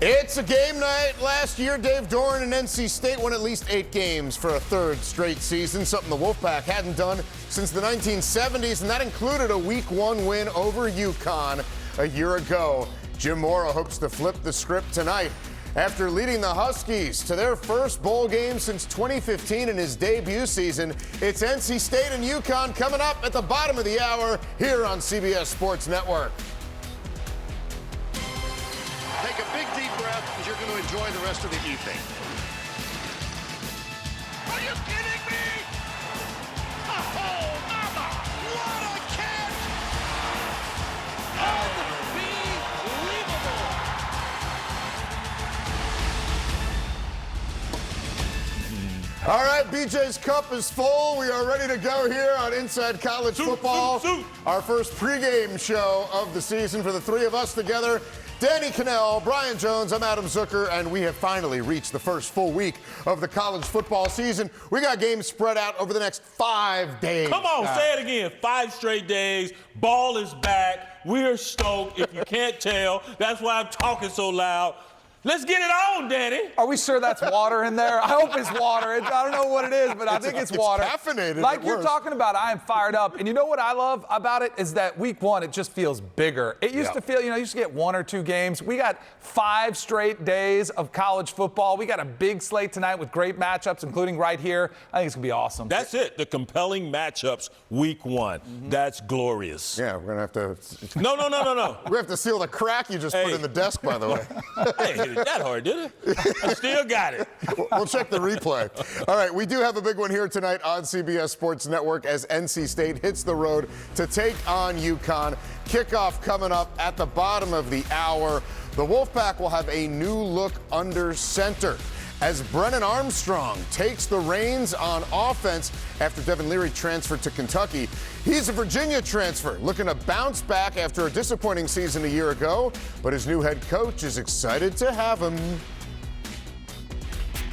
It's a game night. Last year, Dave Doran and NC State won at least 8 games for a third straight season, something the Wolfpack hadn't done since the 1970s, and that included a Week 1 win over UConn a year ago. Jim Mora hopes to flip the script tonight after leading the Huskies to their first bowl game since 2015 in his debut season. It's NC State and UConn coming up at the bottom of the hour here on CBS Sports Network. Take a big deep breath because you're going to enjoy the rest of the evening. Are you kidding me? Oh, mama! What a catch! Unbelievable! All right, BJ's cup is full. We are ready to go here on Inside College Football. Our first pregame show of the season for the three of us together. Danny Cannell, Brian Jones, I'm Adam Zucker, and we have finally reached the first full week of the college football season. We got games spread out over the next 5 days. Come on, say it again. 5 straight days. Ball is back. We're stoked. If you can't tell, that's why I'm talking so loud. Let's get it on, Danny. Are we sure that's water in there? I hope it's water. I don't know what it is, but I think it's water. It's caffeinated. Like you're talking about, I am fired up. And you know what I love about it is that Week 1, it just feels bigger. It used to feel, you used to get 1 or 2 games. We got 5 straight days of college football. We got a big slate tonight with great matchups, including right here. I think it's going to be awesome. That's it. The compelling matchups, Week 1. That's glorious. Yeah, we're going to have to. No. We have to seal the crack you just put in the desk, by the way. Hey, that hard, did it? I still got it. We'll check the replay. All right, we do have a big one here tonight on CBS Sports Network as NC State hits the road to take on UConn. Kickoff coming up at the bottom of the hour. The Wolfpack will have a new look under center as Brennan Armstrong takes the reins on offense after Devin Leary transferred to Kentucky. He's a Virginia transfer looking to bounce back after a disappointing season a year ago, but his new head coach is excited to have him.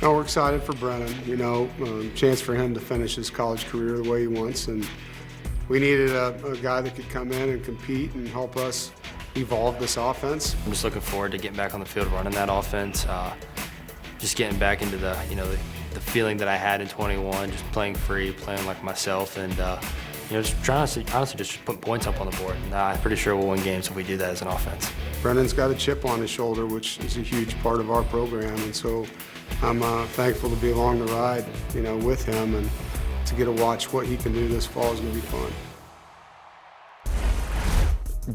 Oh, we're excited for Brennan, chance for him to finish his college career the way he wants, and we needed a guy that could come in and compete and help us evolve this offense. I'm just looking forward to getting back on the field running that offense. Just getting back into the feeling that I had in 21, just playing free, playing like myself, and just trying to honestly just put points up on the board. And I'm pretty sure we'll win games if we do that as an offense. Brennan's got a chip on his shoulder, which is a huge part of our program, and so I'm thankful to be along the ride, with him, and to get to watch what he can do this fall is going to be fun.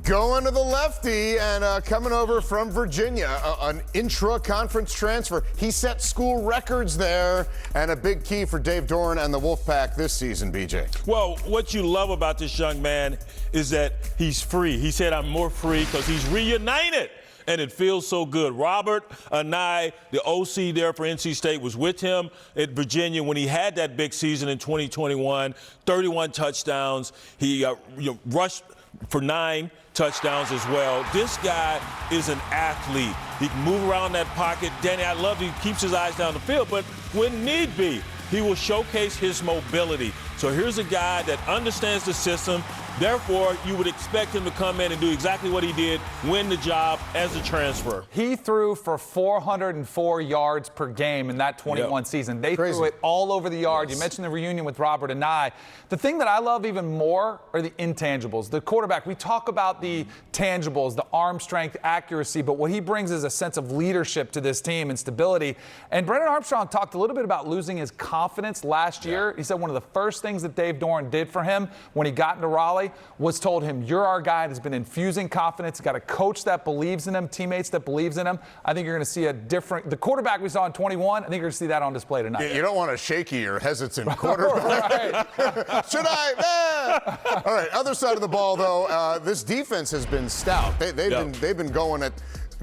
Going to the lefty and coming over from Virginia, an intra-conference transfer. He set school records there, and a big key for Dave Doran and the Wolfpack this season, BJ. Well, what you love about this young man is that he's free. He said, I'm more free because he's reunited. And it feels so good. Robert Anai, the OC there for NC State, was with him at Virginia when he had that big season in 2021, 31 touchdowns. He rushed for 9 touchdowns as well. This guy is an athlete. He can move around that pocket. Danny, I love he keeps his eyes down the field, but when need be, he will showcase his mobility. So here's a guy that understands the system. Therefore, you would expect him to come in and do exactly what he did, win the job as a transfer. He threw for 404 yards per game in that 21 season. They threw it all over the yard. You mentioned the reunion with Robert Anai. The thing that I love even more are the intangibles. The quarterback, we talk about the tangibles, the arm strength, accuracy, but what he brings is a sense of leadership to this team and stability. And Brennan Armstrong talked a little bit about losing his confidence last year. He said one of the first things that Dave Doran did for him when he got into Raleigh was told him, you're our guy that's been infusing confidence. Got a coach that believes in him, teammates that believes in him. I think you're going to see the quarterback we saw in 21, I think you're going to see that on display tonight. Yeah, you don't want a shaky or hesitant quarterback. Should I? All right, other side of the ball, though, this defense has been stout. They've been going at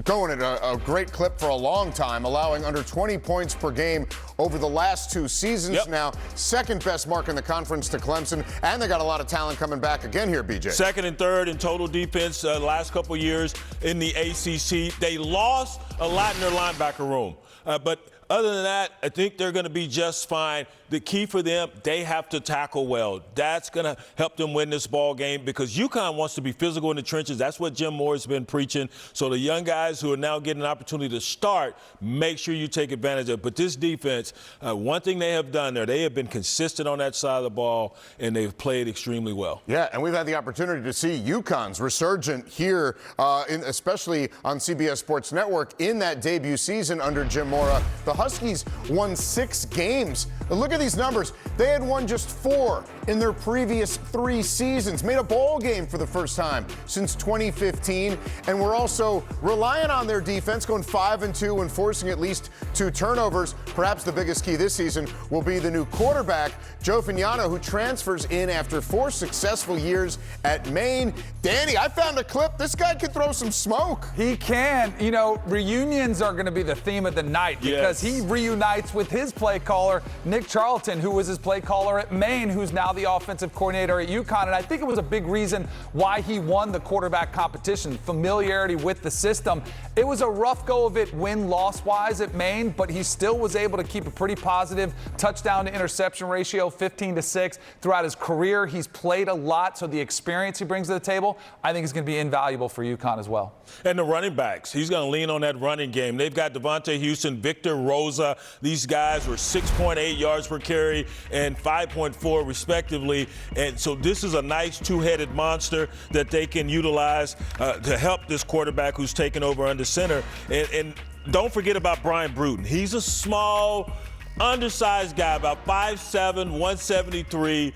a great clip for a long time, allowing under 20 points per game over the last 2 seasons now. Second best mark in the conference to Clemson, and they got a lot of talent coming back again here, BJ. Second and third in total defense the last couple years in the ACC. They lost a lot in their linebacker room, but Other than that, I think they're going to be just fine. The key for them, they have to tackle well. That's going to help them win this ball game because UConn wants to be physical in the trenches. That's what Jim Moore has been preaching. So the young guys who are now getting an opportunity to start, make sure you take advantage of it. But this defense, one thing they have done there, they have been consistent on that side of the ball, and they've played extremely well. Yeah, and we've had the opportunity to see UConn's resurgent here, especially on CBS Sports Network in that debut season under Jim Moore. The Huskies won 6 games. Look at these numbers. They had won just 4 in their previous 3 seasons, made a bowl game for the first time since 2015, and we're also relying on their defense, going 5-2 and forcing at least 2 turnovers. Perhaps the biggest key this season will be the new quarterback, Joe Fignano, who transfers in after 4 successful years at Maine. Danny, I found a clip. This guy can throw some smoke. He can. You know, reunions are going to be the theme of the night because he reunites with his play caller, Nick Charlton, who was his play caller at Maine, who's now the offensive coordinator at UConn. And I think it was a big reason why he won the quarterback competition, familiarity with the system. It was a rough go of it win-loss-wise at Maine, but he still was able to keep a pretty positive touchdown-to-interception ratio, 15-6. Throughout his career, he's played a lot, so the experience he brings to the table, I think is going to be invaluable for UConn as well. And the running backs, he's going to lean on that running game. They've got Devontae Houston, Victor Rosa. These guys were 6.8 yards per carry and 5.4 respectively. And so this is a nice two-headed monster that they can utilize to help this quarterback who's taken over under center. And don't forget about Brian Bruton. He's a small, undersized guy, about 5'7", 173,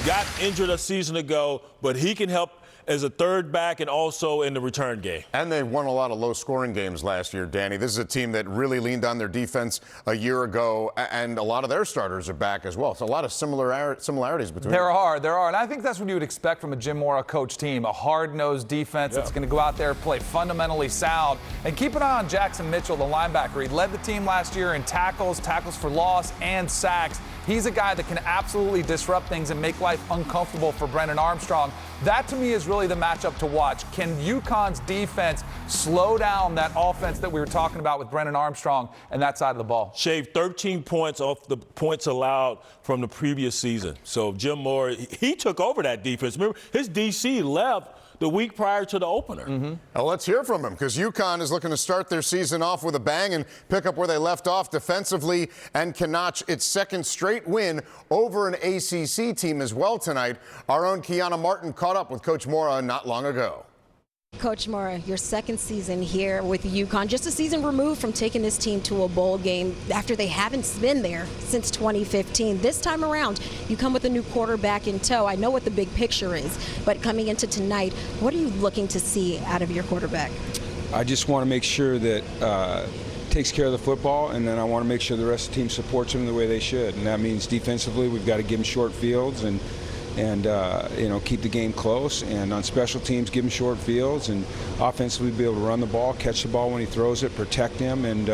got injured a season ago, but he can help as a third back and also in the return game. And they won a lot of low-scoring games last year, Danny. This is a team that really leaned on their defense a year ago, and a lot of their starters are back as well. So a lot of similarities between them. There are. And I think that's what you would expect from a Jim Mora coach team, a hard-nosed defense that's going to go out there, play fundamentally sound, and keep an eye on Jackson Mitchell, the linebacker. He led the team last year in tackles for loss, and sacks. He's a guy that can absolutely disrupt things and make life uncomfortable for Brennan Armstrong. That, to me, is really the matchup to watch. Can UConn's defense slow down that offense that we were talking about with Brennan Armstrong and that side of the ball? Shaved 13 points off the points allowed from the previous season. So Jim Moore, he took over that defense. Remember, his DC left the week prior to the opener. Now let's hear from him, because UConn is looking to start their season off with a bang and pick up where they left off defensively and can notch its second straight win over an ACC team as well tonight. Our own Kiana Martin caught up with Coach Mora not long ago. Coach Mora, your second season here with UConn, just a season removed from taking this team to a bowl game after they haven't been there since 2015. This time around, you come with a new quarterback in tow. I know what the big picture is, but coming into tonight, what are you looking to see out of your quarterback? I just want to make sure that takes care of the football, and then I want to make sure the rest of the team supports him the way they should. And that means defensively, we've got to give him short fields and keep the game close, and on special teams give him short fields, and offensively be able to run the ball, catch the ball when he throws it, protect him, and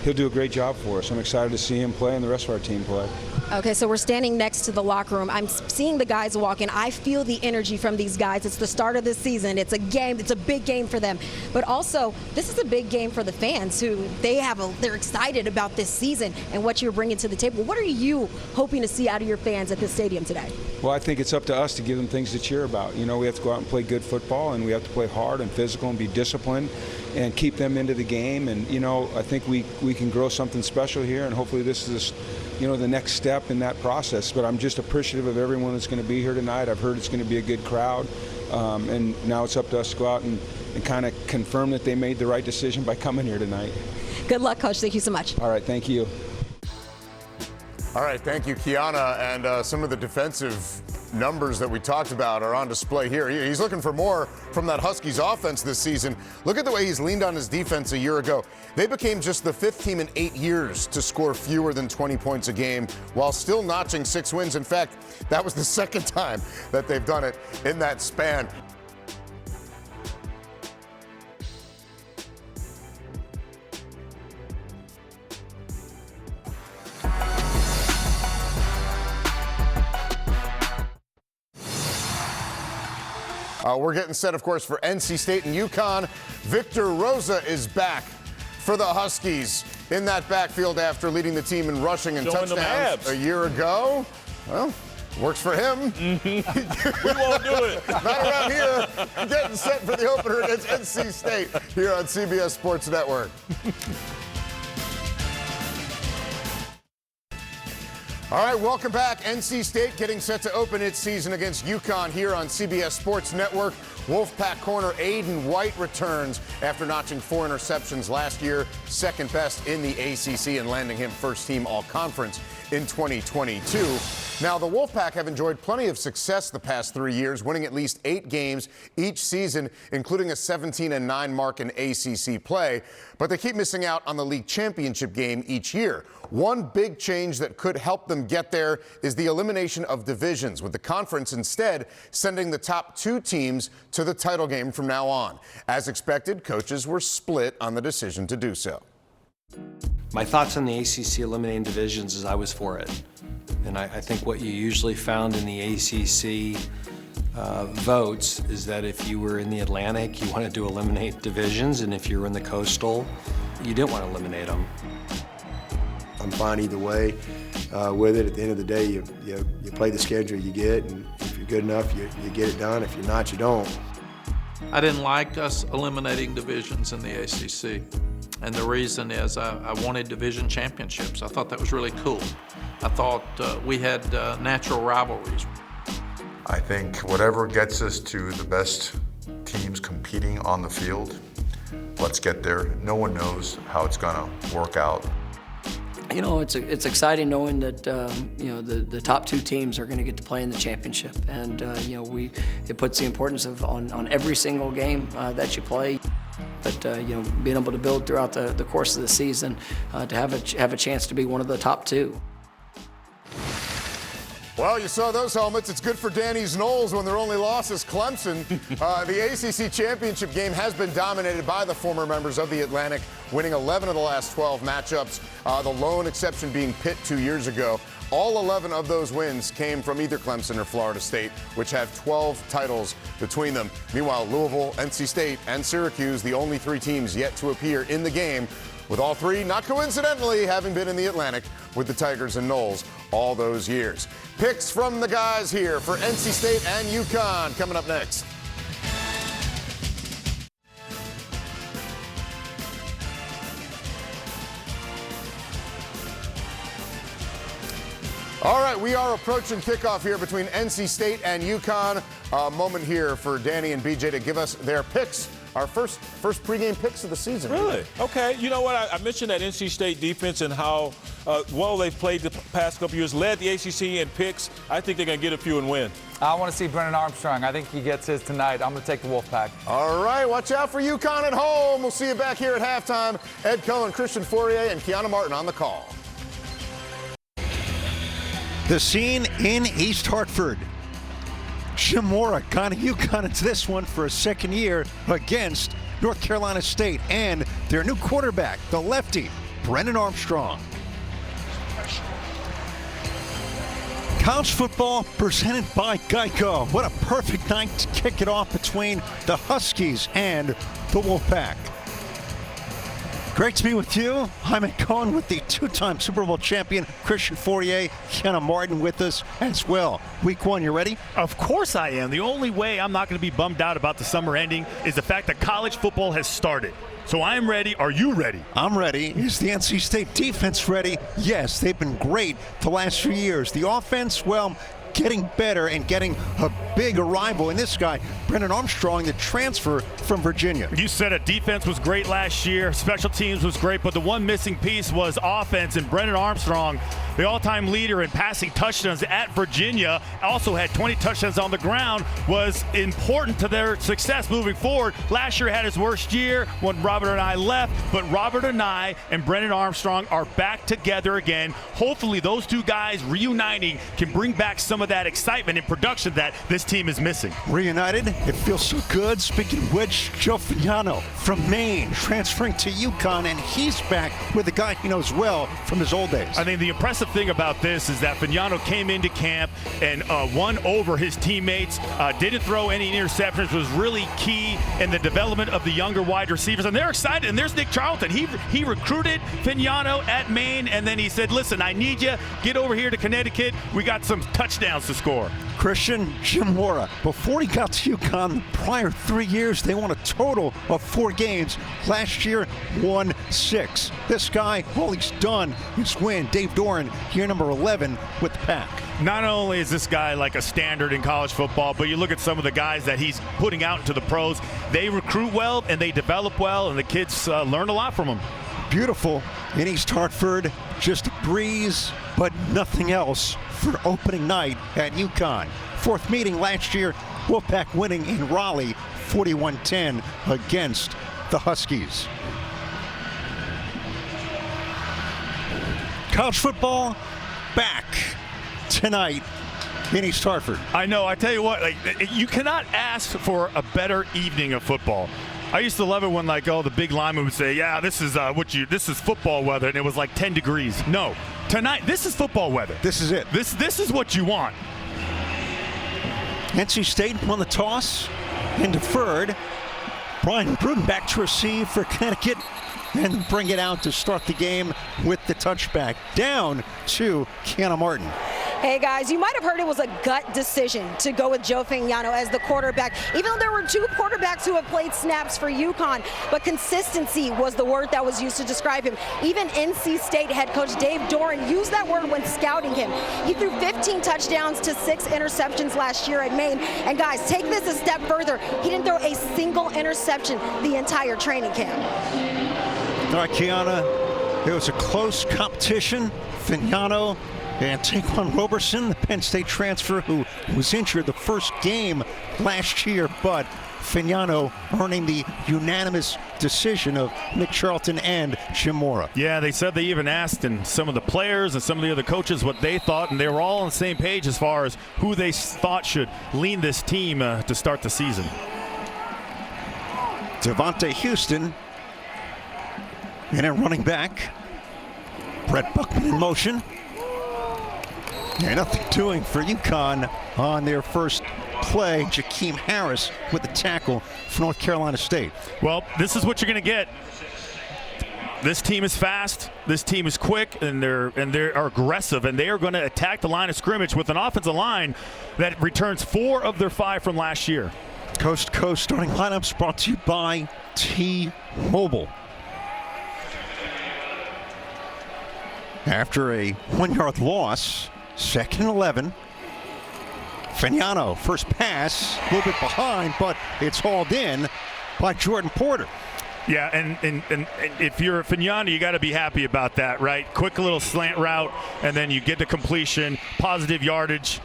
he'll do a great job for us. I'm excited to see him play and the rest of our team play. Okay, so we're standing next to the locker room. I'm seeing the guys walk in. I feel the energy from these guys. It's the start of the season. It's a game. It's a big game for them. But also, this is a big game for the fans who they're excited about this season and what you're bringing to the table. What are you hoping to see out of your fans at this stadium today? Well, I think it's up to us to give them things to cheer about. You know, we have to go out and play good football, and we have to play hard and physical and be disciplined and keep them into the game. And, you know, I think we can grow something special here, and hopefully this is, the next step in that process. But I'm just appreciative of everyone that's going to be here tonight. I've heard it's going to be a good crowd, and now it's up to us to go out and kind of confirm that they made the right decision by coming here tonight. Good luck, Coach. Thank you so much. All right, thank you. All right, thank you, Kiana. And some of the defensive numbers that we talked about are on display here. He's looking for more from that Huskies offense this season. Look at the way he's leaned on his defense a year ago. They became just the 5th team in 8 years to score fewer than 20 points a game while still notching 6 wins. In fact, that was the second time that they've done it in that span. We're getting set, of course, for NC State and UConn. Victor Rosa is back for the Huskies. in that backfield after leading the team in rushing and Showing them touchdowns abs. a year ago. Well, works for him. We won't do it. Not around here. Getting set for the opener against NC State here on CBS Sports Network. All right, welcome back. NC State getting set to open its season against UConn here on CBS Sports Network. Wolfpack corner Aiden White returns after notching 4 interceptions last year, second best in the ACC, and landing him first team all-conference in 2022. Now, the Wolfpack have enjoyed plenty of success the past 3 years, winning at least 8 games each season, including a 17-9 mark in ACC play. But they keep missing out on the league championship game each year. One big change that could help them get there is the elimination of divisions, with the conference instead sending the top 2 teams to the title game from now on. As expected, coaches were split on the decision to do so. My thoughts on the ACC eliminating divisions is I was for it. And I think what you usually found in the ACC votes is that if you were in the Atlantic, you wanted to eliminate divisions, and if you were in the Coastal, you didn't want to eliminate them. I'm fine either way with it. At the end of the day, you play the schedule you get, and if you're good enough, you get it done. If you're not, you don't. I didn't like us eliminating divisions in the ACC. And the reason is I wanted division championships. I thought that was really cool. I thought we had natural rivalries. I think whatever gets us to the best teams competing on the field, let's get there. No one knows how it's going to work out. You know, it's exciting knowing that the top 2 teams are going to get to play in the championship, and it puts the importance of on every single game that you play. But being able to build throughout the course of the season to have a chance to be one of the top 2. Well, you saw those helmets. It's good for Danny's Knowles when their only loss is Clemson. The ACC championship game has been dominated by the former members of the Atlantic, winning 11 of the last 12 matchups, the lone exception being Pitt 2 years ago. All 11 of those wins came from either Clemson or Florida State, which have 12 titles between them. Meanwhile, Louisville, NC State, and Syracuse, the only 3 teams yet to appear in the game, with all 3, not coincidentally, having been in the Atlantic with the Tigers and Knowles all those years. Picks from the guys here for NC State and UConn coming up next. All right, we are approaching kickoff here between NC State and UConn. A moment here for Danny and BJ to give us their picks. Our first pregame picks of the season. Really? Okay. You know what? I mentioned that NC State defense and how well they've played the past couple years, led the ACC in picks. I think they're going to get a few and win. I want to see Brennan Armstrong. I think he gets his tonight. I'm going to take the Wolfpack. All right, watch out for UConn at home. We'll see you back here at halftime. Ed Cohen, Christian Fourier, and Kiana Martin on the call. The scene in East Hartford. Jim Mora got UConn into this one for a second year against North Carolina State and their new quarterback, the lefty, Brennan Armstrong. College football presented by Geico. What a perfect night to kick it off between the Huskies and the Wolfpack. Great to be with you. I'm Ed Cohen with the 2-time Super Bowl champion, Christian Fourier. Kiana Martin with us as well. Week 1, you ready? Of course I am. The only way I'm not going to be bummed out about the summer ending is the fact that college football has started. So I'm ready. Are you ready? I'm ready. Is the NC State defense ready? Yes, they've been great the last few years. The offense, well, getting better and getting a big arrival in this guy, Brennan Armstrong, the transfer from Virginia. You said it. Defense was great last year. Special teams was great, but the one missing piece was offense, and Brennan Armstrong, the all-time leader in passing touchdowns at Virginia, also had 20 touchdowns on the ground, was important to their success moving forward. Last year had his worst year when Robert and I left, but Robert and I and Brennan Armstrong are back together again. Hopefully those 2 guys reuniting can bring back some of that excitement and production that this team is missing. Reunited, it feels so good. Speaking of which, Joe Fignano from Maine transferring to UConn, and he's back with a guy he knows well from his old days. I think the impressive thing about this is that Fagnano came into camp and won over his teammates, didn't throw any interceptions, was really key in the development of the younger wide receivers, and they're excited. And there's Nick Charlton. He recruited Fagnano at Maine, and then he said, listen, I need you. Get over here to Connecticut. We got some touchdowns to score. Christian Chimora, before he got to UConn, the prior 3 years, they won a total of 4 games. Last year, won 6. This guy, all he's done is win. Dave Doran, year number 11 with the Pack. Not only is this guy like a standard in college football, but you look at some of the guys that he's putting out into the pros. They recruit well and they develop well, and the kids learn a lot from him. Beautiful in East Hartford, just a breeze, but nothing else for opening night at UConn. 4th meeting last year, Wolfpack winning in Raleigh, 41-10 against the Huskies. College football back tonight in East Hartford. I know. I tell you what, like, you cannot ask for a better evening of football. I used to love it when, like, the big linemen would say, yeah, this is this is football weather, and it was like 10 degrees. No, tonight this is football weather. This is it. This is what you want. NC State won the toss and deferred. Brian Bruden back to receive for Connecticut and bring it out to start the game with the touchback. Down to Kiana Martin. Hey guys, you might have heard it was a gut decision to go with Joe Fagnano as the quarterback, even though there were 2 quarterbacks who have played snaps for UConn, but consistency was the word that was used to describe him. Even NC State head coach Dave Doran used that word when scouting him. He threw 15 touchdowns to 6 interceptions last year at Maine, and guys, take this a step further. He didn't throw a single interception the entire training camp. All right, Kiana, it was a close competition. Fagnano and Taquan Roberson, the Penn State transfer who was injured the first game last year, but Fagnano earning the unanimous decision of Nick Charlton and Jim Mora. Yeah, they said they even asked and some of the players and some of the other coaches what they thought, and they were all on the same page as far as who they thought should lead this team to start the season. Devontae Houston and a running back. Brett Buckman in motion. And nothing doing for UConn on their first play. Jakeem Harris with the tackle for North Carolina State. Well, this is what you're going to get. This team is fast. This team is quick, and they are aggressive, and they are going to attack the line of scrimmage with an offensive line that returns 4 of their 5 from last year. Coast to coast starting lineups brought to you by T-Mobile. After a 1-yard loss, 2nd and 11. Fagnano, first pass, a little bit behind, but it's hauled in by Jordan Porter. Yeah, and if you're a Fagnano, you got to be happy about that, right? Quick little slant route, and then you get the completion, positive yardage,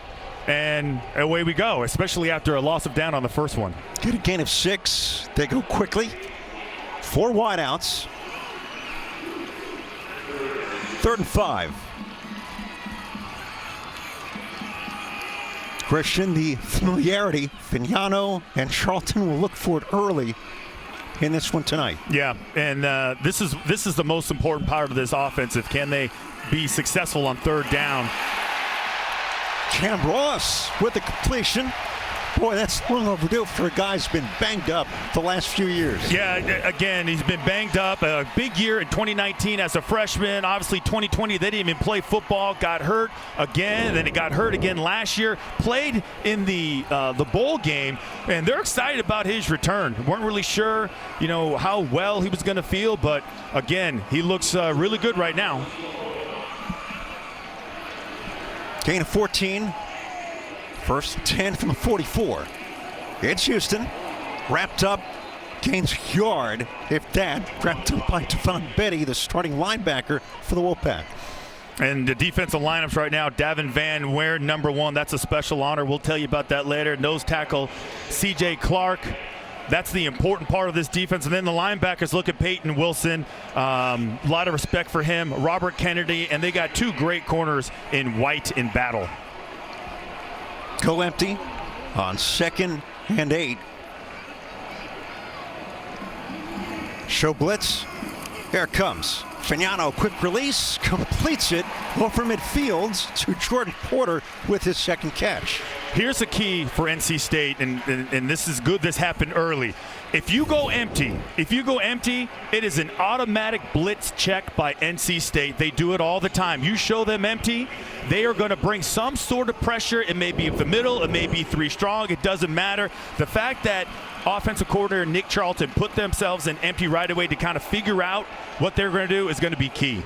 and away we go, especially after a loss of down on the first one. Get a gain of 6. They go quickly. 4 wideouts. 3rd and 5. Christian, the familiarity, Fagnano and Charlton will look for it early in this one tonight. Yeah, and this is the most important part of this offensive. Can they be successful on 3rd down? Cam Ross with the completion. Boy, that's long overdue for a guy who's been banged up the last few years. Yeah, again, he's been banged up. A big year in 2019 as a freshman. Obviously, 2020, they didn't even play football. Got hurt again, then he got hurt again last year. Played in the bowl game, and they're excited about his return. Weren't really sure, how well he was going to feel, but again, he looks really good right now. Gain of 14. 1st and 10 from the 44. It's Houston. Wrapped up. Gains a yard, if that. Wrapped up by Devon Betty, the starting linebacker for the Wolfpack. And the defensive lineups right now, Davin Van Weer, number 1. That's a special honor. We'll tell you about that later. Nose tackle, C.J. Clark. That's the important part of this defense. And then the linebackers, look at Peyton Wilson. A lot of respect for him. Robert Kennedy. And they got 2 great corners in White in battle. Go empty on 2nd and 8. Show blitz. Here it comes. Fagnano, quick release, completes it over midfield to Jordan Porter with his second catch. Here's the key for NC State, and this is good. This happened early. If you go empty, it is an automatic blitz check by NC State. They do it all the time. You show them empty, they are going to bring some sort of pressure. It may be up the middle, it may be three strong. It doesn't matter. The fact that offensive coordinator Nick Charlton put themselves in empty right away to kind of figure out what they're going to do is going to be key.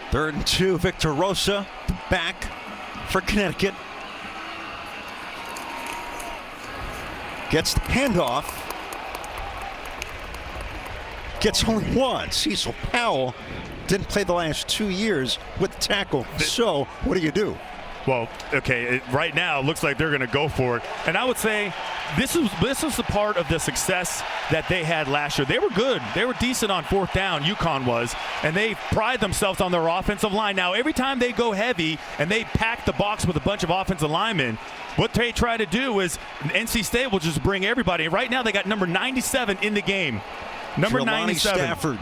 3rd and 2, Victor Rosa, the back for Connecticut. Gets the handoff. Gets only one. Cecil Powell didn't play the last 2 years with the tackle. So what do? Well, okay, right now it looks like they're going to go for it. And I would say this was the part of the success that they had last year. They were good. They were decent on 4th down, UConn was, and they pride themselves on their offensive line. Now, every time they go heavy and they pack the box with a bunch of offensive linemen, what they try to do is NC State will just bring everybody. Right now they got number 97 in the game. Number 97. Stafford.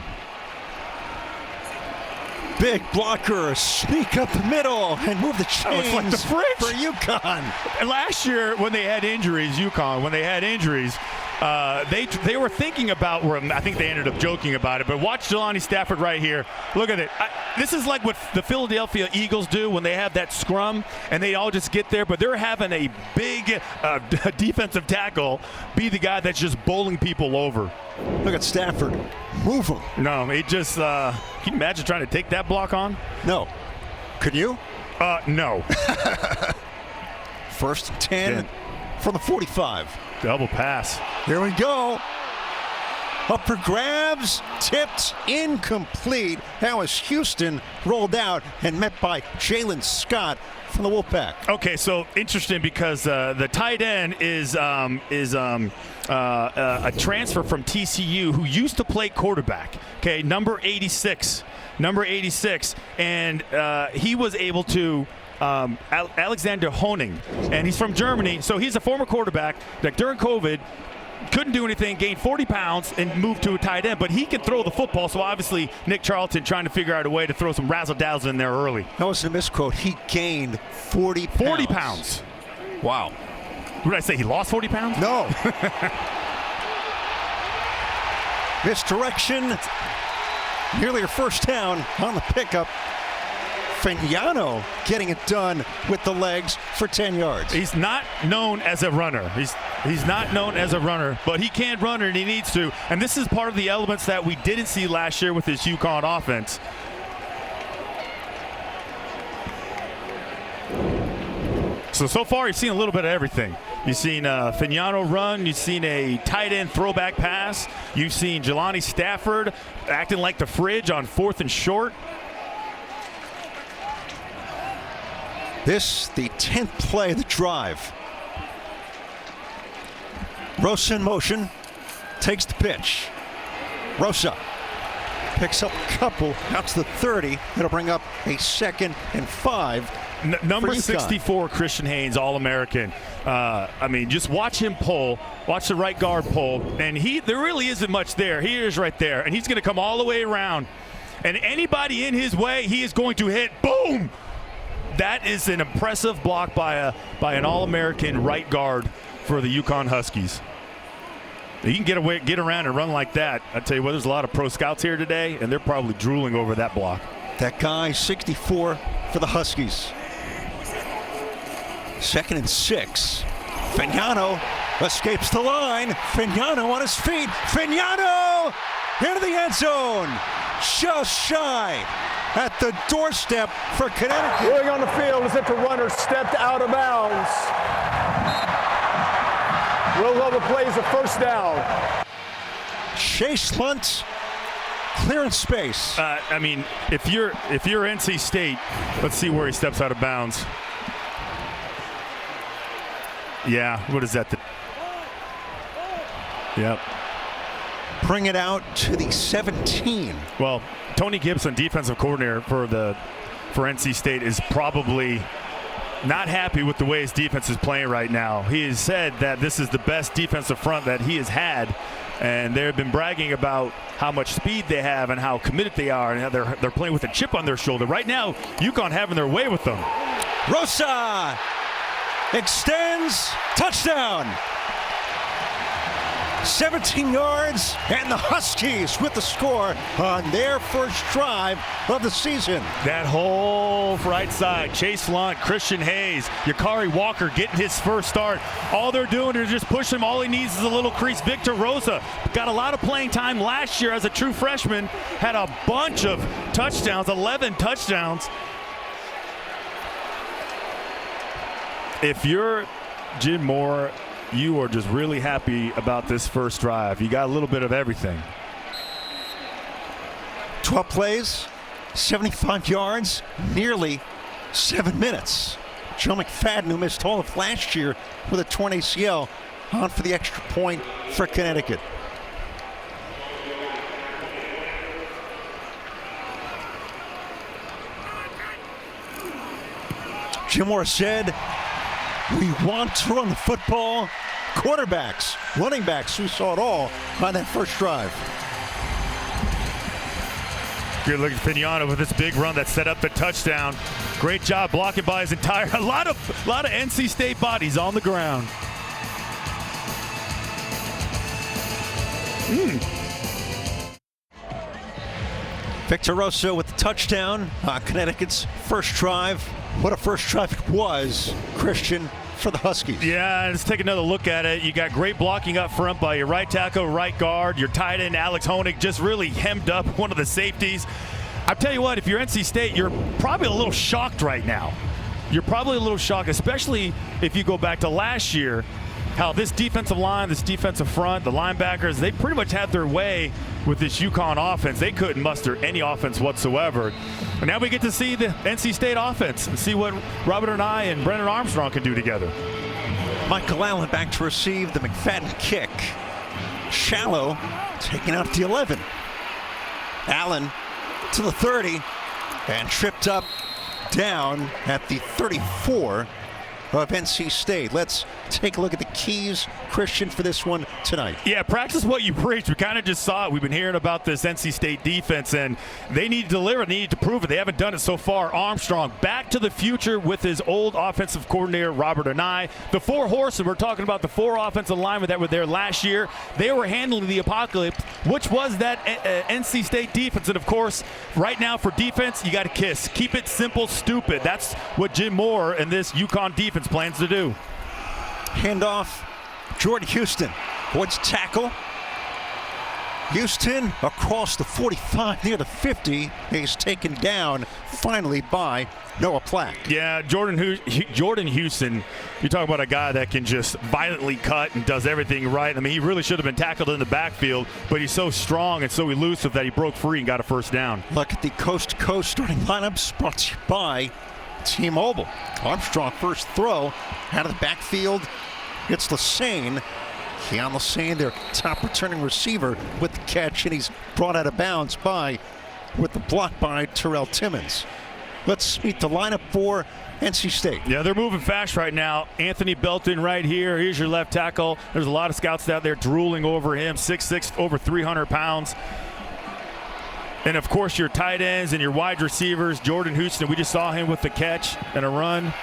Big blocker, sneak up the middle and move the chains. It's like the fridge for UConn. Last year when they had injuries, they were thinking about, or I think they ended up joking about it, but watch Jelani Stafford right here. Look at it. This is like what the Philadelphia Eagles do when they have that scrum and they all just get there, but they're having a big defensive tackle be the guy that's just bowling people over. Look at Stafford. Move him. No, he just, can you imagine trying to take that block on? No. Could you? No. 1st and 10 from the 45. Double pass. Here we go. Up for grabs, tipped, incomplete. That was Houston rolled out and met by Jalen Scott from the Wolfpack. Okay, so interesting because the tight end is a transfer from TCU who used to play quarterback. Okay, number 86, and he was able to. Alexander Honing, and he's from Germany, so he's a former quarterback that during COVID couldn't do anything, gained 40 pounds and moved to a tight end, but he can throw the football, so obviously Nick Charlton trying to figure out a way to throw some razzle-dazzle in there early. That was a misquote. He gained 40 pounds. 40 pounds. Wow. What did I say, he lost 40 pounds? No. Misdirection. Nearly a 1st down on the pickup. Fagnano getting it done with the legs for 10 yards. He's not known as a runner. He's not known as a runner, but he can run and he needs to. And this is part of the elements that we didn't see last year with this UConn offense. So far you've seen a little bit of everything. You've seen Fagnano run. You've seen a tight end throwback pass. You've seen Jelani Stafford acting like the fridge on 4th and short. This, the 10th play of the drive. Rosa in motion, takes the pitch. Rosa picks up a couple, out to the 30. It'll bring up a 2nd and 5. Number 64, Christian Haynes, All-American. Just watch him pull. Watch the right guard pull. And there really isn't much there. He is right there. And he's going to come all the way around. And anybody in his way, he is going to hit. Boom! That is an impressive block by an All-American right guard for the UConn Huskies. You can get around and run like that. I tell you what, there's a lot of pro scouts here today, and they're probably drooling over that block. That guy, 64 for the Huskies. 2nd and 6. Fagnano escapes the line. Fagnano on his feet. Fagnano into the end zone. Just shy. At the doorstep for Connecticut. Going on the field as if the runner stepped out of bounds. Will Glover plays a 1st down. Chase Lunt, clearance space. If you're NC State, let's see where he steps out of bounds. Yeah, what is that? Yep. Bring it out to the 17. Well, Tony Gibson, defensive coordinator for NC State, is probably not happy with the way his defense is playing right now. He has said that this is the best defensive front that he has had And they've been bragging about how much speed they have and how committed they are and how they're playing with a chip on their shoulder. Right now, UConn having their way with them. Rosa extends, touchdown. 17 yards, and the Huskies with the score on their first drive of the season. That whole right side, Chase Lunt, Christian Hayes, Yakari Walker getting his first start. All they're doing is just push him. All he needs is a little crease. Victor Rosa got a lot of playing time last year as a true freshman, had a bunch of touchdowns, 11 touchdowns. If you're Jim Moore, you are just really happy about this first drive. You got a little bit of everything. 12 plays, 75 yards, nearly 7 minutes. Joe McFadden, who missed all of last year with a torn ACL, on for the extra point for Connecticut. Jim Moore said, we want to run the football. Quarterbacks, running backs, we saw it all on that first drive. Good look at Pignano with this big run that set up the touchdown. Great job blocking by his entire, a lot of NC State bodies on the ground. Victor Rosa with the touchdown on Connecticut's first drive. What a first drive it was, Christian, for the Huskies. Yeah, let's take another look at it. You got great blocking up front by your right tackle, right guard. Your tight end, Alex Honig, just really hemmed up one of the safeties. I'll tell you what, if you're NC State, you're probably a little shocked right now. You're probably a little shocked, especially if you go back to last year, how this defensive line, this defensive front, the linebackers, they pretty much had their way with this UConn offense. They couldn't muster any offense whatsoever. And now we get to see the NC State offense and see what Robert Anae and Brennan Armstrong can do together. Michael Allen back to receive the McFadden kick. Shallow taken out at the 11. Allen to the 30 and tripped up down at the 34 of NC State. Let's take a look at the keys, Christian, for this one tonight. Yeah, practice what you preach. We kind of just saw it. We've been hearing about this NC State defense, and they need to deliver. They need to prove it. They haven't done it so far. Armstrong back to the future with his old offensive coordinator, Robert Anae. The four horses, we're talking about the four offensive linemen that were there last year. They were handling the apocalypse, which was that NC State defense. And, of course, right now for defense, you got to kiss. Keep it simple, stupid. That's what Jim Moore and this UConn defense plans to do. Handoff, Jordan Houston, towards tackle. Houston across the 45 near the 50. He's taken down finally by Noah Plack. Yeah, Jordan Houston, you talk about a guy that can just violently cut and does everything right. I mean, he really should have been tackled in the backfield, but he's so strong and so elusive that he broke free and got a first down. Look at the coast-to-coast starting lineups brought to you by T-Mobile. Armstrong first throw out of the backfield. It's Lassane. Keon Lassane, their top returning receiver, with the catch, and he's brought out of bounds with the block by Terrell Timmons. Let's meet the lineup for NC State. Yeah, they're moving fast right now. Anthony Belton right here. Here's your left tackle. There's a lot of scouts out there drooling over him. 6'6", over 300 pounds. And, of course, your tight ends and your wide receivers. Jordan Houston, we just saw him with the catch and a run.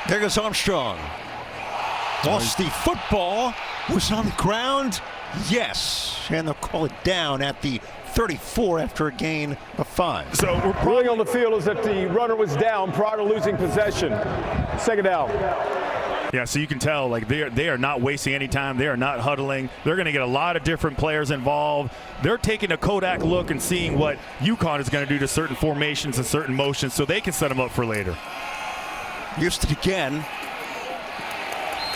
There goes Armstrong. Lost the football. Was on the ground. Yes. And they'll call it down at the 34 after a gain of 5. So we're ruling on the field is that the runner was down prior to losing possession. Second down. Yeah, so you can tell, like, they are not wasting any time. They are not huddling. They're going to get a lot of different players involved. They're taking a Kodak look and seeing what UConn is going to do to certain formations and certain motions so they can set them up for later. Houston again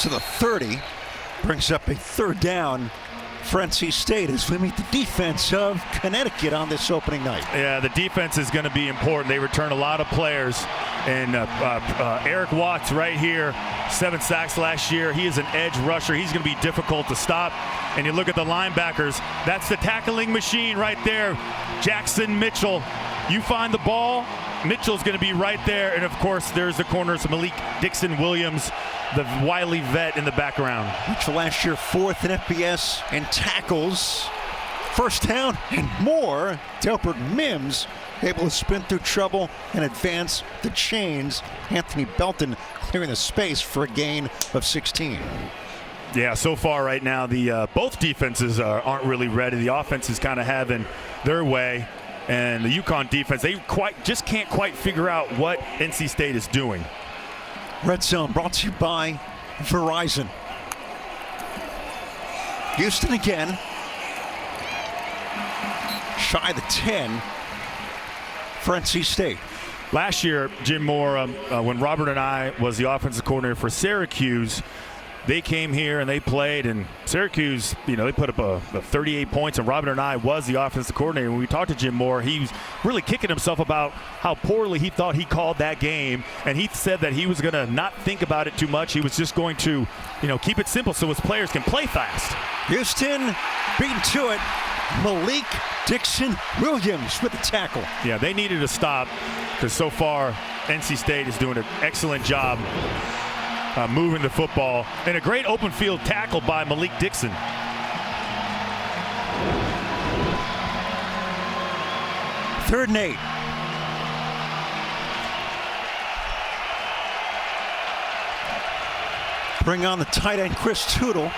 to the 30. Brings up a third down for NC State as we meet the defense of Connecticut on this opening night. Yeah, the defense is going to be important. They return a lot of players. And Eric Watts right here, 7 sacks last year. He is an edge rusher. He's going to be difficult to stop. And you look at the linebackers. That's the tackling machine right there. Jackson Mitchell. You find the ball, Mitchell's going to be right there. And, of course, there's the corners of Malik Dixon-Williams, the wily vet in the background. Mitchell last year 4th in FBS and tackles. First down and more. Delbert Mims able to spin through trouble and advance the chains. Anthony Belton clearing the space for a gain of 16. Yeah, so far right now, the both defenses aren't really ready. The offense is kind of having their way, and the UConn defense, they just can't quite figure out what NC State is doing. Red Zone brought to you by Verizon. Houston again. Shy the 10 for NC State. Last year, Jim Moore, when Robert and I was the offensive coordinator for Syracuse, they came here and they played, and Syracuse, they put up a 38 points, and Robert and I was the offensive coordinator. When we talked to Jim Moore, he was really kicking himself about how poorly he thought he called that game, and he said that he was going to not think about it too much. He was just going to, keep it simple so his players can play fast. Houston beaten to it. Malik Dixon-Williams with the tackle. Yeah, they needed to stop because so far NC State is doing an excellent job moving the football. And a great open field tackle by Malik Dixon. Third and 8. Bring on the tight end Chris Tootle.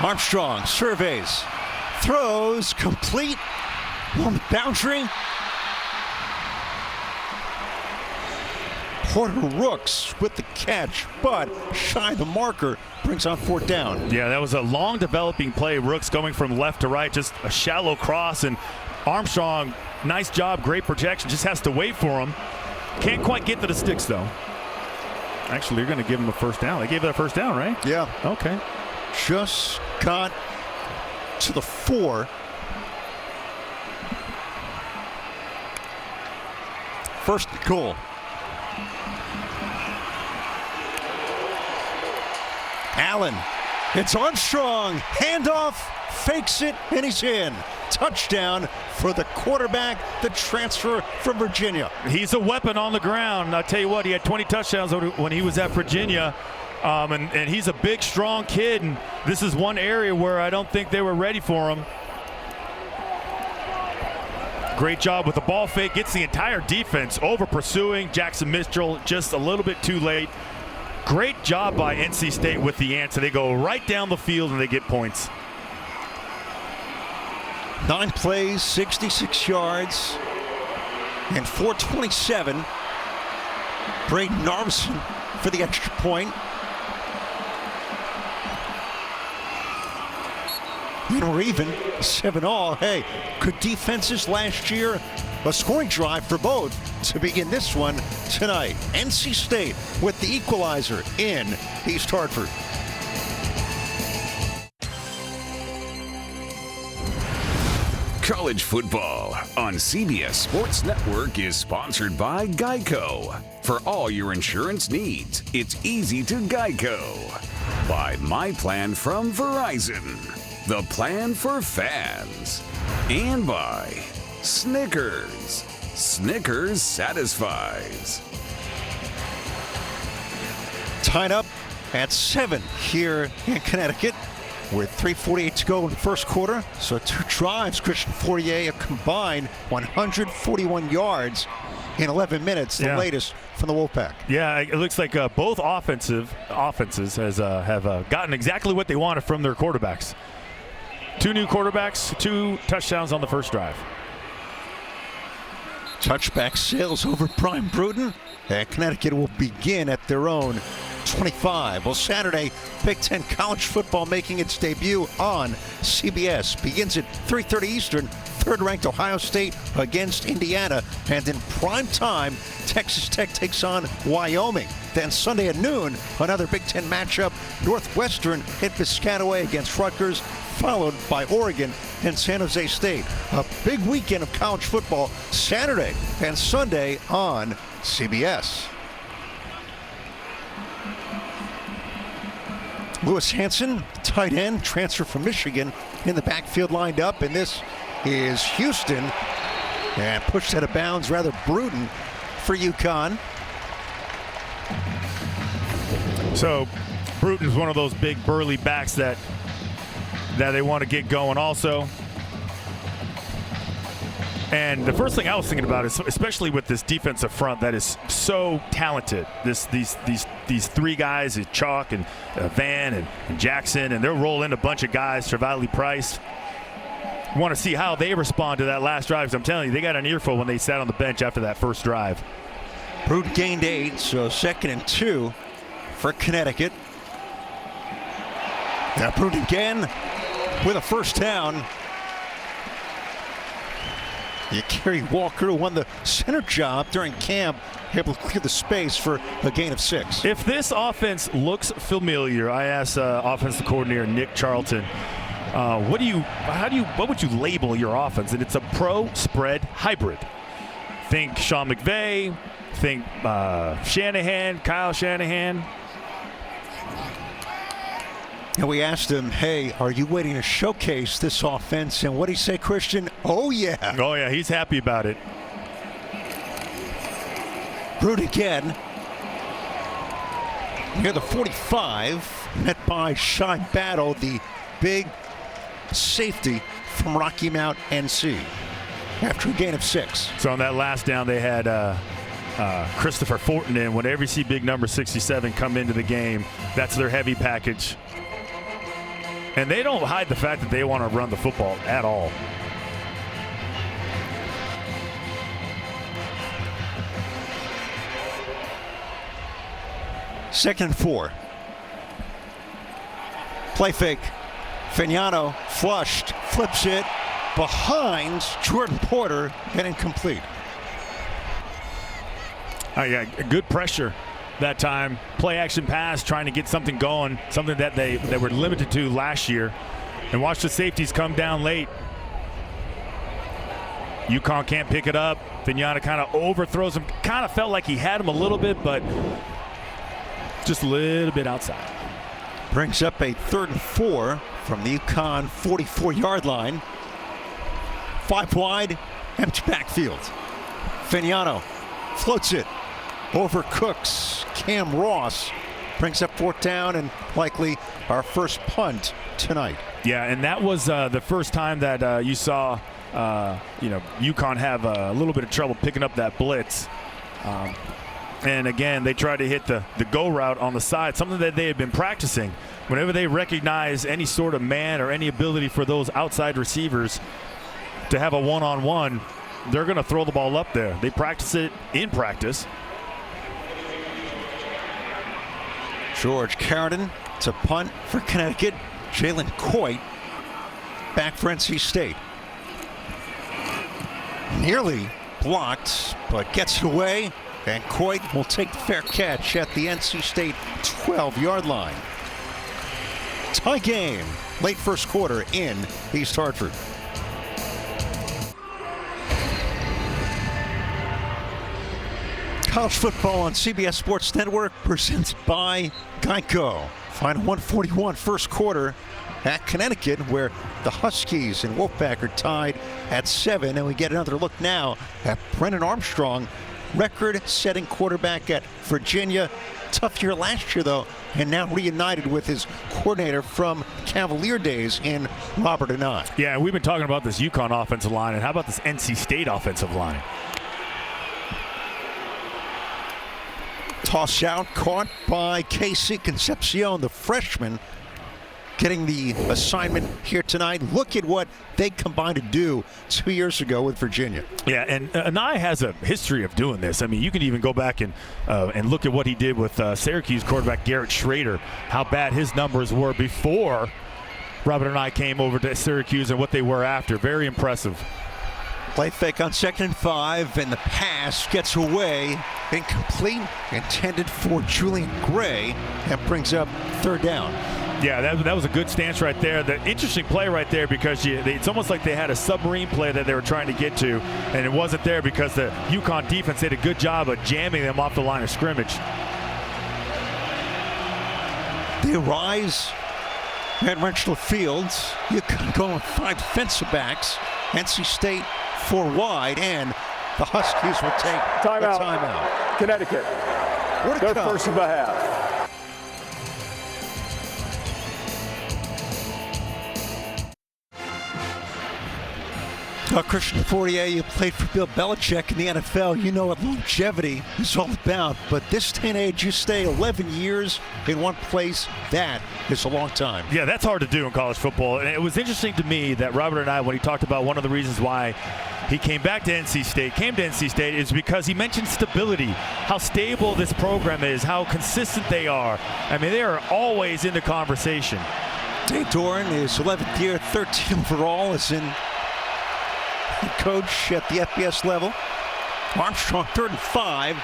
Armstrong surveys, throws, complete on the boundary. Porter Rooks with the catch, but shy the marker, brings on 4th down. Yeah, that was a long developing play. Rooks going from left to right, just a shallow cross, and Armstrong, nice job, great protection, just has to wait for him. Can't quite get to the sticks, though. Actually, they're going to give him a first down. They gave it a first down, right? Yeah. Okay. Just got to the 4. First and goal. Allen. It's Armstrong. Handoff. Fakes it, and he's in. Touchdown for the quarterback, the transfer from Virginia. He's a weapon on the ground. I'll tell you what, he had 20 touchdowns when he was at Virginia. And he's a big, strong kid, and this is one area where I don't think they were ready for him. Great job with the ball fake. Gets the entire defense over pursuing. Jackson Mitchell just a little bit too late. Great job by NC State with the answer. They go right down the field and they get points. 9 plays, 66 yards, and 427. Braden Narveson for the extra point. And we're even 7-all. Hey, good defenses last year. A scoring drive for both to begin this one tonight. NC State with the equalizer in East Hartford. College football on CBS Sports Network is sponsored by Geico. For all your insurance needs, it's easy to Geico. By My Plan from Verizon, the plan for fans. And by Snickers. Snickers satisfies. Tied up at 7 here in Connecticut with 3:48 to go in the first quarter. So 2 drives. Christian Fourier, a combined 141 yards in 11 minutes, the latest from the Wolfpack. Yeah, it looks like both offenses have gotten exactly what they wanted from their quarterbacks. 2 new quarterbacks, 2 touchdowns on the first drive. Touchback sails over Prime Bruton, and Connecticut will begin at their own 25. Well, Saturday, Big Ten college football making its debut on CBS. Begins at 3:30 Eastern. Third-ranked Ohio State against Indiana. And in prime time, Texas Tech takes on Wyoming. Then Sunday at noon, another Big Ten matchup. Northwestern hit Piscataway against Rutgers, followed by Oregon and San Jose State. A big weekend of college football Saturday and Sunday on CBS. Lewis Hanson, tight end, transfer from Michigan, in the backfield lined up, and this is Houston, and pushed out of bounds, rather Bruton for UConn. So Bruton's one of those big burly backs that they want to get going also. And the first thing I was thinking about is, especially with this defensive front that is so talented, these three guys, Chalk and Van and Jackson, and they'll roll in a bunch of guys, Trevally Price. Want to see how they respond to that last drive, because I'm telling you, they got an earful when they sat on the bench after that first drive. Bruton gained 8, so 2nd and 2 for Connecticut. Now Bruton again with a first down. Kerry Walker, who won the center job during camp, able to clear the space for a gain of 6. If this offense looks familiar, I asked offensive coordinator Nick Charlton, what would you label your offense? And it's a pro spread hybrid. Think Sean McVay, think Shanahan, Kyle Shanahan. And we asked him, hey, are you waiting to showcase this offense? And what did he say, Christian? Oh, yeah. Oh, yeah, he's happy about it. Bruton again. Near the 45, met by Shy Battle, the big safety from Rocky Mount, NC, after a gain of 6. So on that last down, they had Christopher Fortin in. Whenever you see big number 67 come into the game, that's their heavy package. And they don't hide the fact that they want to run the football at all. Second and 4. Play fake. Fagnano flushed, flips it behind Jordan Porter, and incomplete. Yeah, good pressure that time. Play action pass, trying to get something going, something that they were limited to last year. And watch the safeties come down late. UConn can't pick it up. Fagnano kind of overthrows him. Kind of felt like he had him a little bit, but just a little bit outside. Brings up a 3rd and 4 from the UConn 44-yard line. 5 wide, empty backfield. Fagnano floats it over Cooks. Cam Ross brings up 4th down and likely our first punt tonight. Yeah, and that was the first time that you saw UConn have a little bit of trouble picking up that blitz. And again, they tried to hit the go route on the side, something that they had been practicing. Whenever they recognize any sort of man or any ability for those outside receivers to have a one-on-one, they're going to throw the ball up there. They practice it in practice. George Carradine, it's a punt for Connecticut. Jalen Coit back for NC State. Nearly blocked, but gets it away. And Coit will take the fair catch at the NC State 12-yard line. Tie game, late first quarter in East Hartford. College football on CBS Sports Network, presented by Geico. Final 141 first quarter at Connecticut, where the Huskies and Wolfpack are tied at 7. And we get another look now at Brennan Armstrong, record-setting quarterback at Virginia. Tough year last year, though, and now reunited with his coordinator from Cavalier days in Robert Anai. Yeah, we've been talking about this UConn offensive line, and how about this NC State offensive line? Toss out, caught by Casey Concepcion, the freshman, getting the assignment here tonight. Look at what they combined to do 2 years ago with Virginia. Yeah, and Anai has a history of doing this. I mean, you can even go back and look at what he did with Syracuse quarterback Garrett Schrader, how bad his numbers were before Robert Anai came over to Syracuse and what they were after. Very impressive. Play fake on 2nd and 5, and the pass gets away. Incomplete, intended for Julian Gray, and brings up 3rd down. Yeah, that was a good stance right there. The interesting play right there, because it's almost like they had a submarine play that they were trying to get to, and it wasn't there because the UConn defense did a good job of jamming them off the line of scrimmage. They rise at Richland Fields. You can go with 5 defensive backs. NC State 4 wide, and the Huskies will take Timeout. a timeout. Connecticut. Their first of the half. Christian Fortier, you played for Bill Belichick in the NFL. You know what longevity is all about. But this day and age, you stay 11 years in one place. That is a long time. Yeah, that's hard to do in college football. And it was interesting to me that Robert and I, when he talked about one of the reasons why he came to NC State, is because he mentioned stability, how stable this program is, how consistent they are. I mean, they are always in the conversation. Dave Doran is 11th year, 13 overall, is in coach at the FBS level. Armstrong 3rd and 5.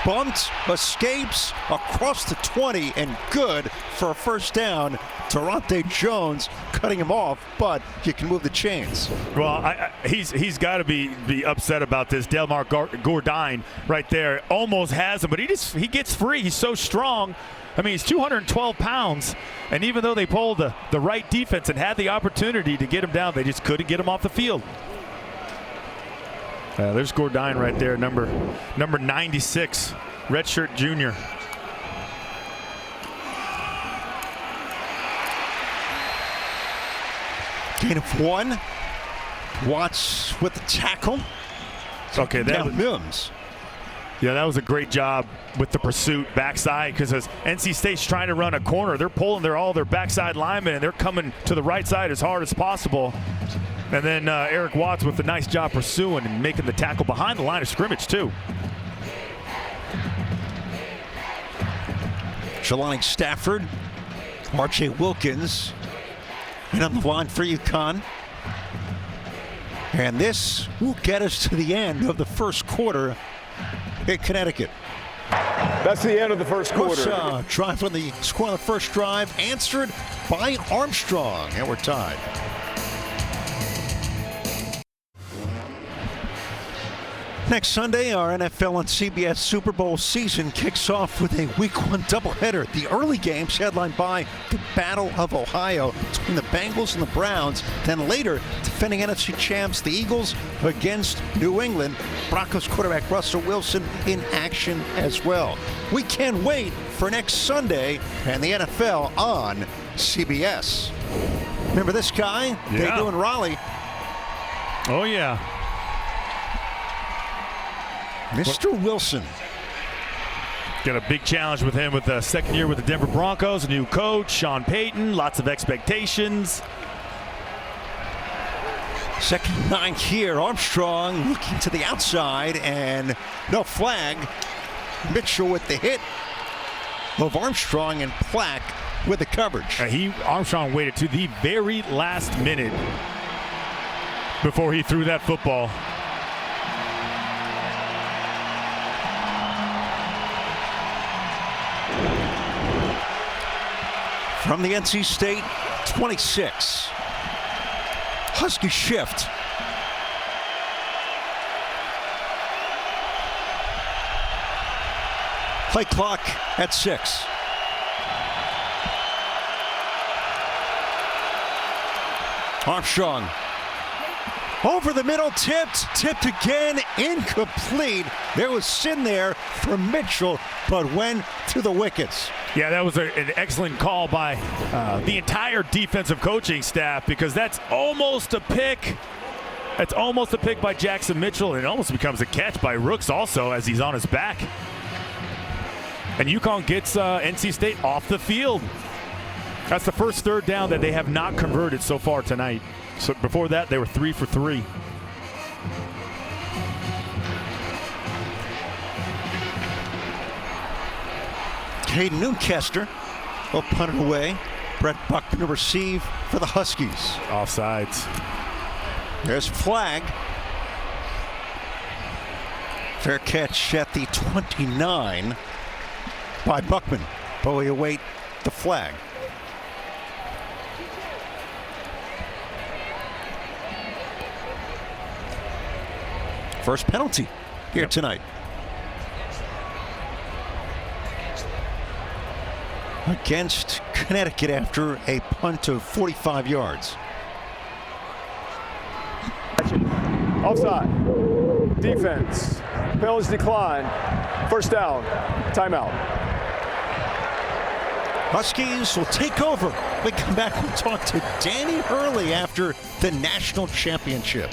Bumped, escapes across the 20, and good for a first down. Durante Jones cutting him off, but you can move the chains. Well, he's got to be upset about this. Delmar Gourdine right there almost has him, but he gets free. He's so strong. I mean, he's 212 pounds, and even though they pulled the right defense and had the opportunity to get him down, they just couldn't get him off the field. There's Gourdine right there, number 96, redshirt junior. Gain of 1. Watts with the tackle. Okay, that was Mims. Yeah, that was a great job with the pursuit backside, because as NC State's trying to run a corner, they're pulling all their backside linemen, and they're coming to the right side as hard as possible. And then Eric Watts with a nice job pursuing and making the tackle behind the line of scrimmage, too. Jelani Stafford, R.J. Wilkins, and on the line for UConn. And this will get us to the end of the first quarter in Connecticut. That's the end of the first quarter. Drive on the score on the first drive, answered by Armstrong, and we're tied. Next Sunday, our NFL and CBS Super Bowl season kicks off with a Week 1 doubleheader. The early games headlined by the Battle of Ohio between the Bengals and the Browns. Then later, defending NFC champs, the Eagles against New England. Broncos quarterback Russell Wilson in action as well. We can't wait for next Sunday and the NFL on CBS. Remember this guy? Yeah. They do in Raleigh. Oh, yeah. Mr. Wilson. Got a big challenge with him with the second year with the Denver Broncos, a new coach, Sean Payton, lots of expectations. Second and 9 here. Armstrong looking to the outside, and no flag. Mitchell with the hit of Armstrong, and Plack with the coverage. Armstrong waited to the very last minute before he threw that football. From the NC State 26. Husky shift. Play clock at 6. Armstrong over the middle, tipped again, incomplete. There was sin there for Mitchell, but went to the wickets. Yeah, that was an excellent call by the entire defensive coaching staff, because that's almost a pick. That's almost a pick by Jackson Mitchell, and it almost becomes a catch by Rooks also as he's on his back. And UConn gets NC State off the field. That's the first third down that they have not converted so far tonight. So before that, they were 3 for 3. Hayden Newcastle will punt it away. Brett Buckman to receive for the Huskies. Offsides. There's a flag. Fair catch at the 29 by Buckman, but we await the flag. First penalty here tonight. Against Connecticut after a punt of 45 yards. Offside. Defense. Penalties decline. First down. Timeout. Huskies will take over. We come back and talk to Danny Hurley after the national championship.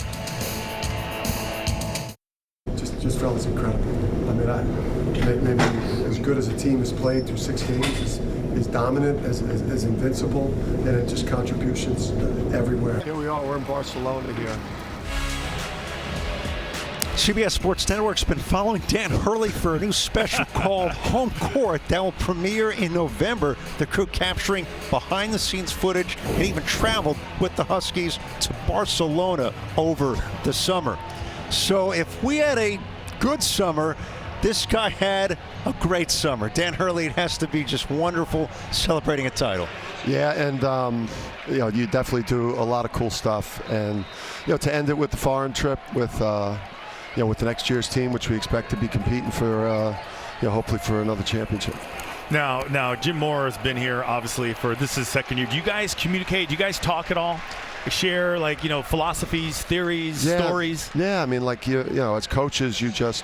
Just felt it's incredible. I mean, maybe as good as a team has played through 6 games, as dominant, as invincible, and it just contributions everywhere. Here we are, we're in Barcelona here. CBS Sports Network's been following Dan Hurley for a new special called Home Court that will premiere in November. The crew capturing behind-the-scenes footage and even traveled with the Huskies to Barcelona over the summer. So if we had a good summer, this guy had a great summer. Dan Hurley, it has to be just wonderful celebrating a title. Yeah, and you definitely do a lot of cool stuff, and to end it with the foreign trip with with the next year's team, which we expect to be competing for, hopefully for another championship. Now, Jim Moore has been here, obviously, for this is his second year. Do you guys communicate? Do you guys talk at all? Share, philosophies, theories, stories? Yeah, I mean, as coaches, you just,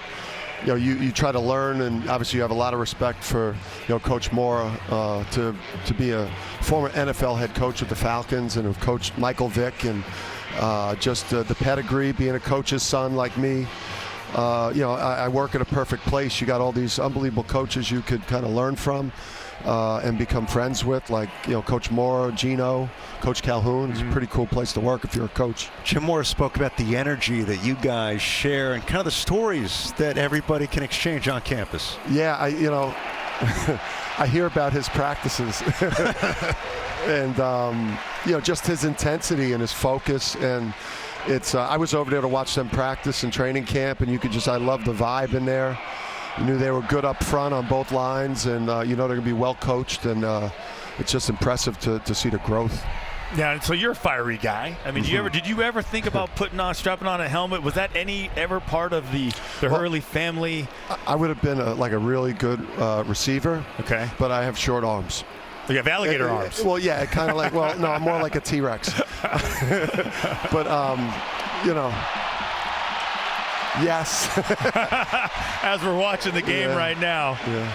you try to learn, and obviously you have a lot of respect for, Coach Moore, to be a former NFL head coach with the Falcons and have coached Michael Vick, and just the pedigree, being a coach's son like me. I work at a perfect place. You got all these unbelievable coaches you could kind of learn from and become friends with, like Coach Moore, Gino, Coach Calhoun. It's a pretty cool place to work if you're a coach. Jim Moore spoke about the energy that you guys share and kind of the stories that everybody can exchange on campus. Yeah, I hear about his practices and just his intensity and his focus, and it's I was over there to watch them practice in training camp, and I love the vibe in there. You knew they were good up front on both lines, and they're going to be well coached, and it's just impressive to see the growth. Yeah, so you're a fiery guy. I mean, did you ever think about strapping on a helmet? Was that ever part of the Hurley family? I would have been a really good receiver. Okay. But I have short arms. You have alligator arms. Well, yeah, kind of like, no, I'm more like a T-Rex. But, yes. As we're watching the game right now. Yeah.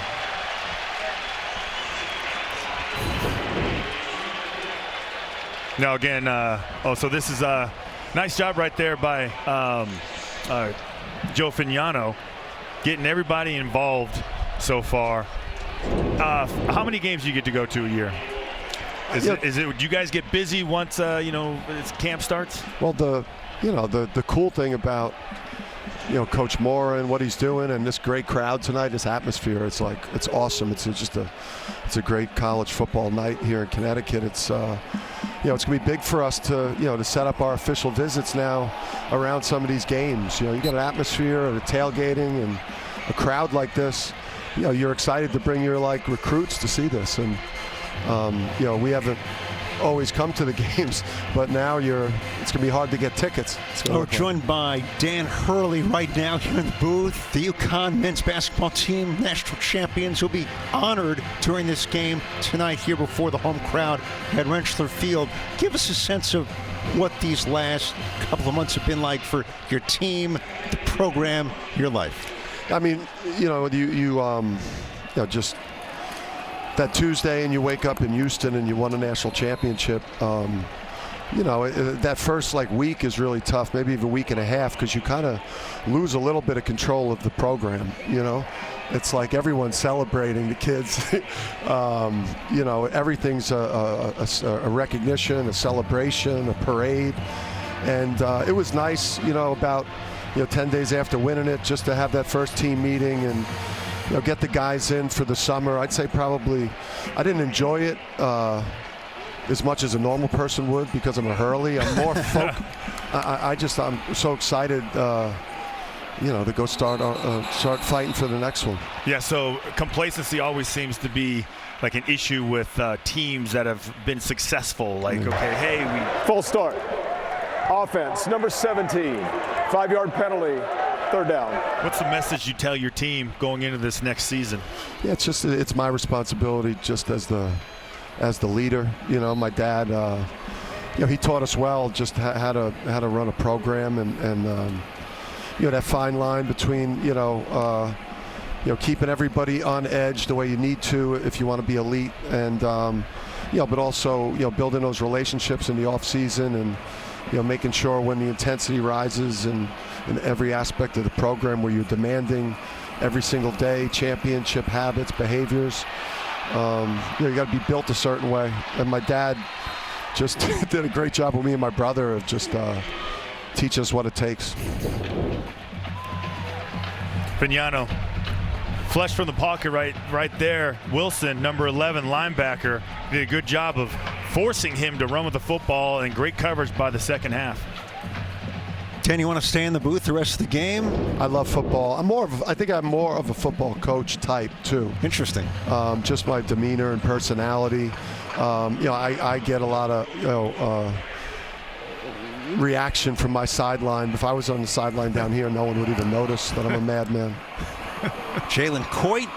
Now again, so this is a nice job right there by Joe Fignano, getting everybody involved so far. How many games do you get to go to a year? Do you guys get busy once camp starts? Well, the cool thing about Coach Moore and what he's doing, and this great crowd tonight, this atmosphere, it's awesome. It's a great college football night here in Connecticut. It's it's gonna be big for us to set up our official visits now around some of these games. You got an atmosphere and a tailgating and a crowd like this. You're excited to bring your recruits to see this, and we haven't always come to the games, but now it's gonna be hard to get tickets. We're joined by Dan Hurley right now here in the booth. The UConn men's basketball team, national champions, will be honored during this game tonight here before the home crowd at Rentschler Field. Give us a sense of what these last couple of months have been like for your team, the program, your life. I mean, just that Tuesday and you wake up in Houston and you won a national championship, that first week is really tough, maybe even a week and a half, because you kind of lose a little bit of control of the program. It's like everyone's celebrating the kids. Everything's a recognition, a celebration, a parade, and it was nice, about 10 days after winning it, just to have that first team meeting and get the guys in for the summer. I'd say probably I didn't enjoy it as much as a normal person would, because I'm a Hurley. I'm more I'm so excited to go start fighting for the next one. Yeah, so complacency always seems to be an issue with teams that have been successful. Full start. Offense, number 17, 5-yard penalty, third down. What's the message you tell your team going into this next season? Yeah, it's my responsibility, just as the as the leader. You know, my dad, you know, he taught us well just how to run a program, and you know, that fine line between you know, keeping everybody on edge the way you need to if you want to be elite, and you know, but also, you know, building those relationships in the off season, and you know, making sure when the intensity rises in every aspect of the program where you're demanding every single day championship habits, behaviors. You know, you got to be built a certain way. And my dad just did a great job with me and my brother of just teach us what it takes. Vignano, flush from the pocket right there. Wilson, number 11 linebacker, did a good job of forcing him to run with the football, and great coverage by the second half. Dan, you want to stay in the booth the rest of the game? I love football. I think I'm more of a football coach type too. Interesting. Just my demeanor and personality. You know, I get a lot of reaction from my sideline. If I was on the sideline down here, no one would even notice that I'm a madman. Jalen Coit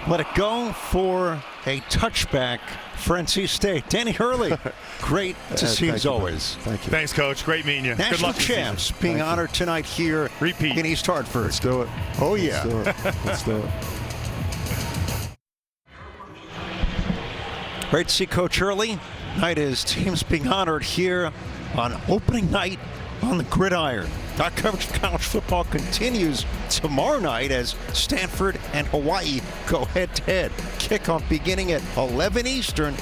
let it go for a touchback for NC State. Danny Hurley, great to see as always. Thank you. Thanks, Coach. Great meeting you. National Good luck champs being honored tonight here in East Hartford. Let's do it. Oh, yeah. Let's do it. Let's do it. Great to see Coach Hurley. Tonight is teams being honored here on opening night on the gridiron. Our coverage of college football continues tomorrow night as Stanford and Hawaii go head-to-head. Kickoff beginning at 11 Eastern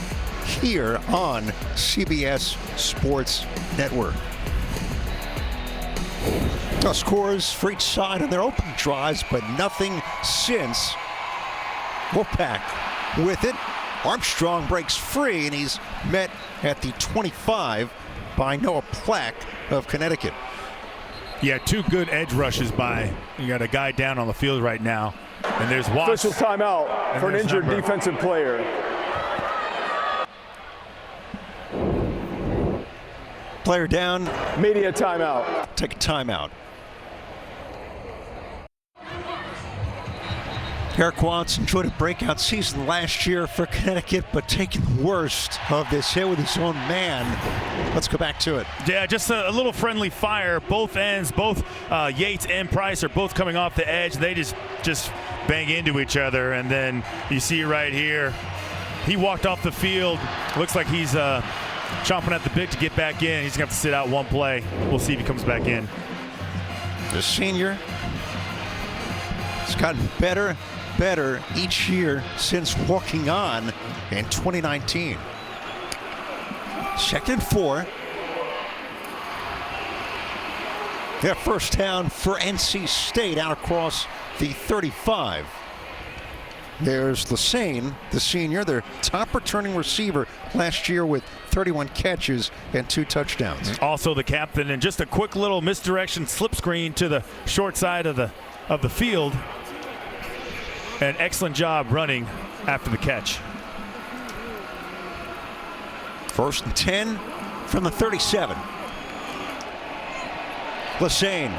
here on CBS Sports Network. The scores for each side on their opening drives, but nothing since. Wolfpack with it. Armstrong breaks free, and he's met at the 25 by Noah Plack of Connecticut. Yeah, two good edge rushes by. You got a guy down on the field right now. And there's Watts. Official timeout for an injured defensive player. Player down. Media timeout. Take a timeout. Eric Watts enjoyed a breakout season last year for Connecticut, but taking the worst of this hit with his own man. Let's go back to it. Yeah, just a little friendly fire. Both ends, both Yates and Price are both coming off the edge. They just bang into each other, and then you see right here, he walked off the field. Looks like he's chomping at the bit to get back in. He's going to have to sit out one play. We'll see if he comes back in. The senior has gotten better each year since walking on in 2019. Second and 4. Their first down for NC State out across the 35. There's Lassane, the senior, their top returning receiver last year with 31 catches and 2 touchdowns. Also the captain, and just a quick little misdirection slip screen to the short side of the field. An excellent job running after the catch. First and 10 from the 37. Lassane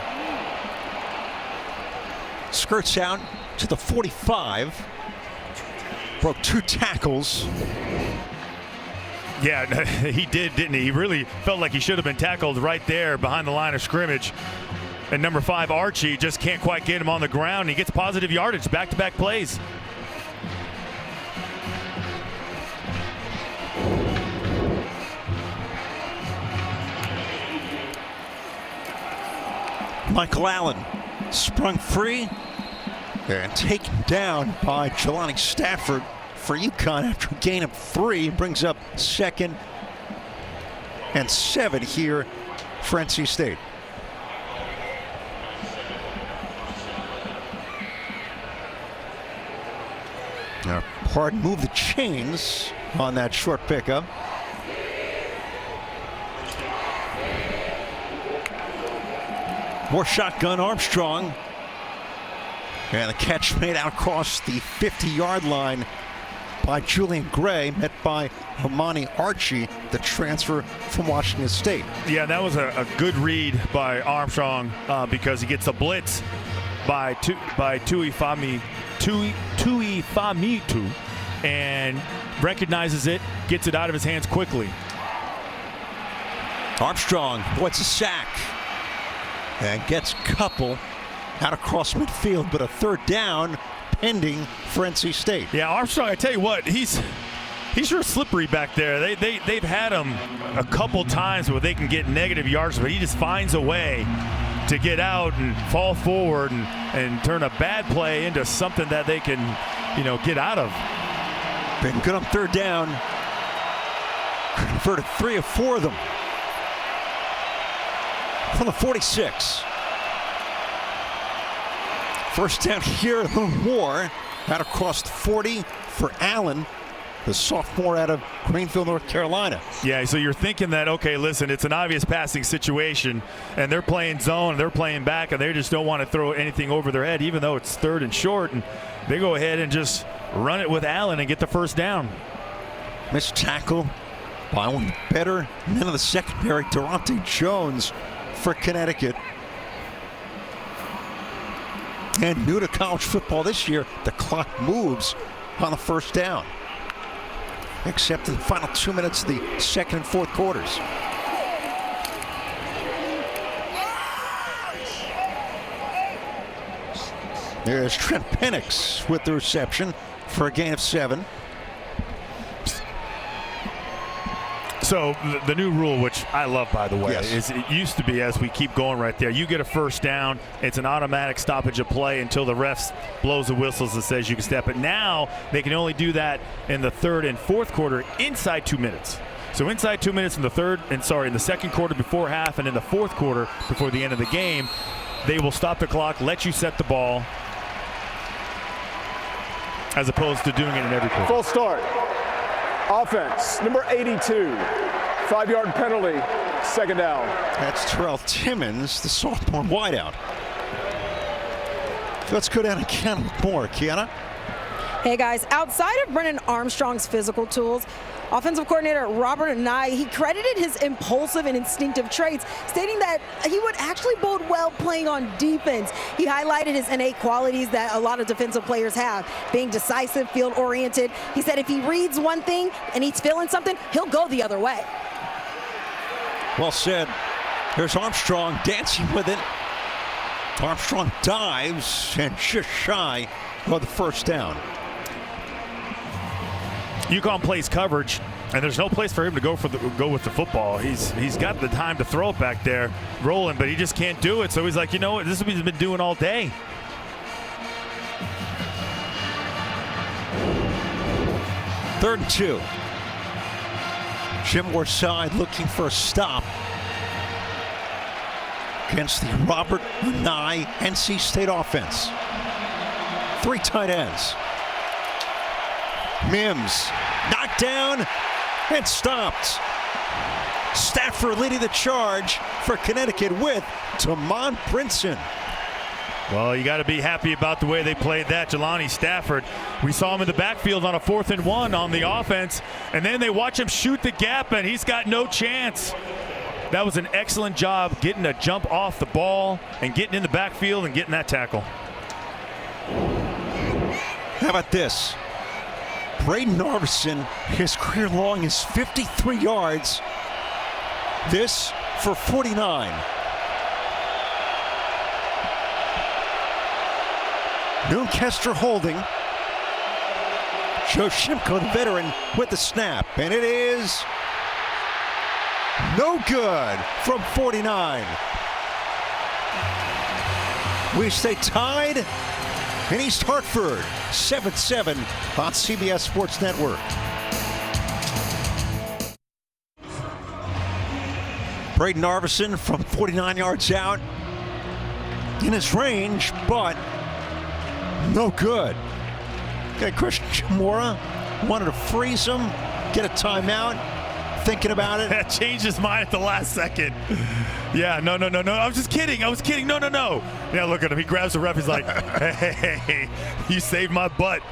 skirts out to the 45. Broke 2 tackles. Yeah, he did, didn't he? He really felt like he should have been tackled right there behind the line of scrimmage. And number 5, Archie, just can't quite get him on the ground. He gets positive yardage, back-to-back plays. Michael Allen sprung free and taken down by Jelani Stafford for UConn after a gain of 3. Brings up 2nd and 7 here for NC State. Now, Hard move the chains on that short pickup. More shotgun Armstrong. And the catch made out across the 50-yard line by Julian Gray, met by Hermani Archie, the transfer from Washington State. Yeah, that was a good read by Armstrong because he gets a blitz by Tuifamitu, and recognizes it, gets it out of his hands quickly. Armstrong wants a sack and gets couple out across midfield, but a third down pending for NC State. Yeah, Armstrong, I tell you what, he's real slippery back there. They've had him a couple times where they can get negative yards, but he just finds a way to get out and fall forward and turn a bad play into something that they can, get out of. Been good on third down. Converted 3 of 4 of them. From the 46. First down here, a little more. Out across the 40 for Allen, the sophomore out of Greenville, North Carolina. Yeah, so you're thinking that, okay, listen, it's an obvious passing situation, and they're playing zone, they're playing back, and they just don't want to throw anything over their head, even though it's third and short, and they go ahead and just run it with Allen and get the first down. Missed tackle by one of the better men of the secondary, Durante Jones for Connecticut. And new to college football this year, the clock moves on the first down, except in the final 2 minutes of the second and fourth quarters. There's Trent Penix with the reception for a gain of 7. So the new rule, which I love, by the way, yes, is it used to be, as we keep going right there, you get a first down, it's an automatic stoppage of play until the refs blows the whistles and says you can step it. Now they can only do that in the third and fourth quarter inside 2 minutes. So inside 2 minutes in the second quarter before half, and in the fourth quarter before the end of the game, they will stop the clock, let you set the ball, as opposed to doing it in every quarter. Full start. Offense, number 82, 5-yard penalty, second down. That's Terrell Timmons, the sophomore wideout. Let's go down and count more. Kiana? Hey guys, outside of Brennan Armstrong's physical tools, offensive coordinator Robert Anae, he credited his impulsive and instinctive traits, stating that he would actually bode well playing on defense. He highlighted his innate qualities that a lot of defensive players have, being decisive, field-oriented. He said if he reads one thing and he's feeling something, he'll go the other way. Well said. There's Armstrong dancing with it. Armstrong dives and just shy of the first down. UConn plays coverage, and there's no place for him to go with the football. He's got the time to throw it back there, rolling, but he just can't do it. So he's like, you know what? This is what he's been doing all day. Third and 2. Jim Warside looking for a stop against the Robert Anae NC State offense. 3 tight ends. Mims knocked down and stopped. Stafford leading the charge for Connecticut with Damon Brinson. Well, you got to be happy about the way they played that. Jelani Stafford, we saw him in the backfield on a 4th and 1 on the offense, and then they watch him shoot the gap, and he's got no chance. That was an excellent job getting a jump off the ball and getting in the backfield and getting that tackle. How about this? Braden Narveson, his career long is 53 yards. This for 49. Noonkester holding. Joe Shimko, the veteran, with the snap. And it is no good from 49. We stay tied in East Hartford, 7-7 on CBS Sports Network. Braden Narveson from 49 yards out in his range, but no good. Okay, Christian Chamora wanted to freeze him, get a timeout, thinking about it. Changed his mind at the last second. Yeah, no. I was just kidding. No. Yeah, look at him. He grabs the ref. He's like, hey, you saved my butt.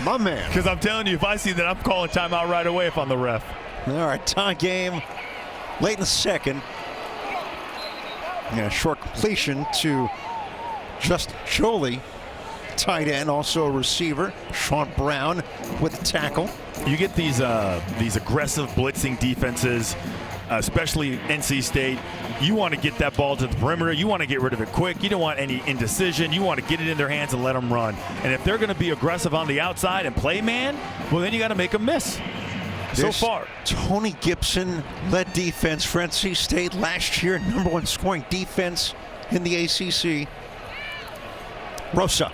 My man. Because I'm telling you, if I see that, I'm calling timeout right away if I'm the ref. All right, tie game late in the second. And a short completion to Justin Jolie. tight end, also a receiver. Sean Brown with the tackle. You get these aggressive blitzing defenses, especially NC State. You want to get that ball to the perimeter. You want to get rid of it quick. You don't want any indecision. You want to get it in their hands and let them run. And if they're going to be aggressive on the outside and play man, well, then you got to make them miss. So far, Tony Gibson led defense for NC State last year, #1 scoring defense in the ACC. Rosa,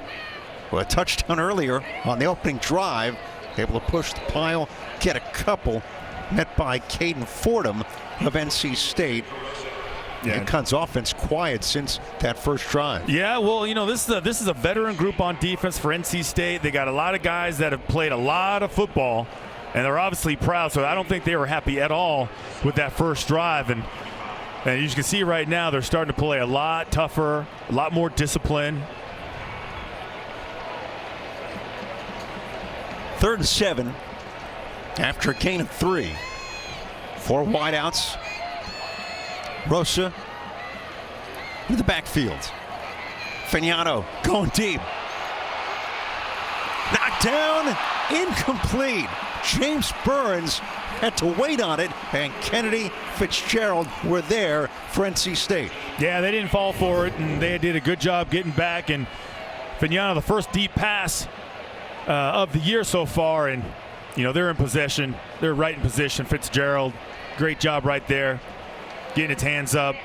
with a touchdown earlier on the opening drive, able to push the pile, get a couple, met by Caden Fordham of NC State. Yeah. UConn's offense quiet since that first drive. Yeah, well, you know, this is a veteran group on defense for NC State. They got a lot of guys that have played a lot of football, and they're obviously proud, so I don't think they were happy at all with that first drive. And you can see right now they're starting to play a lot tougher, a lot more discipline. 3rd and 7 after a gain of 3. 4 wideouts. Rosa in the backfield. Fagnano going deep. Knocked down, incomplete. James Burns had to wait on it, and Kennedy Fitzgerald were there for NC State. Yeah, they didn't fall for it, and they did a good job getting back. And Fagnano, the first deep pass of the year so far, and you know they're in possession. They're right in position. Fitzgerald, great job right there, getting its hands up.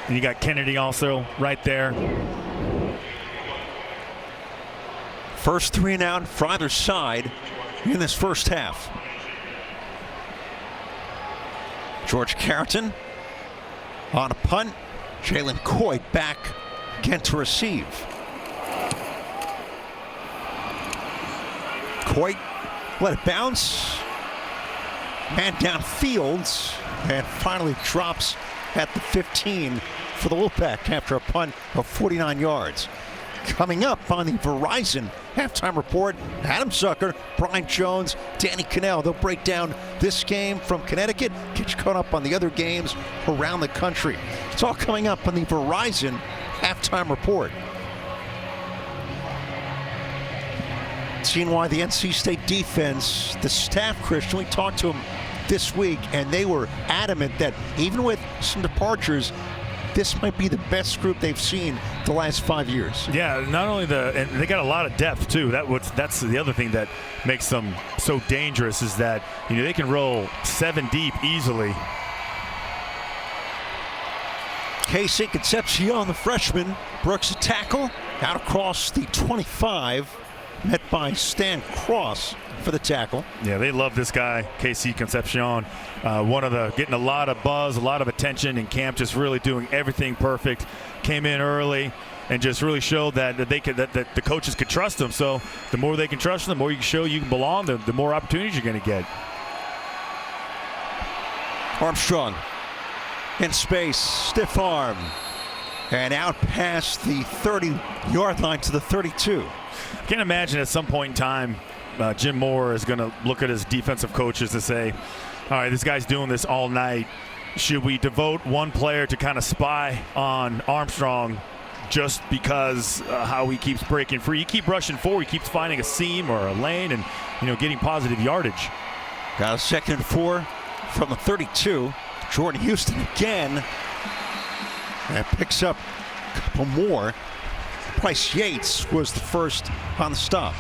And you got Kennedy also right there. First 3 and out for either side in this first half. George Carrington on a punt. Jalen Coy back again to receive. Coy let it bounce. Man downfield, and finally drops at the 15 for the Wolfpack after a punt of 49 yards. Coming up on the Verizon halftime report, Adam Zucker, Brian Jones, Danny Cannell. They'll break down this game from Connecticut, get you caught up on the other games around the country. It's all coming up on the Verizon halftime report. Seeing why the NC State defense, the staff, Christian, we talked to them this week, and they were adamant that even with some departures, this might be the best group they've seen the last 5 years. Yeah, not only and they got a lot of depth too. That's the other thing that makes them so dangerous is that they can roll 7 deep easily. Casey Concepcion, the freshman, Brooks a tackle out across the 25, met by Stan Cross for the tackle. Yeah, they love this guy, KC Concepcion. Getting a lot of buzz, a lot of attention in camp, just really doing everything perfect. Came in early and just really showed that the coaches could trust him. So the more they can trust him, the more you can show you can belong, the more opportunities you're going to get. Armstrong in space, stiff arm, and out past the 30-yard line to the 32. I can't imagine at some point in time Jim Moore is going to look at his defensive coaches and say, all right, this guy's doing this all night. Should we devote one player to kind of spy on Armstrong just because how he keeps breaking free? You keep rushing forward, he keeps finding a seam or a lane and, getting positive yardage. Got a 2nd and 4 from the 32. Jordan Houston again. And picks up a couple more. Bryce Yates was the first on the stop.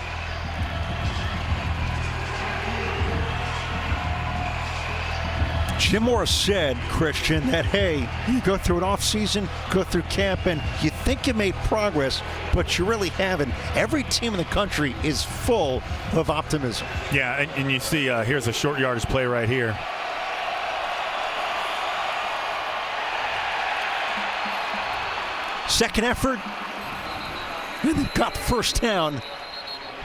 Jim Moore said, Christian, that, hey, you go through an offseason, go through camp, and you think you made progress, but you really haven't. Every team in the country is full of optimism. Yeah, and you see here's a short yardage play right here. Second effort, and they got the first down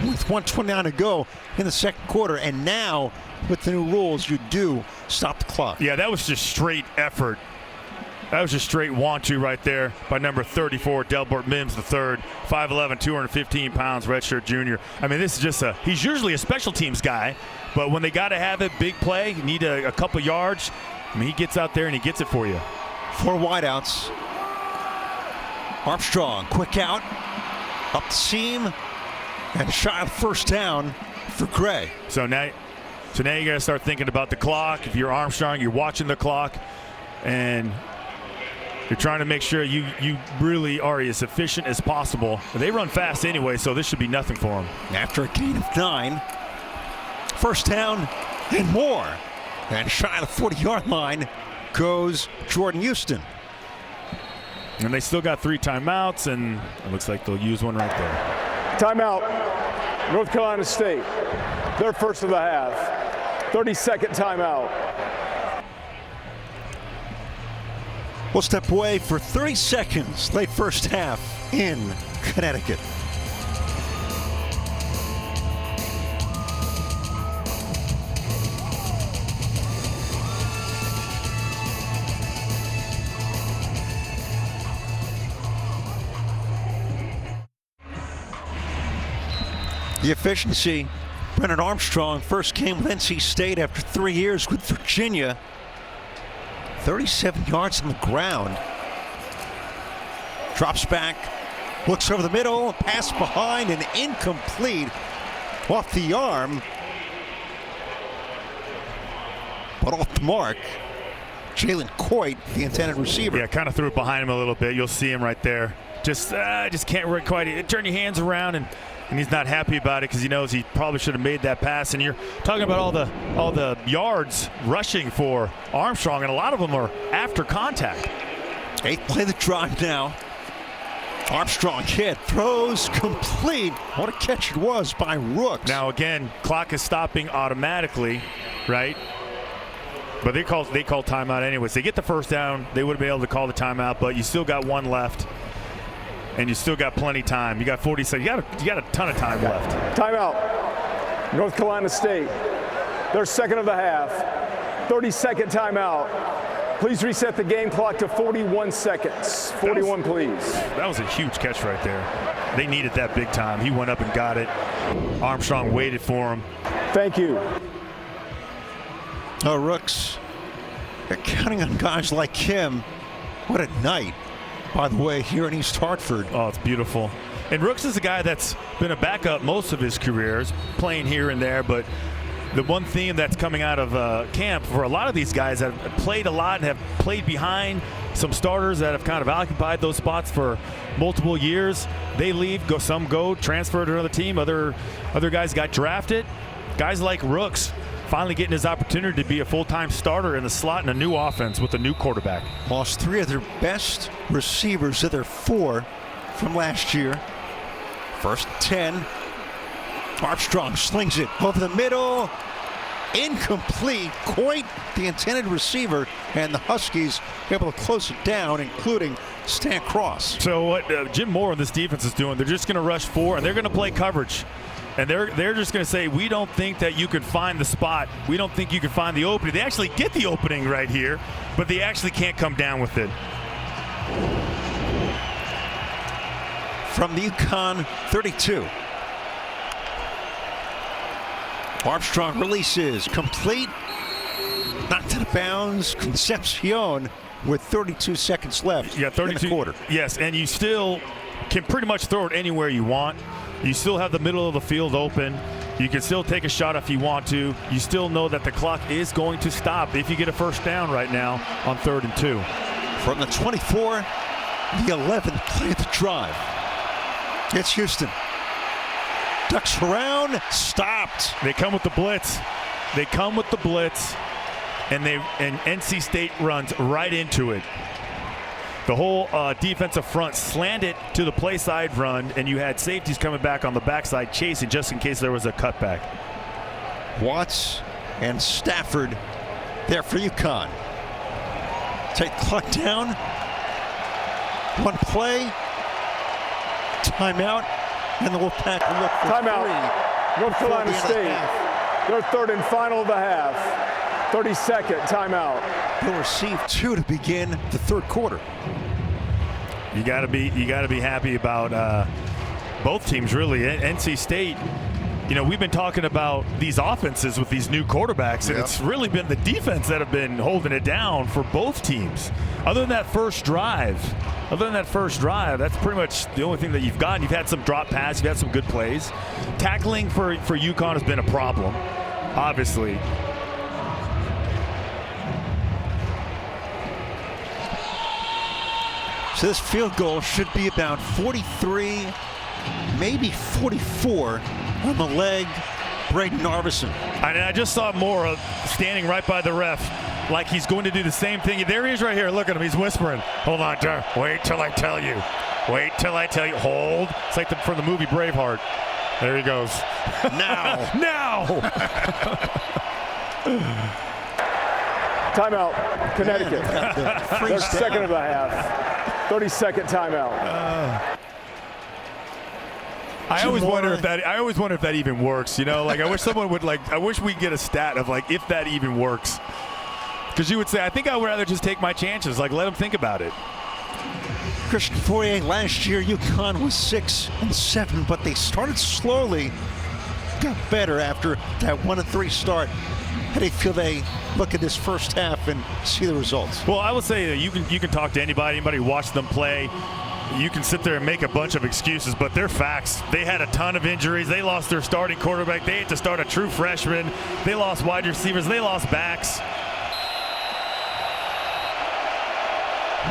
with 1:29 to go in the second quarter. And now, with the new rules, you do stop the clock. Yeah, that was just straight effort. That was just straight want-to right there by number 34, Delbert Mims III, 5'11", 215 pounds, redshirt junior. I mean, this is just he's usually a special teams guy, but when they got to have it, big play, you need a couple yards, I mean, he gets out there and he gets it for you. 4 wideouts. Armstrong, quick out, up the seam, and a shot first down for Gray. So now you got to start thinking about the clock. If you're Armstrong, you're watching the clock, and you're trying to make sure you really are as efficient as possible. They run fast anyway, so this should be nothing for them. After a gain of 9, first down and more. And shy of the 40-yard line goes Jordan Houston. And they still got 3 timeouts, and it looks like they'll use one right there. Timeout, North Carolina State. Their first of the half. 30-second timeout. We'll step away for 30 seconds, late first half in Connecticut. The efficiency, Brennan Armstrong first came with NC State after 3 years with Virginia. 37 yards on the ground. Drops back, looks over the middle, pass behind and incomplete off the arm. But off the mark, Jalen Coit, the intended receiver. Yeah, kind of threw it behind him a little bit. You'll see him right there. Just can't quite turn your hands around, and he's not happy about it because he knows he probably should have made that pass. And you're talking about all the yards rushing for Armstrong, and a lot of them are after contact. 8th play of the drive now. Armstrong hit, throws complete. What a catch it was by Rooks. Now again, clock is stopping automatically, right? But they call timeout anyways. They get the first down. They would have been able to call the timeout, but you still got 1 left. And you still got plenty of time. You got 40 seconds. You got a ton of time left. Timeout. North Carolina State. Their second of the half. 30-second timeout. Please reset the game clock to 41 seconds. 41, please. That was a huge catch right there. They needed that big time. He went up and got it. Armstrong waited for him. Thank you. Oh, Rooks. They're counting on guys like him. What a night. By the way, here in East Hartford. Oh, it's beautiful. And Rooks is a guy that's been a backup most of his careers, playing here and there. But the one theme that's coming out of camp for a lot of these guys that have played a lot and have played behind some starters that have kind of occupied those spots for multiple years, they leave, some go, transfer to another team. Other guys got drafted. Guys like Rooks finally getting his opportunity to be a full-time starter in the slot in a new offense with a new quarterback. Lost 3 of their best receivers of their 4 from last year. First 10. Armstrong slings it over the middle. Incomplete. Coit, the intended receiver, and the Huskies able to close it down, including Stan Cross. So what Jim Moore and this defense is doing, they're just going to rush 4, and they're going to play coverage. And they're just going to say, we don't think that you can find the spot. We don't think you can find the opening. They actually get the opening right here, but they actually can't come down with it. From the UConn 32. Armstrong releases, complete. Knocked out of bounds. Concepcion with 32 seconds left in the quarter. Yes, and you still can pretty much throw it anywhere you want. You still have the middle of the field open. You can still take a shot if you want to. You still know that the clock is going to stop if you get a first down right now on 3rd and 2. From the 24, the 11th play of the drive. It's Houston. Ducks around, stopped. They come with the blitz. And NC State runs right into it. The whole defensive front slanted to the play side run, and you had safeties coming back on the backside chasing just in case there was a cutback. Watts and Stafford there for UConn. Take the clock down. 1 play. Timeout. And the Wolfpack will look for timeout. North Carolina State. Their 3rd and final of the half. 30-second timeout. They'll receive 2 to begin the 3rd quarter. You got to be happy about both teams really. NC State we've been talking about these offenses with these new quarterbacks, and it's really been the defense that have been holding it down for both teams. Other than that first drive, that's pretty much the only thing that you've gotten. You've had some drop pass, you've had some good plays. Tackling for UConn has been a problem, obviously. So this field goal should be about 43, maybe 44 on the leg, Braden Narveson. I just saw Mora standing right by the ref like he's going to do the same thing. There he is right here. Look at him. He's whispering. Hold on, Dar. Wait till I tell you. Wait till I tell you. Hold. It's like from the movie Braveheart. There he goes. Now. Now. Timeout, Connecticut. Their second of the half. 30-second timeout. I always wonder if that even works. I wish someone would I wish we'd get a stat of if that even works. Because you would say, I think I would rather just take my chances. Let them think about it. Christian Fourier, last year UConn was 6-7, but they started slowly, got better after that 1-3 start. How do you feel they look at this first half and see the results? Well, I would say that you can talk to anybody watch them play. You can sit there and make a bunch of excuses, but they're facts. They had a ton of injuries. They lost their starting quarterback. They had to start a true freshman. They lost wide receivers. They lost backs.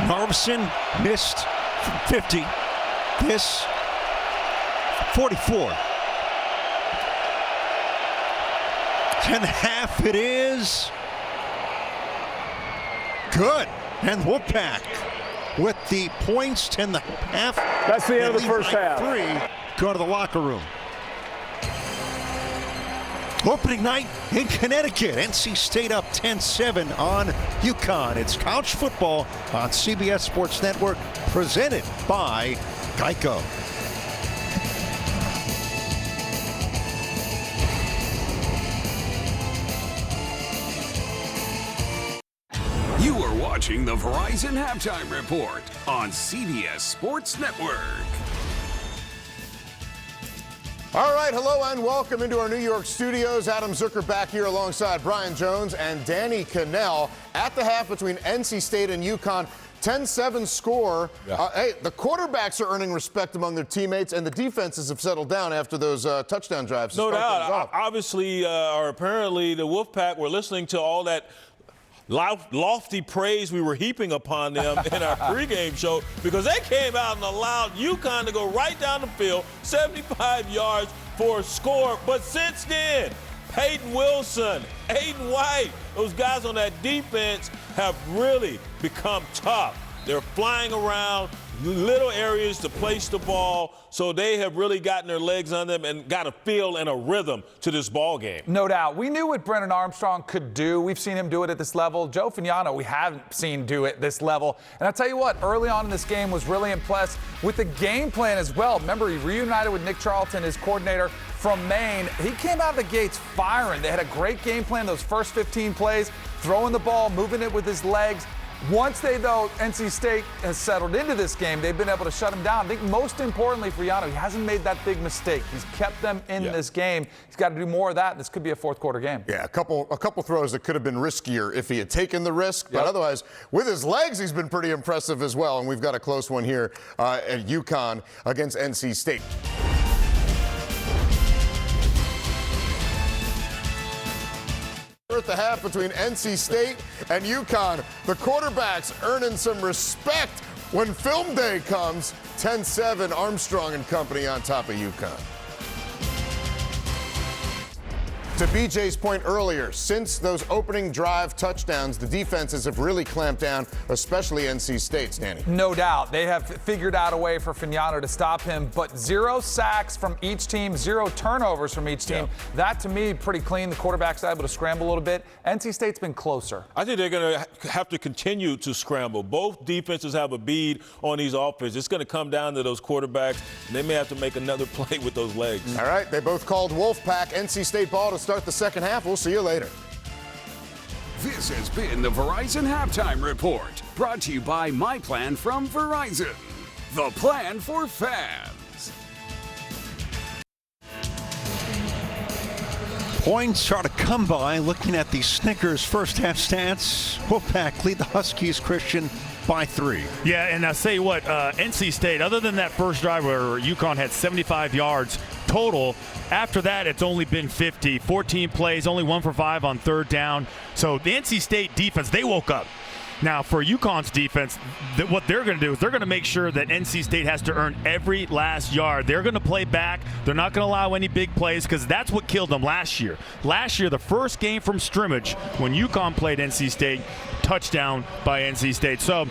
Narveson missed from 50. This 44. 10.5 it is. Good. And Wolfpack with the points, 10.5. That's the end of the first half. 3 go to the locker room. Opening night in Connecticut. NC State up 10-7 on UConn. It's college football on CBS Sports Network, presented by Geico. You are watching the Verizon Halftime Report on CBS Sports Network. All right, hello and welcome into our New York studios. Adam Zucker back here alongside Brian Jones and Danny Cannell at the half between NC State and UConn. 10-7 score. Hey, the quarterbacks are earning respect among their teammates, and the defenses have settled down after those touchdown drives. No doubt. Obviously, or apparently, the Wolfpack were listening to all that lofty praise we were heaping upon them in our pregame show, because they came out and allowed UConn to go right down the field, 75 yards for a score. But since then, Peyton Wilson, Aiden White, those guys on that defense have really become tough. They're flying around little areas to place the ball, so they have really gotten their legs on them and got a feel and a rhythm to this ball game. No doubt. We knew what Brennan Armstrong could do. We've seen him do it at this level. Joe Fagnano, we haven't seen do it this level. And I'll tell you what, early on in this game was really impressed with the game plan as well. Remember, he reunited with Nick Charlton, his coordinator from Maine. He came out of the gates firing. They had a great game plan those first 15 plays, throwing the ball, moving it with his legs. Once NC State has settled into this game, they've been able to shut him down. I think most importantly for Yano, he hasn't made that big mistake. He's kept them in this game. He's got to do more of that. This could be a fourth quarter game. Yeah, a couple throws that could have been riskier if he had taken the risk. But otherwise, with his legs, he's been pretty impressive as well. And we've got a close one here at UConn against NC State. At the half between NC State and UConn, the quarterbacks earning some respect when film day comes. 10-7, Armstrong and company on top of UConn. To BJ's point earlier, since those opening drive touchdowns, the defenses have really clamped down, especially NC State's, Danny. No doubt. They have figured out a way for Fagnano to stop him, but 0 sacks from each team, 0 turnovers from each team. Yeah. That, to me, pretty clean. The quarterback's able to scramble a little bit. NC State's been closer. I think they're going to have to continue to scramble. Both defenses have a bead on these offenses. It's going to come down to those quarterbacks, and they may have to make another play with those legs. All right, they both called Wolfpack. NC State ball to start the second half. We'll see you later. This has been the Verizon Halftime Report, brought to you by My Plan from Verizon, the plan for fans. Points are to come by. Looking at the Snickers first half stats, Wolfpack lead the Huskies, Christian, by 3. Yeah, and I'll say what, NC State, other than that first drive where UConn had 75 yards total, after that it's only been 50. 14 plays, only 1 for 5 on third down. So the NC State defense, they woke up. Now, for UConn's defense, what they're going to do is they're going to make sure that NC State has to earn every last yard. They're going to play back. They're not going to allow any big plays because that's what killed them last year. Last year, the first game from scrimmage, when UConn played NC State, touchdown by NC State. So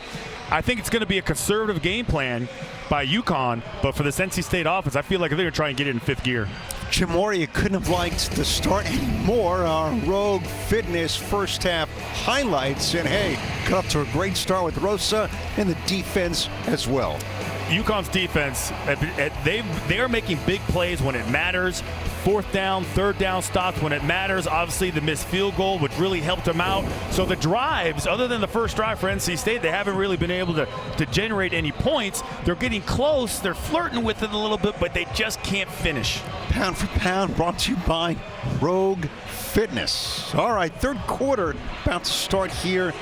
I think it's going to be a conservative game plan by UConn, but for this NC State offense, I feel like they're going to try and get it in 5th gear. Jim Moore, you couldn't have liked the start anymore. Our Rogue Fitness first half highlights. And hey, got off to a great start with Rosa and the defense as well. UConn's defense, they are making big plays when it matters. 4th down, 3rd down stops when it matters. Obviously, the missed field goal, which really helped them out. So the drives, other than the first drive for NC State, they haven't really been able to generate any points. They're getting close. They're flirting with it a little bit, but they just can't finish. Pound for pound, brought to you by Rogue Fitness. All right, 3rd quarter about to start here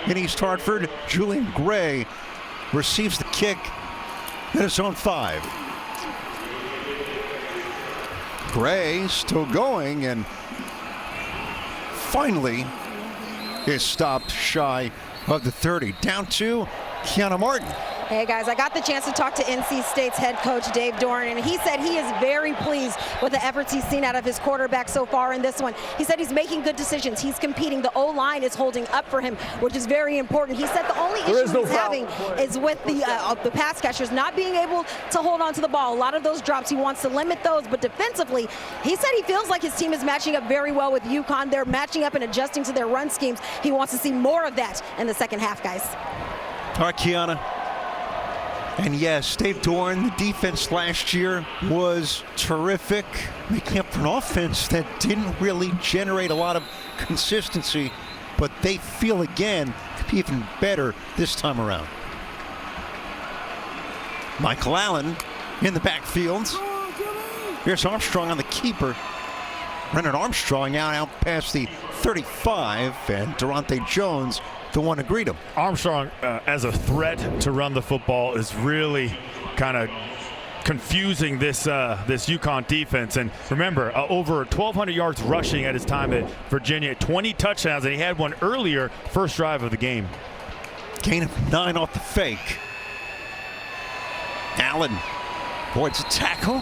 in East Hartford. Julian Gray receives the kick at his own 5. Gray still going and finally is stopped shy of the 30. Down to Kiana Martin. Hey guys, I got the chance to talk to NC State's head coach Dave Doran, and he said he is very pleased with the efforts he's seen out of his quarterback so far in this one. He said he's making good decisions. He's competing. The O-line is holding up for him, which is very important. He said the only issue he's having is with the pass catchers not being able to hold on to the ball. A lot of those drops, he wants to limit those, but defensively, he said he feels like his team is matching up very well with UConn. They're matching up and adjusting to their run schemes. He wants to see more of that in the second half, guys. All right, Kiana. And yes, Dave Doran, the defense last year was terrific, making up for an offense that didn't really generate a lot of consistency, but they feel again could be even better this time around. Michael Allen in the backfield. Here's Armstrong on the keeper. Brennan Armstrong out past the 35, and Durante Jones the one to greet him. Armstrong, as a threat to run the football, is really kind of confusing this UConn defense. And remember, over 1,200 yards rushing at his time at Virginia, 20 touchdowns, and he had one earlier, first drive of the game. Gain of 9 off the fake. Allen avoids a tackle,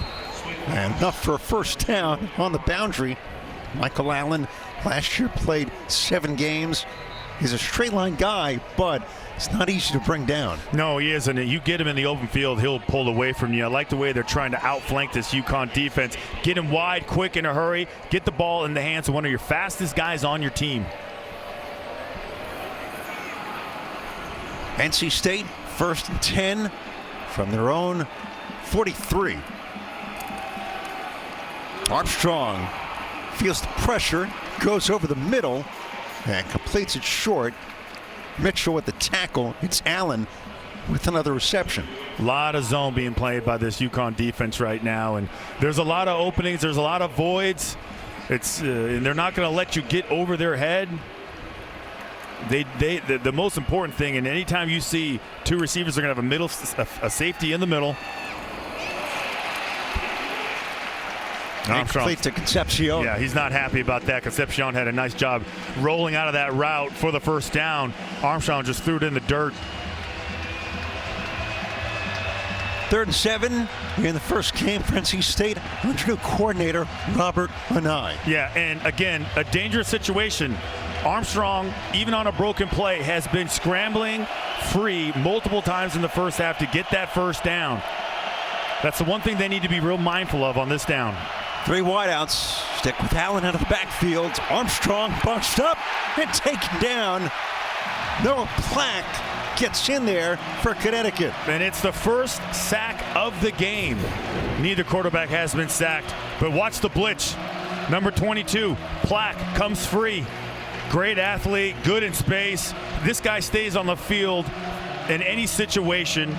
and enough for a first down on the boundary. Michael Allen last year played 7 games. He's a straight line guy, but it's not easy to bring down. No, he isn't. You get him in the open field, he'll pull away from you. I like the way they're trying to outflank this UConn defense. Get him wide, quick, in a hurry. Get the ball in the hands of one of your fastest guys on your team. NC State, 1st and 10 from their own 43. Armstrong feels the pressure, goes over the middle, and completes it short. Mitchell with the tackle. It's Allen with another reception. A lot of zone being played by this UConn defense right now, and there's a lot of openings. There's a lot of voids. And they're not going to let you get over their head. The most important thing, and anytime you see 2 receivers, they're going to have a safety in the middle. Complete to Concepcion. Yeah, he's not happy about that. Concepcion had a nice job rolling out of that route for the first down. Armstrong just threw it in the dirt. 3rd and 7 in the first game for NC State under new coordinator Robert Anai. Yeah, and again, a dangerous situation. Armstrong, even on a broken play, has been scrambling free multiple times in the first half to get that first down. That's the one thing they need to be real mindful of on this down. 3 wideouts. Stick with Allen out of the backfield. Armstrong bunched up and taken down. Noah Plack gets in there for Connecticut. And it's the first sack of the game. Neither quarterback has been sacked, but watch the blitz. Number 22, Plack comes free. Great athlete, good in space. This guy stays on the field in any situation.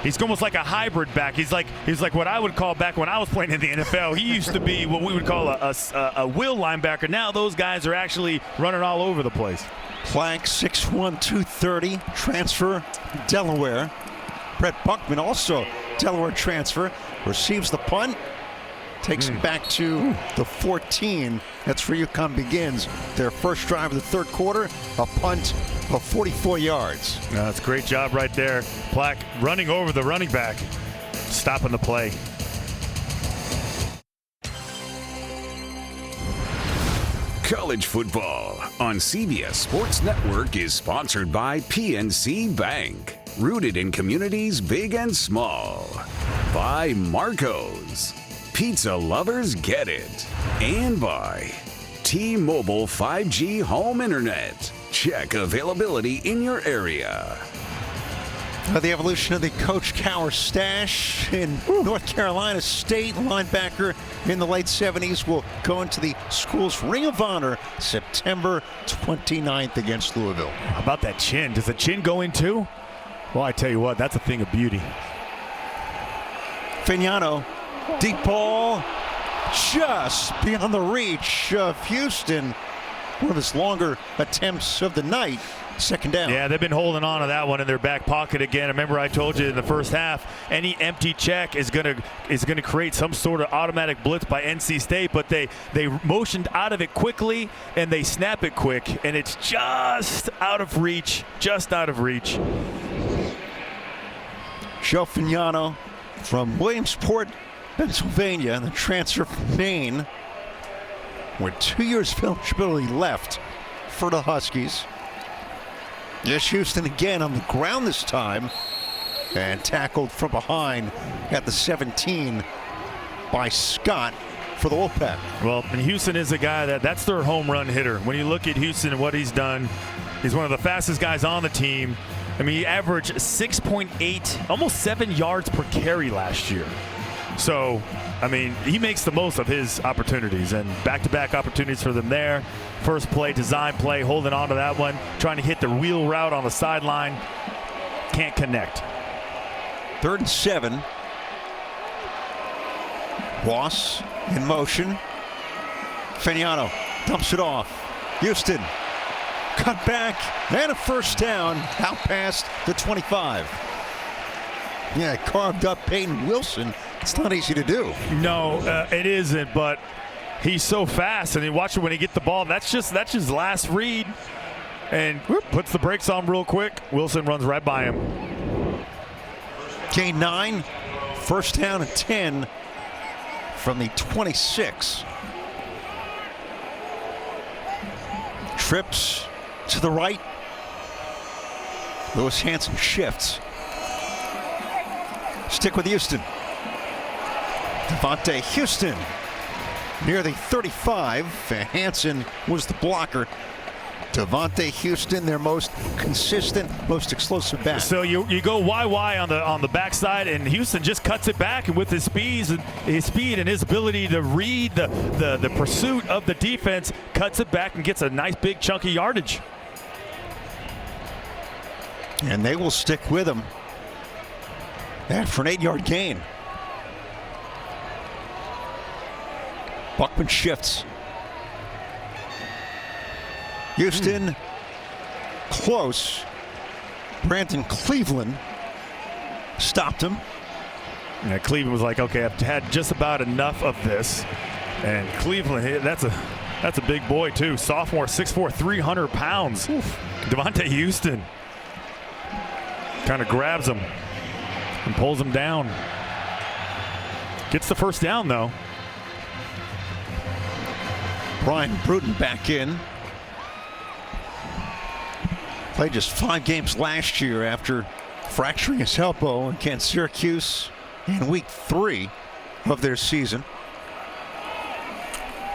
He's almost like a hybrid back. He's like what I would call back when I was playing in the NFL. He used to be what we would call a will linebacker. Now those guys are actually running all over the place. Plank, 6'1", 230, transfer, Delaware. Brett Buckman, also Delaware transfer, receives the punt, takes it back to the 14. That's where UConn begins their first drive of the third quarter, a punt of 44 yards. That's a great job right there. Plack running over the running back, stopping the play. College football on CBS Sports Network is sponsored by PNC Bank. Rooted in communities big and small. By Marco's. Pizza lovers get it. And by T-Mobile 5G home internet. Check availability in your area. The evolution of the Coach Cowher stash in North Carolina State. Linebacker in the late 70s will go into the school's Ring of Honor September 29th against Louisville. How about that chin? Does the chin go in too? Well, I tell you what, that's a thing of beauty. Fignano, deep ball, just beyond the reach of Houston. One of his longer attempts of the night. Second down. Yeah, they've been holding on to that one in their back pocket again. Remember, I told you in the first half, any empty check is gonna create some sort of automatic blitz by NC State, but they motioned out of it quickly and they snap it quick, and it's just out of reach. Just out of reach. Joe Fignano from Williamsport, Pennsylvania, the transfer from Maine, with 2 years of eligibility left for the Huskies. Yes, Houston again on the ground this time, and tackled from behind at the 17 by Scott for the Wolfpack. Well, and Houston is a guy that's their home run hitter. When you look at Houston and what he's done, he's one of the fastest guys on the team. I mean, he averaged 6.8, almost 7 yards per carry last year. So, I mean, he makes the most of his opportunities, and back-to-back opportunities for them there. First play, design play, holding on to that one, trying to hit the wheel route on the sideline. Can't connect. 3rd and 7. Ross in motion. Fignano dumps it off. Houston cut back and a first down out past the 25. Yeah, carved up Peyton Wilson. It's not easy to do. No, it isn't, but he's so fast, and you watch it when he gets the ball. That's just last read, and puts the brakes on real quick. Wilson runs right by him. Gain 9, first down and 10 from the 26. Trips to the right. Lewis Hanson shifts. Stick with Houston. Devontae Houston near the 35. Hanson was the blocker. Devontae Houston, their most consistent, most explosive back. So you go YY on the backside, and Houston just cuts it back, and with his speed and his ability to read the pursuit of the defense, cuts it back and gets a nice big chunky yardage. And they will stick with him after an 8-yard gain. Buckman shifts. Houston close. Brandon Cleveland stopped him. Yeah, Cleveland was like, okay, I've had just about enough of this. And Cleveland, that's a big boy too. Sophomore, 6'4", 300 pounds. Devontae Houston kind of grabs him and pulls him down. Gets the first down though. Brian Bruton back in. Played just 5 games last year after fracturing his elbow against Syracuse in week 3 of their season.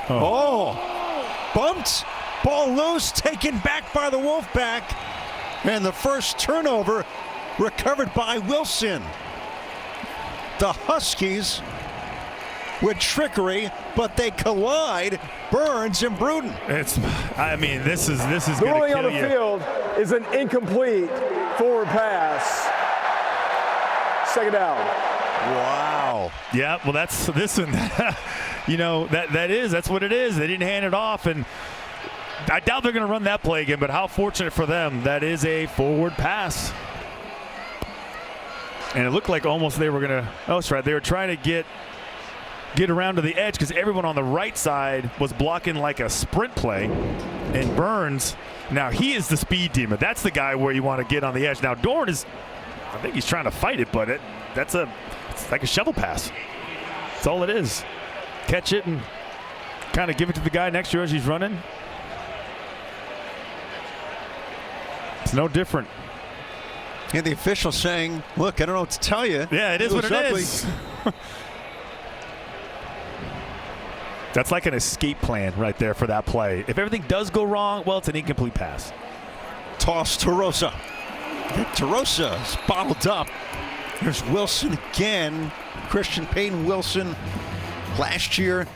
Bumped, ball loose, taken back by the Wolfpack, and the first turnover recovered by Wilson. The Huskies with trickery, but they collide. Burns and Bruton. This is going to The kill ruling on the you. field is an incomplete forward pass. Second down. Wow. Yeah, well, that's this one. That's what it is. They didn't hand it off, and I doubt they're going to run that play again, but how fortunate for them. That is a forward pass. And it looked like almost they were going to, that's right, they were trying to get around to the edge because everyone on the right side was blocking like a sprint play. And Burns, now he is the speed demon. That's the guy where you want to get on the edge. Now Dorn is, I think he's trying to fight it, but it's like a shovel pass. That's all it is. Catch it and kind of give it to the guy next to you as he's running. It's no different. And the official saying, look, I don't know what to tell you. Yeah, it is what it is. That's like an escape plan right there for that play. If everything does go wrong, well, it's an incomplete pass. Toss to Rosa. Rosa is bottled up. There's Wilson again. Christian Payton Wilson last year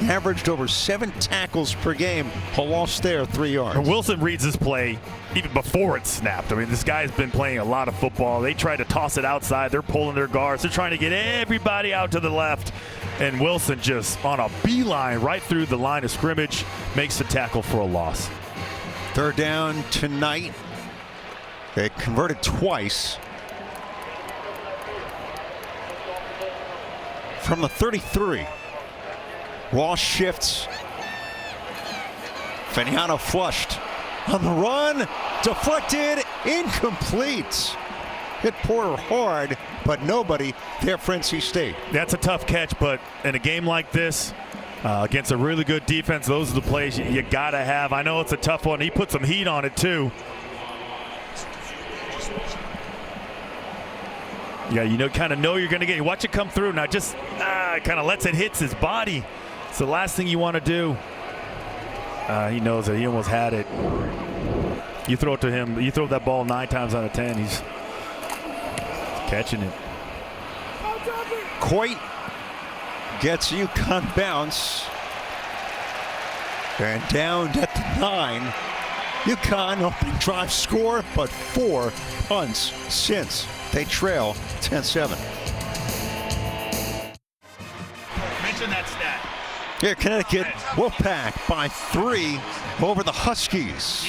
averaged over 7 tackles per game. A loss there, 3 yards. And Wilson reads this play even before it snapped. I mean, this guy's been playing a lot of football. They try to toss it outside. They're pulling their guards. They're trying to get everybody out to the left. And Wilson just on a beeline right through the line of scrimmage makes the tackle for a loss. Third down tonight. They converted twice. From the 33. Ross shifts. Feniano flushed. On the run. Deflected. Incomplete. Hit Porter hard, but nobody there for NC State. That's a tough catch, but in a game like this, against a really good defense, those are the plays you got to have. I know it's a tough one. He put some heat on it, too. Yeah, kind of know you're going to get it. Watch it come through. Now just kind of lets it hit his body. It's the last thing you want to do. He knows that he almost had it. You throw it to him. You throw that ball 9 times out of 10. He's catching it. Coit gets UConn bounce. And down at the 9. UConn opening drive score, but 4 punts since. They trail 10-7. Mention that stat. Here, Connecticut Wolfpack by 3 over the Huskies.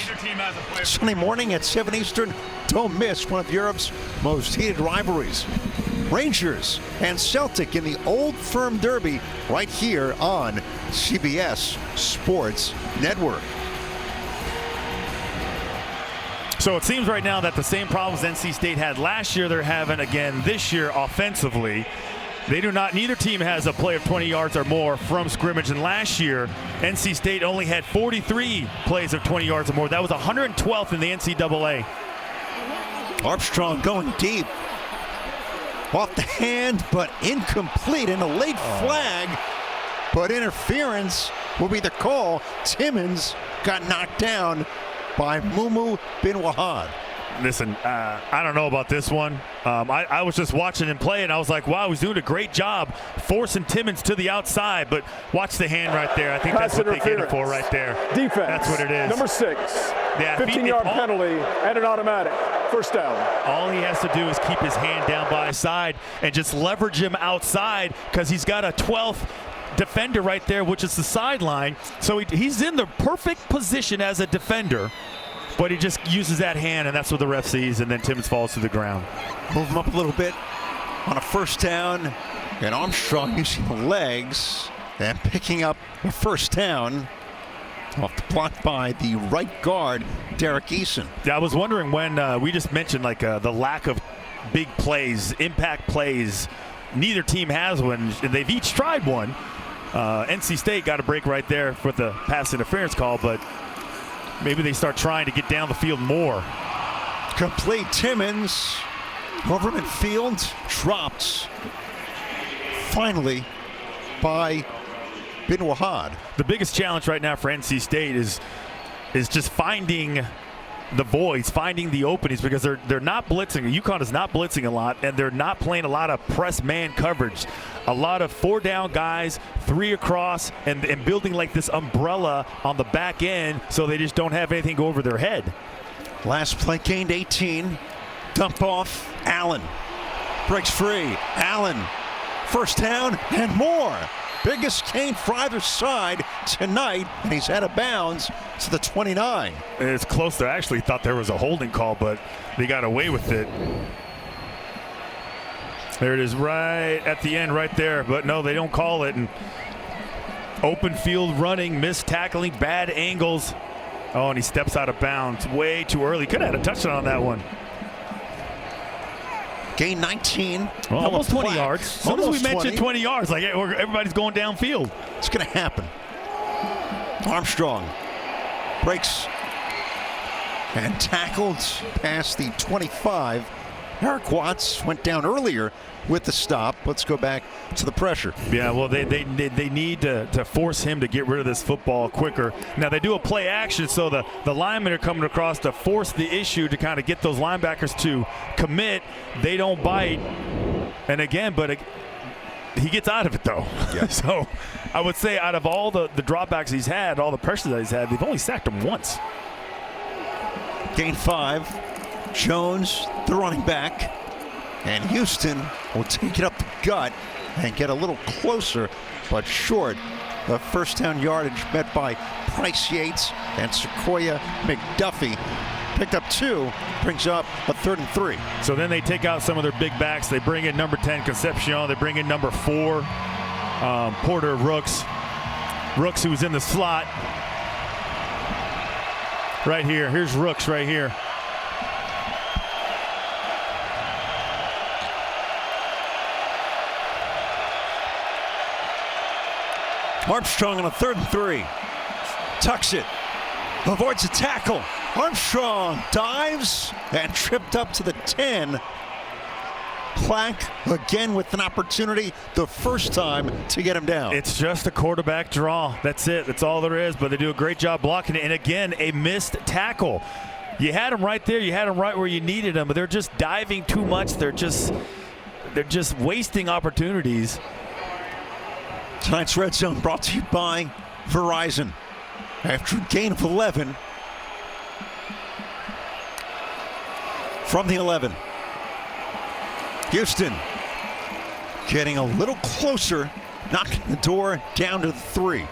Sunday morning at 7 Eastern. Don't miss one of Europe's most heated rivalries. Rangers and Celtic in the Old Firm Derby right here on CBS Sports Network. So it seems right now that the same problems NC State had last year, they're having again this year offensively. Neither team has a play of 20 yards or more from scrimmage. And last year, NC State only had 43 plays of 20 yards or more. That was 112th in the NCAA. Armstrong going deep. Off the hand, but incomplete, and a late flag. But interference will be the call. Timmons got knocked down by Mumu bin Wahad. Listen, I don't know about this one. I was just watching him play, and I was like, wow, he's doing a great job forcing Timmons to the outside. But watch the hand right there. I think that's what they get it for right there. Defense. That's what it is. Number 6. Yeah, 15-yard penalty and an automatic. First down. All he has to do is keep his hand down by his side and just leverage him outside because he's got a 12th defender right there, which is the sideline. So he's in the perfect position as a defender. But he just uses that hand, and that's what the ref sees, and then Timmons falls to the ground. Move him up a little bit on a first down, and Armstrong using the legs and picking up a first down off the block by the right guard, Derek Eason. Yeah, I was wondering when we just mentioned the lack of big plays, impact plays. Neither team has one, and they've each tried one. NC State got a break right there for the pass interference call, but maybe they start trying to get down the field more. Complete. Timmons over midfield, dropped finally by bin Wahad. The biggest challenge right now for NC State is just finding the voids, finding the openings, because they're not blitzing. UConn is not blitzing a lot, and they're not playing a lot of press man coverage. A lot of 4 down guys, 3 across, and building like this umbrella on the back end so they just don't have anything go over their head. Last play gained 18. Dump off Allen. breaks free. Allen, first down and more. Biggest gain for either side tonight, and he's out of bounds to the 29. It's close. I actually thought there was a holding call, but they got away with it. There it is right at the end right there, but no, they don't call it. And open field running, missed tackling, bad angles. Oh, and he steps out of bounds way too early. Could have had a touchdown on that one. Gain 19. Well, almost 20 yards. As soon as we mentioned 20 yards, like everybody's going downfield. It's going to happen. Armstrong breaks and tackled past the 25. Eric Watts went down earlier with the stop. Let's go back to the pressure. Yeah, well, they need to force him to get rid of this football quicker. Now, they do a play action, so the linemen are coming across to force the issue to kind of get those linebackers to commit. They don't bite. And again, but he gets out of it, though. Yeah. So I would say out of all the dropbacks he's had, all the pressure that he's had, they've only sacked him once. Gain 5. Jones, the running back, and Houston will take it up the gut and get a little closer, but short. The first down yardage met by Price Yates and Sequoia McDuffie. Picked up 2, brings up a 3rd and 3. So then they take out some of their big backs. They bring in number 10, Concepcion. They bring in number 4, Porter Rooks. Rooks, who's in the slot. Right here. Here's Rooks right here. Armstrong on a 3rd and 3. Tucks it. Avoids a tackle. Armstrong dives and tripped up to the 10. Plank again with an opportunity the first time to get him down. It's just a quarterback draw. That's it. That's all there is. But they do a great job blocking it. And again, a missed tackle. You had him right there. You had him right where you needed him. But they're just diving too much. They're just wasting opportunities. Tonight's Red Zone brought to you by Verizon. After a gain of 11 from the 11. Houston getting a little closer, knocking the door down to the 3.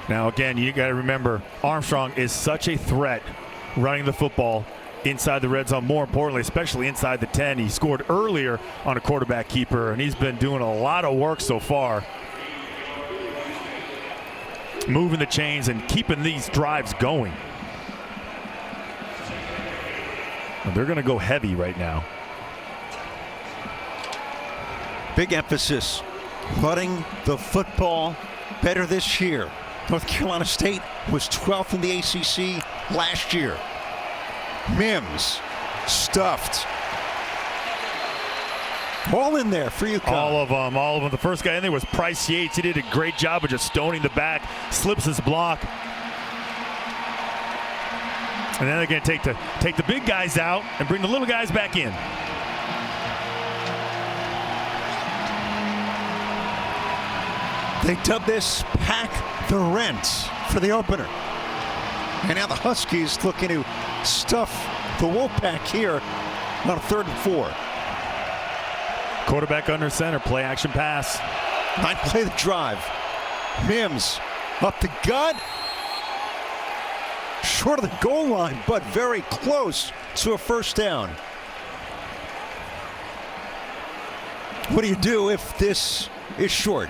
Now again, you got to remember, Armstrong is such a threat running the football inside the red zone. More importantly, especially inside the 10. He scored earlier on a quarterback keeper, and he's been doing a lot of work so far. Moving the chains and keeping these drives going. And they're going to go heavy right now. Big emphasis, running the football better this year. North Carolina State was 12th in the ACC last year. Mims stuffed. All in there for UConn. All of them. The first guy in there was Price Yates. He did a great job of just stoning the back, slips his block. And then they're going to take the big guys out and bring the little guys back in. They dubbed this Pack the Rent for the opener. And now the Huskies looking to stuff the Wolfpack here on a 3rd and 4. Quarterback under center, play action pass. Might play the drive. Mims up the gut. Short of the goal line, but very close to a first down. What do you do if this is short?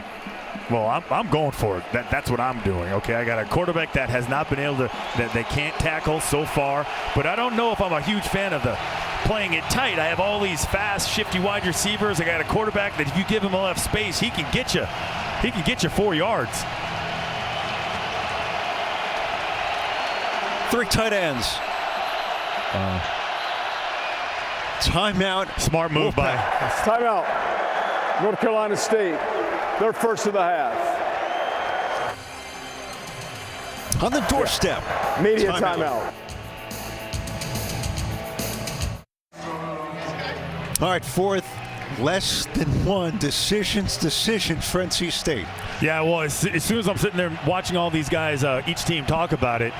Well, I'm going for it. That's what I'm doing. Okay, I got a quarterback that has not been able to, that they can't tackle so far. But I don't know if I'm a huge fan of the playing it tight. I have all these fast, shifty wide receivers. I got a quarterback that if you give him enough space, he can get you. He can get you 4 yards. 3 tight ends. Timeout. Smart move by. Timeout. North Carolina State. Their first of the half. On the doorstep. Media timeout. All right, 4th, less than 1. Decisions for NC State. Yeah, well, as soon as I'm sitting there watching all these guys, each team talk about it,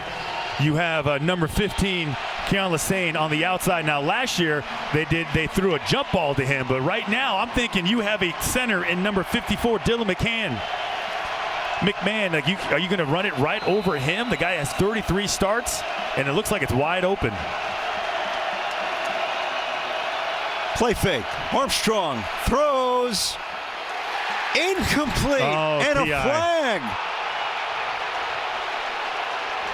you have number 15, Keon Lassane on the outside. Now, last year they threw a jump ball to him, but right now I'm thinking you have a center in number 54, Dylan McMahon. Like are you going to run it right over him? The guy has 33 starts, and it looks like it's wide open. Play fake. Armstrong throws. Incomplete. And a flag.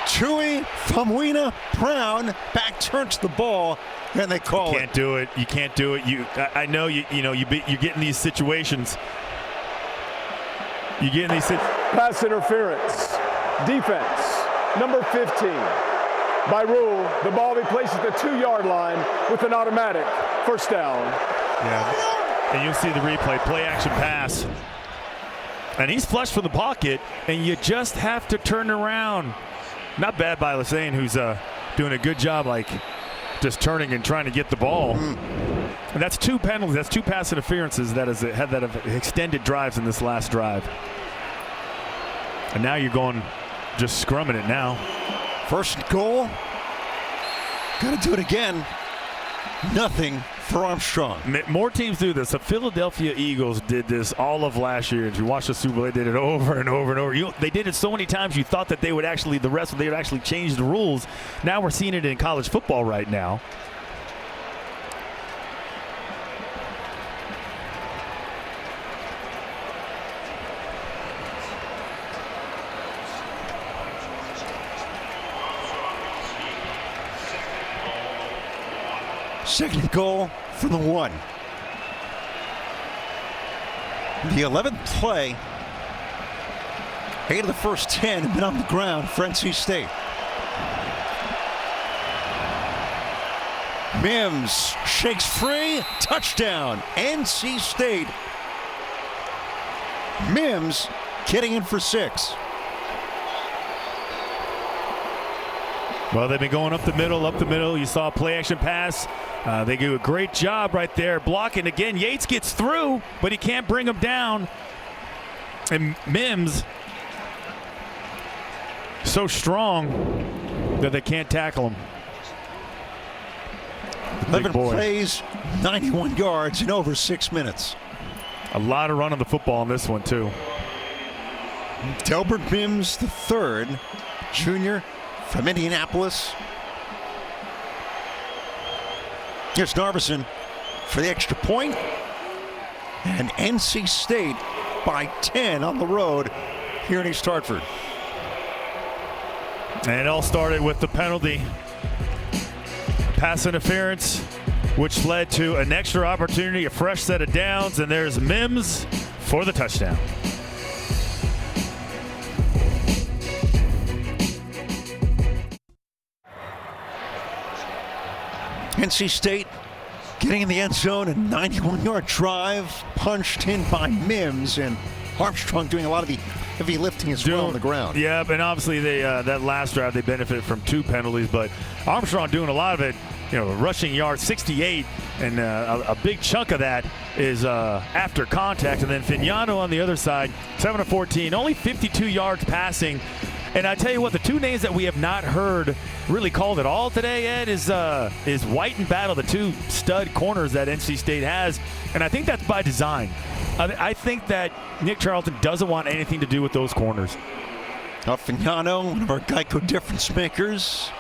Chewy Famuina Brown back turns the ball, and they call it. You can't do it. You can't do it. I know you get in these situations. You get in these pass interference. Defense, number 15. By rule, the ball be placed at the 2-yard line with an automatic first down. Yeah. And you'll see the replay. Play action pass. And he's flush from the pocket, and you just have to turn around. Not bad by Lassane, who's doing a good job, like just turning and trying to get the ball. And that's 2 penalties. That's 2 pass interferences that have extended drives in this last drive. And now you're going just scrumming it now. First goal. Got to do it again. Nothing for Armstrong. More teams do this. The Philadelphia Eagles did this all of last year. If you watch the Super Bowl, they did it over and over and over. They did it so many times you thought that they would actually change the rules. Now we're seeing it in college football right now. Second goal for the 1. The 11th play. 8 of the first 10 have been on the ground for NC State. Mims shakes free. Touchdown. NC State. Mims getting in for 6. Well, they've been going up the middle. You saw a play action pass. They do a great job right there blocking. Again, Yates gets through, but he can't bring him down. And Mims, so strong that they can't tackle him. 11 plays, 91 yards in over 6 minutes. A lot of run on the football in this one, too. Delbert Mims III, junior from Indianapolis. Here's Narveson for the extra point. And NC State by 10 on the road here in East Hartford. And it all started with the penalty. Pass interference, which led to an extra opportunity, a fresh set of downs, and there's Mims for the touchdown. NC State getting in the end zone, a 91-yard drive punched in by Mims, and Armstrong doing a lot of the heavy lifting as well on the ground. Yeah, and obviously that last drive they benefited from 2 penalties, but Armstrong doing a lot of it. Rushing yards 68, and a big chunk of that is after contact. And then Fignano on the other side, 7 of 14, only 52 yards passing. And I tell you what, the 2 names that we have not heard really called at all today, Ed, is White and Battle, the 2 stud corners that NC State has. And I think that's by design. I think that Nick Charlton doesn't want anything to do with those corners. Fignano, one of our Geico difference makers.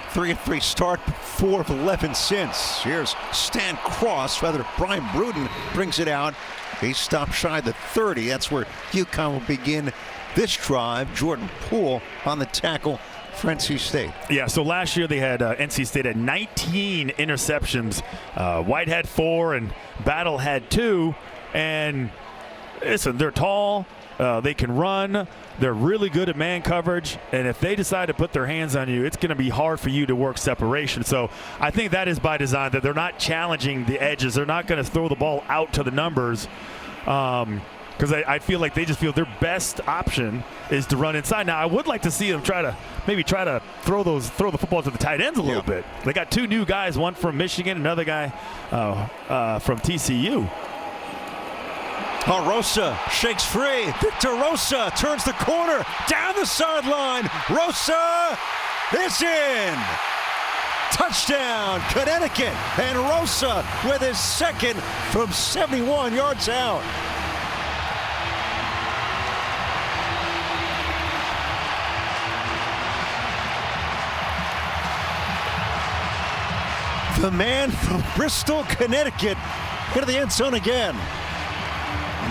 3-3 start, 4 of 11 since. Here's Stan Cross, Brian Bruden brings it out. He stopped shy of the 30. That's where UConn will begin this drive. Jordan Poole on the tackle for NC State. Yeah, so last year they had NC State had 19 interceptions. White had 4 and Battle had 2. And listen, they're tall. They can run. They're really good at man coverage. And if they decide to put their hands on you, it's going to be hard for you to work separation. So I think that is by design, that they're not challenging the edges. They're not going to throw the ball out to the numbers. Because I feel like they just feel their best option is to run inside. Now, I would like to see them try to throw the football to the tight ends a little bit. They got 2 new guys, one from Michigan, another guy from TCU. Rosa shakes free. Victor Rosa turns the corner, down the sideline. Rosa is in. Touchdown, Connecticut. And Rosa with his second from 71 yards out. The man from Bristol, Connecticut, into the end zone again.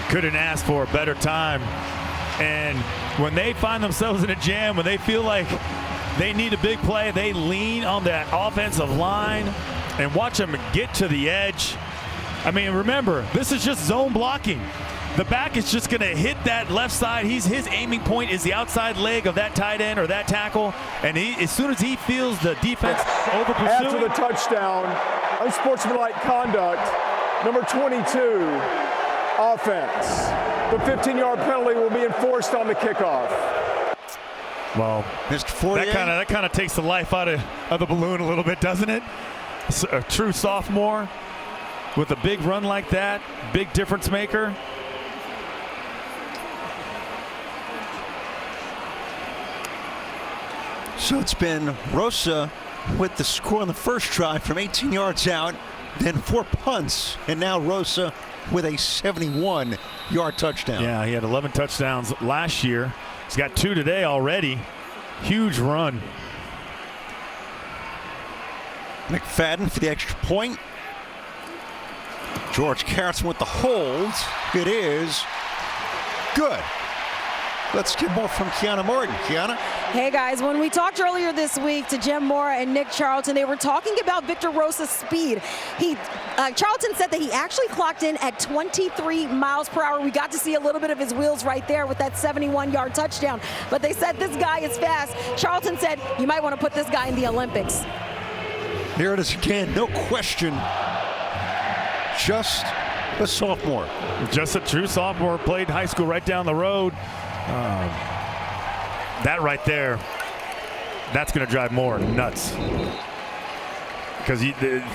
Couldn't ask for a better time. And when they find themselves in a jam, when they feel like they need a big play, they lean on that offensive line and watch them get to the edge. I mean, remember, this is just zone blocking. The back is just going to hit that left side. His aiming point is the outside leg of that tight end or that tackle. And as soon as he feels the defense over pursuing. After the touchdown, unsportsmanlike conduct, number 22, offense. The 15-yard penalty will be enforced on the kickoff. Well, that kind of takes the life out of the balloon a little bit, doesn't it? A true sophomore with a big run like that, big difference maker. So it's been Rosa with the score on the first drive from 18 yards out, then 4 punts, and now Rosa with a 71-yard touchdown. Yeah, he had 11 touchdowns last year. He's got 2 today already. Huge run. McFadden for the extra point. George Carrollton with the hold. It is good. Let's get more from Kiana Morton. Kiana? Hey guys, when we talked earlier this week to Jim Mora and Nick Charlton, they were talking about Victor Rosa's speed. Charlton said that he actually clocked in at 23 miles per hour. We got to see a little bit of his wheels right there with that 71-yard touchdown. But they said this guy is fast. Charlton said you might want to put this guy in the Olympics. Here it is again, no question. Just a sophomore. Just a true sophomore, played high school right down the road. That right there, that's going to drive Moore nuts. Because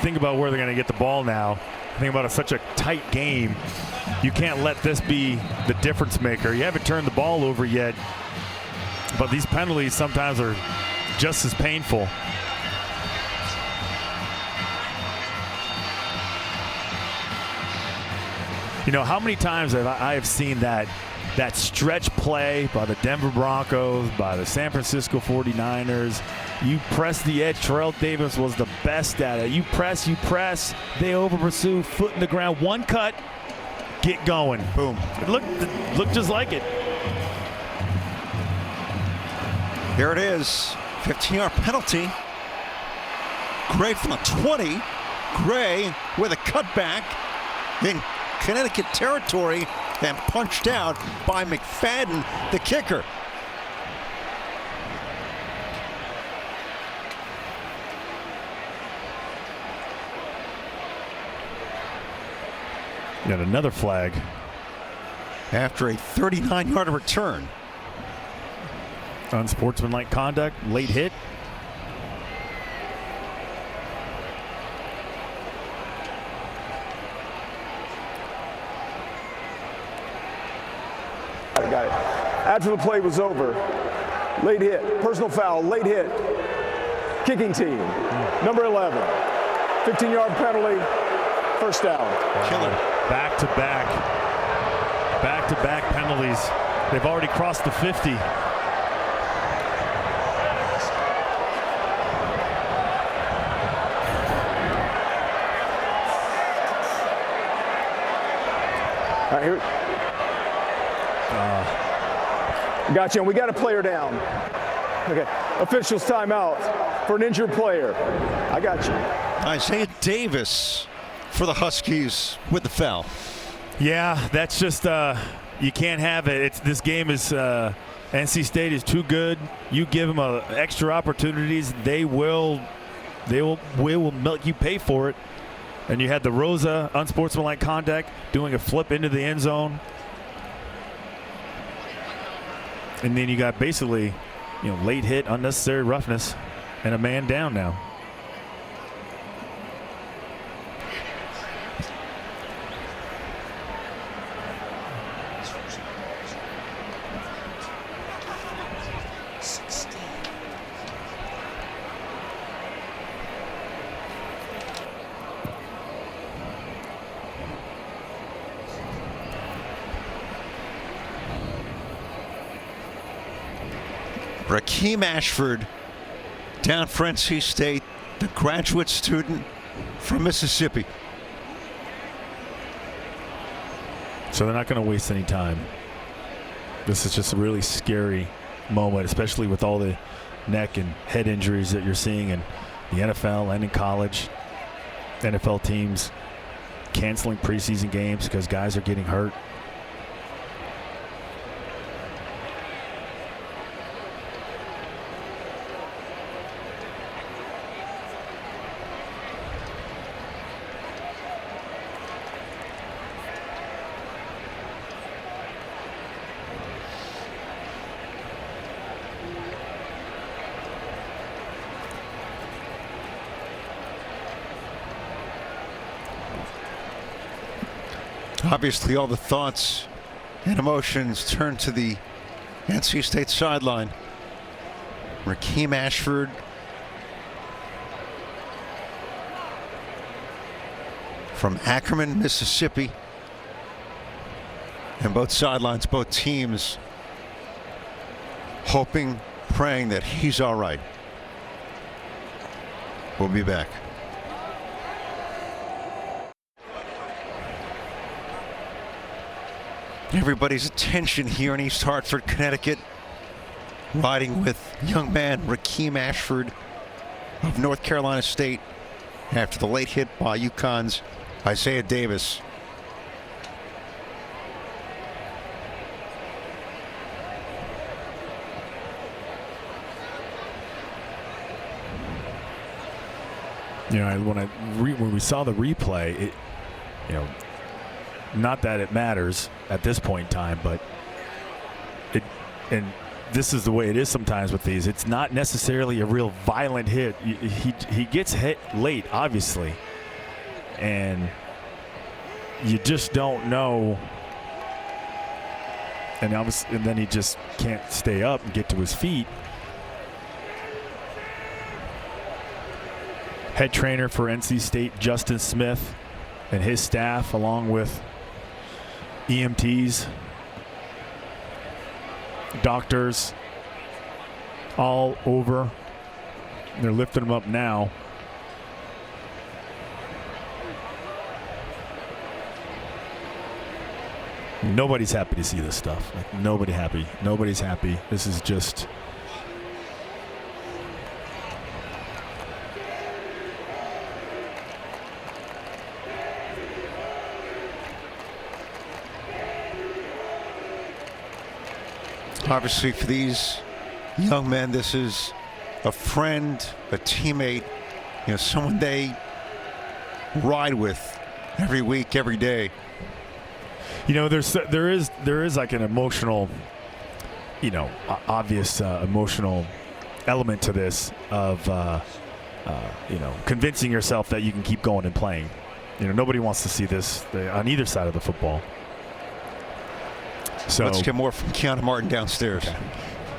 think about where they're going to get the ball now. Think about such a tight game. You can't let this be the difference maker. You haven't turned the ball over yet, but these penalties sometimes are just as painful. You know, how many times have I have seen that stretch play by the Denver Broncos, by the San Francisco 49ers. You press the edge. Terrell Davis was the best at it. You press, they over pursue, foot in the ground, one cut, get going. Boom. It looked just like it. Here it is, 15-yard penalty. Gray from the 20. Gray with a cutback in Connecticut territory and punched out by McFadden, the kicker. Got another flag. After a 39-yard return. Unsportsmanlike conduct, late hit. Got it. After the play was over, late hit, personal foul, late hit, kicking team, number 11, 15-yard penalty, first down. Killer. Back-to-back penalties. They've already crossed the 50. All right, here. Gotcha, and we got a player down. Okay, officials timeout for an injured player. I got you. Isaiah Davis for the Huskies with the foul. Yeah, that's just, you can't have it. This game is, NC State is too good. You give them extra opportunities, they will make you pay for it. And you had the Rosa unsportsmanlike conduct, doing a flip into the end zone. And then you got basically, late hit, unnecessary roughness, and a man down now. Rakeem Ashford down for NC State, the graduate student from Mississippi. So they're not going to waste any time. This is just a really scary moment, especially with all the neck and head injuries that you're seeing in the NFL and in college. NFL teams canceling preseason games because guys are getting hurt. Obviously, all the thoughts and emotions turn to the NC State sideline. Rakeem Ashford from Ackerman, Mississippi. And both sidelines, both teams hoping, praying that he's all right. We'll be back. Everybody's attention here in East Hartford, Connecticut, riding with young man Rakeem Ashford of North Carolina State after the late hit by UConn's Isaiah Davis. You know, when we saw the replay, it, you know, not that it matters at this point in time, but and this is the way it is sometimes with these. It's not necessarily a real violent hit. He gets hit late, obviously, and you just don't know. And then he just can't stay up and get to his feet. Head trainer for NC State, Justin Smith, and his staff, along with EMTs, doctors, all over. They're lifting him up now. Nobody's happy to see this stuff. Like, nobody's happy. This is just... Obviously, for these young men, this is a friend, a teammate, you know, someone they ride with every week, every day. You know, there is like an emotional, you know, obvious emotional element to this of, you know, convincing yourself that you can keep going and playing. You know, nobody wants to see this on either side of the football. So let's get more from Kiana Martin downstairs. Okay.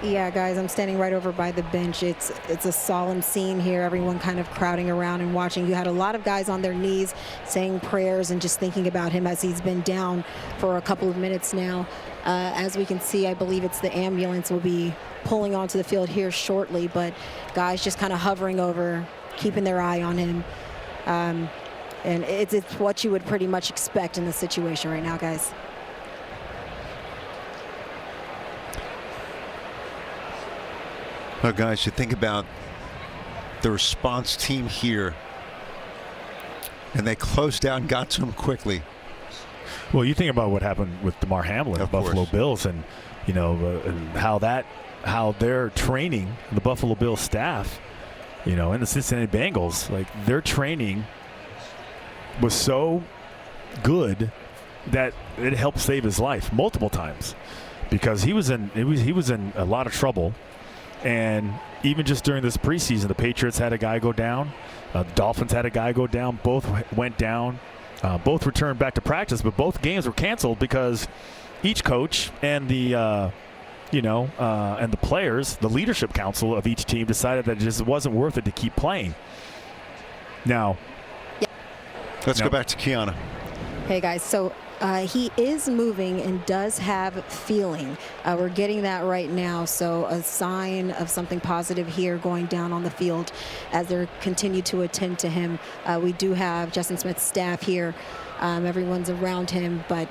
Yeah, guys, I'm standing right over by the bench. It's a solemn scene here. Everyone kind of crowding around and watching. You had a lot of guys on their knees saying prayers and just thinking about him as he's been down for a couple of minutes now. As we can see, I believe it's the ambulance will be pulling onto the field here shortly, but guys just kind of hovering over, keeping their eye on him. And it's what you would pretty much expect in this situation right now, guys. Well, guys, you think about the response team here, and they closed out and got to him quickly. Well, you think about what happened with DeMar Hamlin of Buffalo Bills, and you know how they're training the Buffalo Bills staff, you know, and the Cincinnati Bengals. Like, their training was so good that it helped save his life multiple times, because he was in a lot of trouble. And even just during this preseason, the Patriots had a guy go down. The Dolphins had a guy go down. Both went down. Both returned back to practice, but both games were canceled because each coach and the, and the players, the leadership council of each team decided that it just wasn't worth it to keep playing. Now, let's go back to Kiana. Hey, guys. So He is moving and does have feeling. We're getting that right now, so a sign of something positive here going down on the field as they continue to attend to him. We do have Justin Smith's staff here. Everyone's around him, but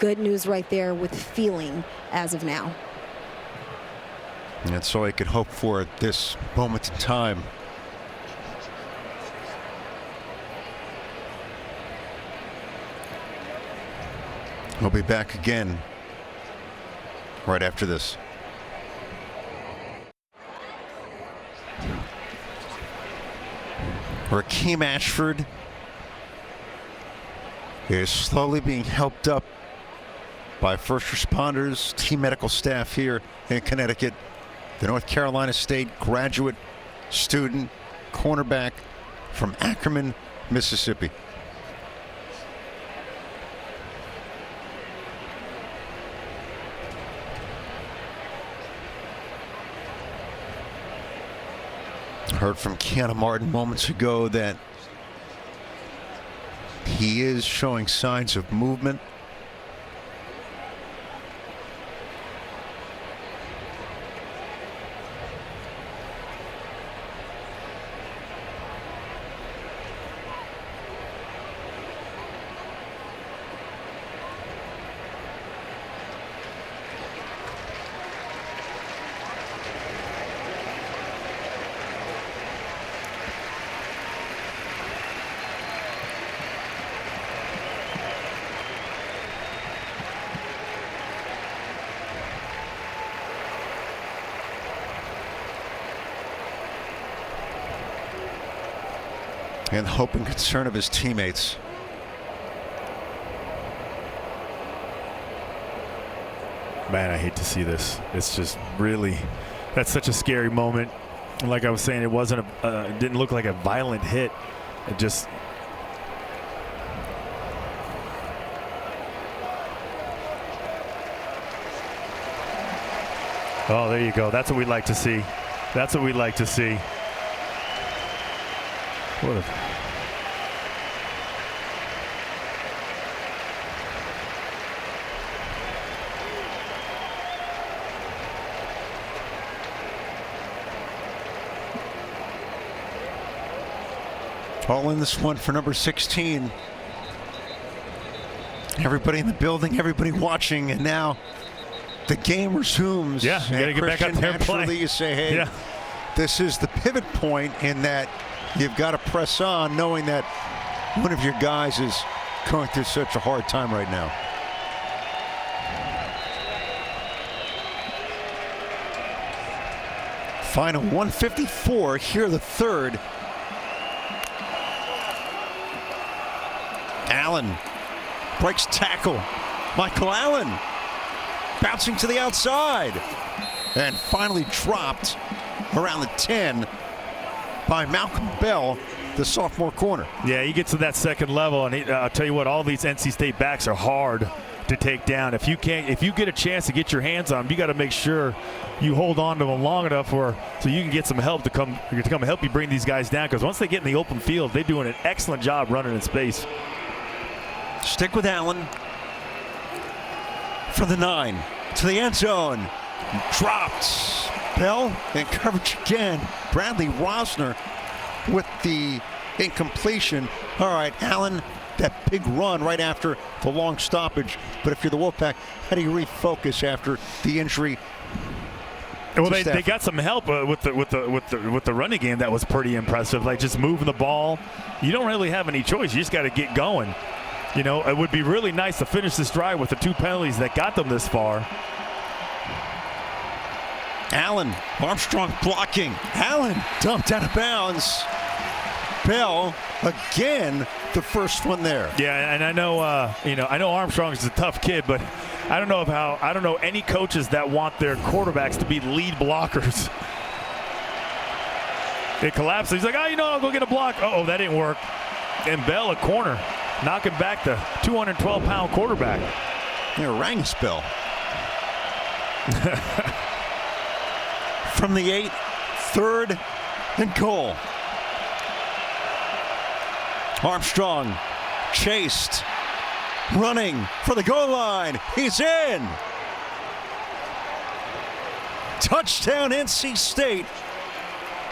good news right there with feeling as of now. That's all I could hope for at this moment in time. We'll be back again right after this. Rakeem Ashford is slowly being helped up by first responders, team medical staff here in Connecticut. The North Carolina State graduate student cornerback from Ackerman, Mississippi. Heard from Keanu Martin moments ago that he is showing signs of movement. And hope and concern of his teammates. Man, I hate to see this. It's just really, that's such a scary moment. And like I was saying, it wasn't it didn't look like a violent hit. It just. Oh, there you go. That's what we'd like to see. That's what we'd like to see. What a... All in this one for number 16. Everybody in the building, everybody watching, and now the game resumes. Yeah, you got to get back out there and play. Naturally, you say, hey, yeah. This is the pivot point in that you've got to press on, knowing that one of your guys is going through such a hard time right now. Final 154, here the third. Allen breaks tackle. Michael Allen bouncing to the outside and finally dropped around the 10 by Malcolm Bell, the sophomore corner. Yeah, he gets to that second level, and I'll tell you what, all these NC State backs are hard to take down. If you get a chance to get your hands on them, you got to make sure you hold on to them long enough so you can get some help to come help you bring these guys down. Because once they get in the open field, they're doing an excellent job running in space. Stick with Allen for the 9 to the end zone. Dropped. Bell in coverage again. Bradley Rosner with the incompletion. All right, Allen, that big run right after the long stoppage. But if you're the Wolfpack, how do you refocus after the injury? Well, they got some help with the running game that was pretty impressive. Like just moving the ball. You don't really have any choice. You just got to get going. You know, it would be really nice to finish this drive with the 2 penalties that got them this far. Allen, Armstrong blocking. Allen dumped out of bounds. Bell again, the first one there. Yeah, and I know, I know Armstrong is a tough kid, but I don't know any coaches that want their quarterbacks to be lead blockers. It collapses. He's like, I'll go get a block. Uh-oh, that didn't work. And Bell, a corner, knocking back the 212-pound quarterback. Yeah, rang spell. From the 8, 3rd and goal. Armstrong chased running for the goal line. He's in. Touchdown, NC State.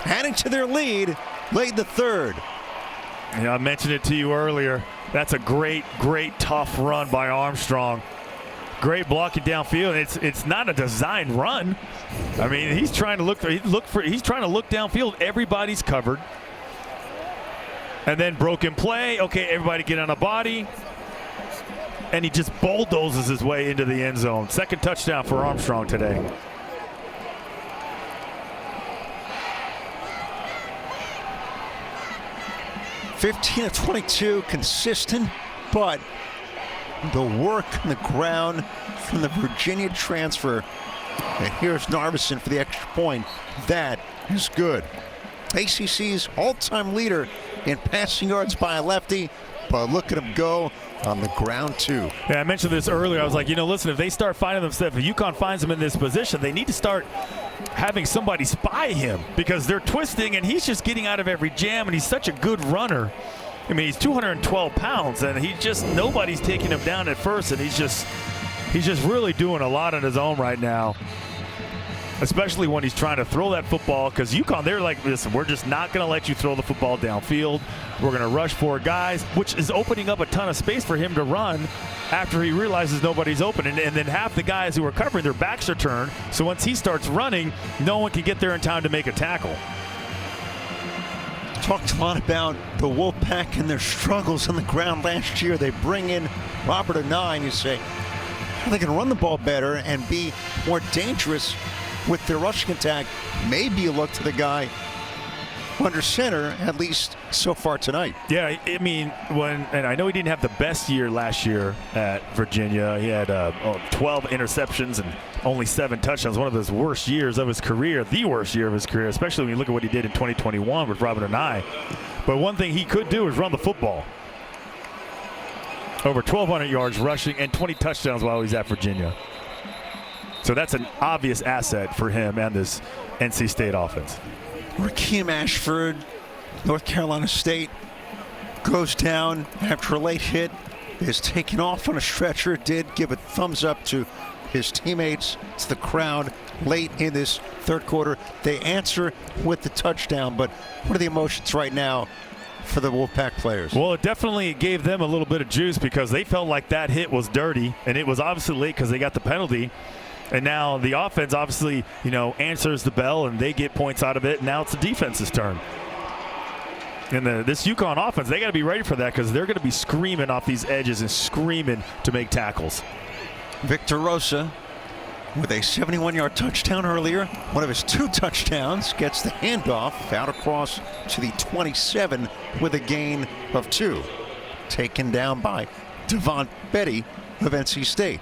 Adding to their lead late in the third. Yeah, I mentioned it to you earlier. That's a great, tough run by Armstrong. Great blocking downfield. It's not a designed run. I mean, he's trying to look downfield. Everybody's covered. And then broken play. Okay, everybody get on a body. And he just bulldozes his way into the end zone. Second touchdown for Armstrong today. $15 of 22, consistent, but the work on the ground from the Virginia transfer. And here's Narveson for the extra point. That is good. ACC's all-time leader in passing yards by a lefty, but look at him go on the ground too. Yeah, I mentioned this earlier. I was like, listen, if they start finding themselves, if UConn finds them in this position, they need to start having somebody spy him because they're twisting and he's just getting out of every jam, and he's such a good runner. I mean, he's 212 pounds and nobody's taking him down at first, and he's just really doing a lot on his own right now. Especially when he's trying to throw that football, because UConn, they're like, listen, we're just not going to let you throw the football downfield. We're going to rush 4 guys, which is opening up a ton of space for him to run after he realizes nobody's open. And then half the guys who are covering, their backs are turned. So once he starts running, no one can get there in time to make a tackle. Talked a lot about the Wolfpack and their struggles on the ground last year. They bring in Robert Anai, and you say, how are they going to run the ball better and be more dangerous with their rushing attack? Maybe you look to the guy under center, at least so far tonight. Yeah, I mean, and I know he didn't have the best year last year at Virginia. He had 12 interceptions and only 7 touchdowns. One of his worst years of his career, the worst year of his career, especially when you look at what he did in 2021 with Robert Anai. But one thing he could do is run the football. Over 1,200 yards rushing and 20 touchdowns while he's at Virginia. So that's an obvious asset for him and this NC State offense. Rakeem Ashford, North Carolina State, goes down after a late hit, is taken off on a stretcher, did give a thumbs up to his teammates, to the crowd late in this third quarter. They answer with the touchdown, but what are the emotions right now for the Wolfpack players? Well, it definitely gave them a little bit of juice because they felt like that hit was dirty, and it was obviously late because they got the penalty. And now the offense obviously, answers the bell and they get points out of it. And now it's the defense's turn. And this UConn offense, they got to be ready for that because they're going to be screaming off these edges and screaming to make tackles. Victor Rosa with a 71-yard touchdown earlier. One of his 2 touchdowns, gets the handoff out across to the 27 with a gain of 2. Taken down by Devon Betty of NC State.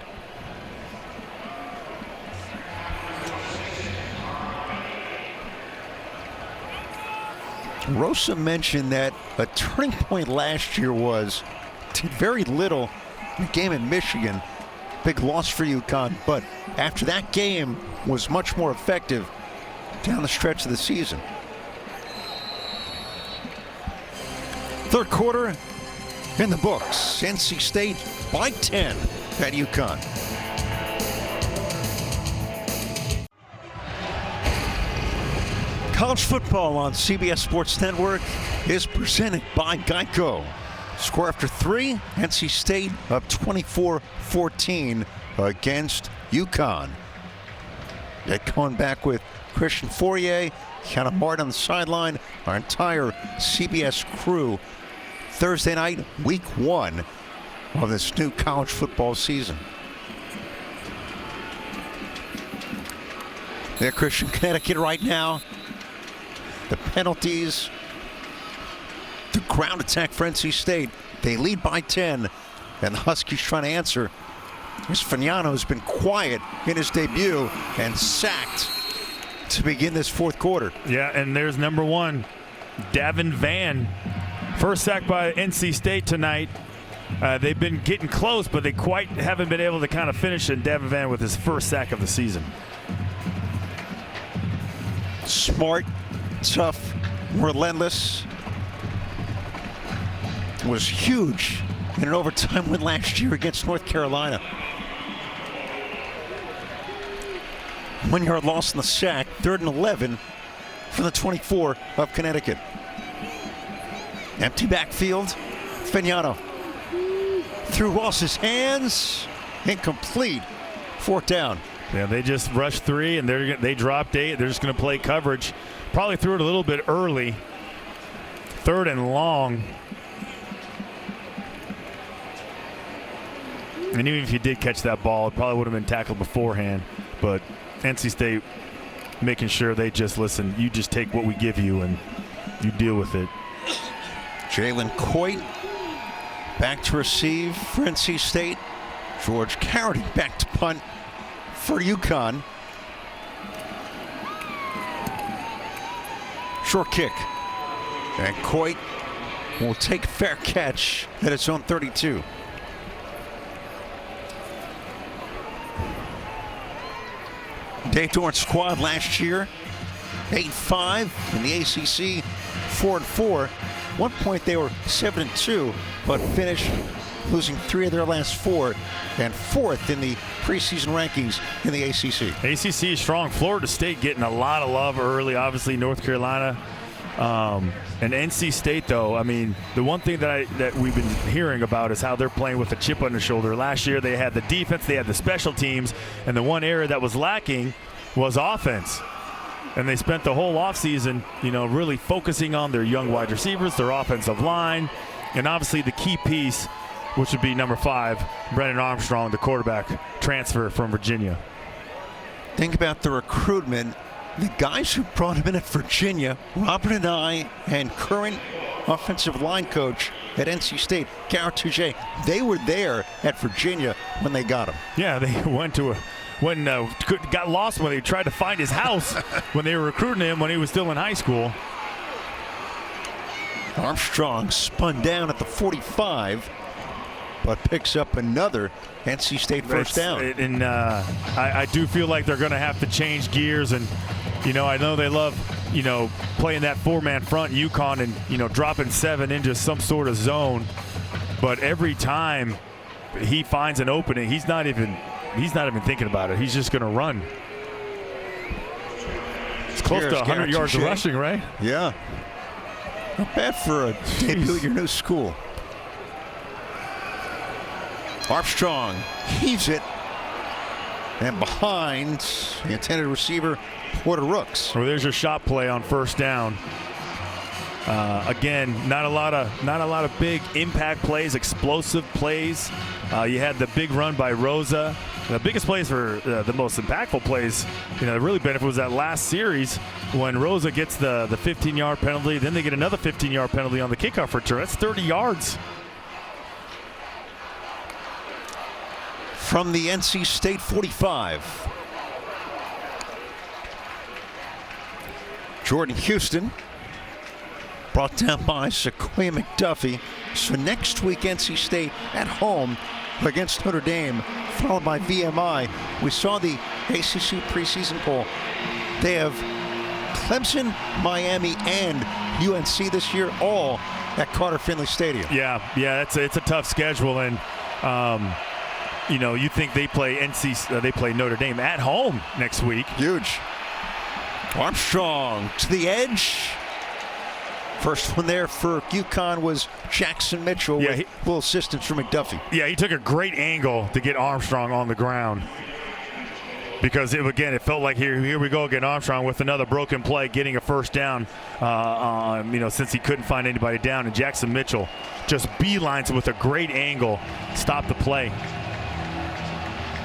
Rosa mentioned that a turning point last year did very little in the game in Michigan. Big loss for UConn, but after that game was much more effective down the stretch of the season. Third quarter in the books. NC State by 10 at UConn. College football on CBS Sports Network is presented by Geico. Score after 3, NC State up 24-14 against UConn. Get going back with Christian Fourier, Hannah Martin on the sideline, our entire CBS crew. Thursday night, week 1 of this new college football season. They're Christian, Connecticut right now. The penalties, the ground attack for NC State. They lead by 10, and the Huskies trying to answer. Here's Fagnano, who's been quiet in his debut and sacked to begin this fourth quarter. Yeah, and there's number 1, Davin Vann. First sack by NC State tonight. They've been getting close, but they quite haven't been able to kind of finish it. Davin Vann with his first sack of the season. Smart, tough, relentless. Was huge in an overtime win last year against North Carolina. 1 yard loss in the sack, 3rd and 11 from the 24 of Connecticut. Empty backfield. Fagnano through Ross's hands. Incomplete. 4th down. Yeah, they just rushed 3 and they dropped 8. They're just going to play coverage. Probably threw it a little bit early. 3rd and long. And even if you did catch that ball, it probably would have been tackled beforehand. But NC State making sure they just listen. You just take what we give you and you deal with it. Jalen Coit back to receive for NC State. George Carity back to punt for UConn. Short kick. And Coit will take a fair catch at its own 32. Dave Dorn's squad last year, 8-5 in the ACC, 4-4. 1 point they were 7-2, but finished losing 3 of their last 4 and 4th in the preseason rankings in the ACC. ACC is strong. Florida State getting a lot of love early. Obviously, North Carolina. And NC State, though, I mean, the one thing that we've been hearing about is how they're playing with a chip on their shoulder. Last year, they had the defense, they had the special teams, and the one area that was lacking was offense. And they spent the whole offseason, really focusing on their young wide receivers, their offensive line, and obviously the key piece, which would be number 5, Brennan Armstrong, the quarterback transfer from Virginia. Think about the recruitment. The guys who brought him in at Virginia, Robert Anai and current offensive line coach at NC State, Garrett Touche, they were there at Virginia when they got him. Yeah, they got lost when they tried to find his house when they were recruiting him when he was still in high school. Armstrong spun down at the 45, but picks up another NC State first down. And I do feel like they're going to have to change gears. And, I know they love, playing that 4-man front UConn and, dropping 7 into some sort of zone. But every time he finds an opening, he's not even thinking about it. He's just going to run. It's close to 100 yards of rushing, right? Yeah. Not bad for a debut at your new school. Armstrong heaves it. And behind the intended receiver, Porter Rooks. Well, there's your shot play on first down. Again, not a lot of big impact plays, explosive plays. You had the big run by Rosa. The biggest plays for the most impactful plays, really benefit was that last series when Rosa gets the 15-yard penalty. Then they get another 15-yard penalty on the kickoff return. That's 30 yards. From the NC State 45. Jordan Houston brought down by Sequoia McDuffie. So next week, NC State at home against Notre Dame, followed by VMI. We saw the ACC preseason poll. They have Clemson, Miami, and UNC this year, all at Carter Finley Stadium. Yeah, it's a tough schedule, and you think they play Notre Dame at home next week. Huge. Armstrong to the edge. First one there for UConn was Jackson Mitchell with a little assistance from McDuffie. Yeah, he took a great angle to get Armstrong on the ground. Because, it felt like here we go again, Armstrong with another broken play, getting a first down, since he couldn't find anybody down. And Jackson Mitchell just beelines with a great angle, stop the play.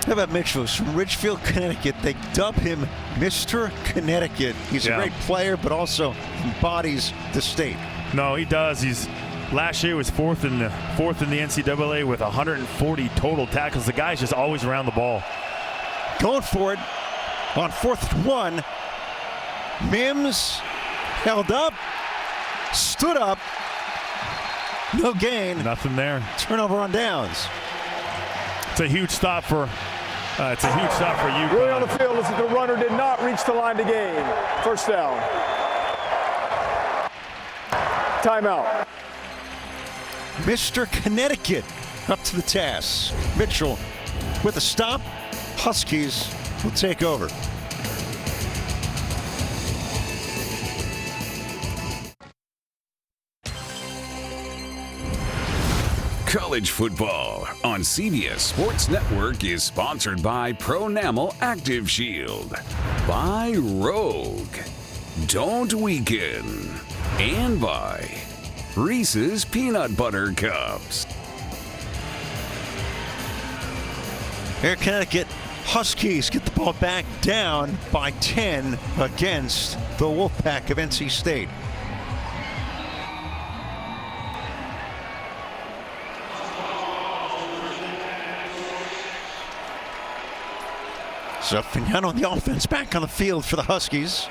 How about Mitchell? He's from Ridgefield, Connecticut. They dub him Mr. Connecticut. He's a great player, but also embodies the state. No, he does. Last year was fourth in the NCAA with 140 total tackles. The guy's just always around the ball. Going for it on 4th and 1. Mims held up, stood up, no gain. Nothing there. Turnover on downs. It's a huge stop for UConn. Ruling on the field is that the runner did not reach the line to gain. First down. Timeout. Mr. Connecticut up to the task. Mitchell with a stop. Huskies will take over. College football on CBS Sports Network is sponsored by Pronamel Active Shield, by Rogue, Don't Weaken, and by Reese's Peanut Butter Cups. Here, Connecticut Huskies get the ball back down by 10 against the Wolfpack of NC State. So Fignano on the offense, back on the field for the Huskies.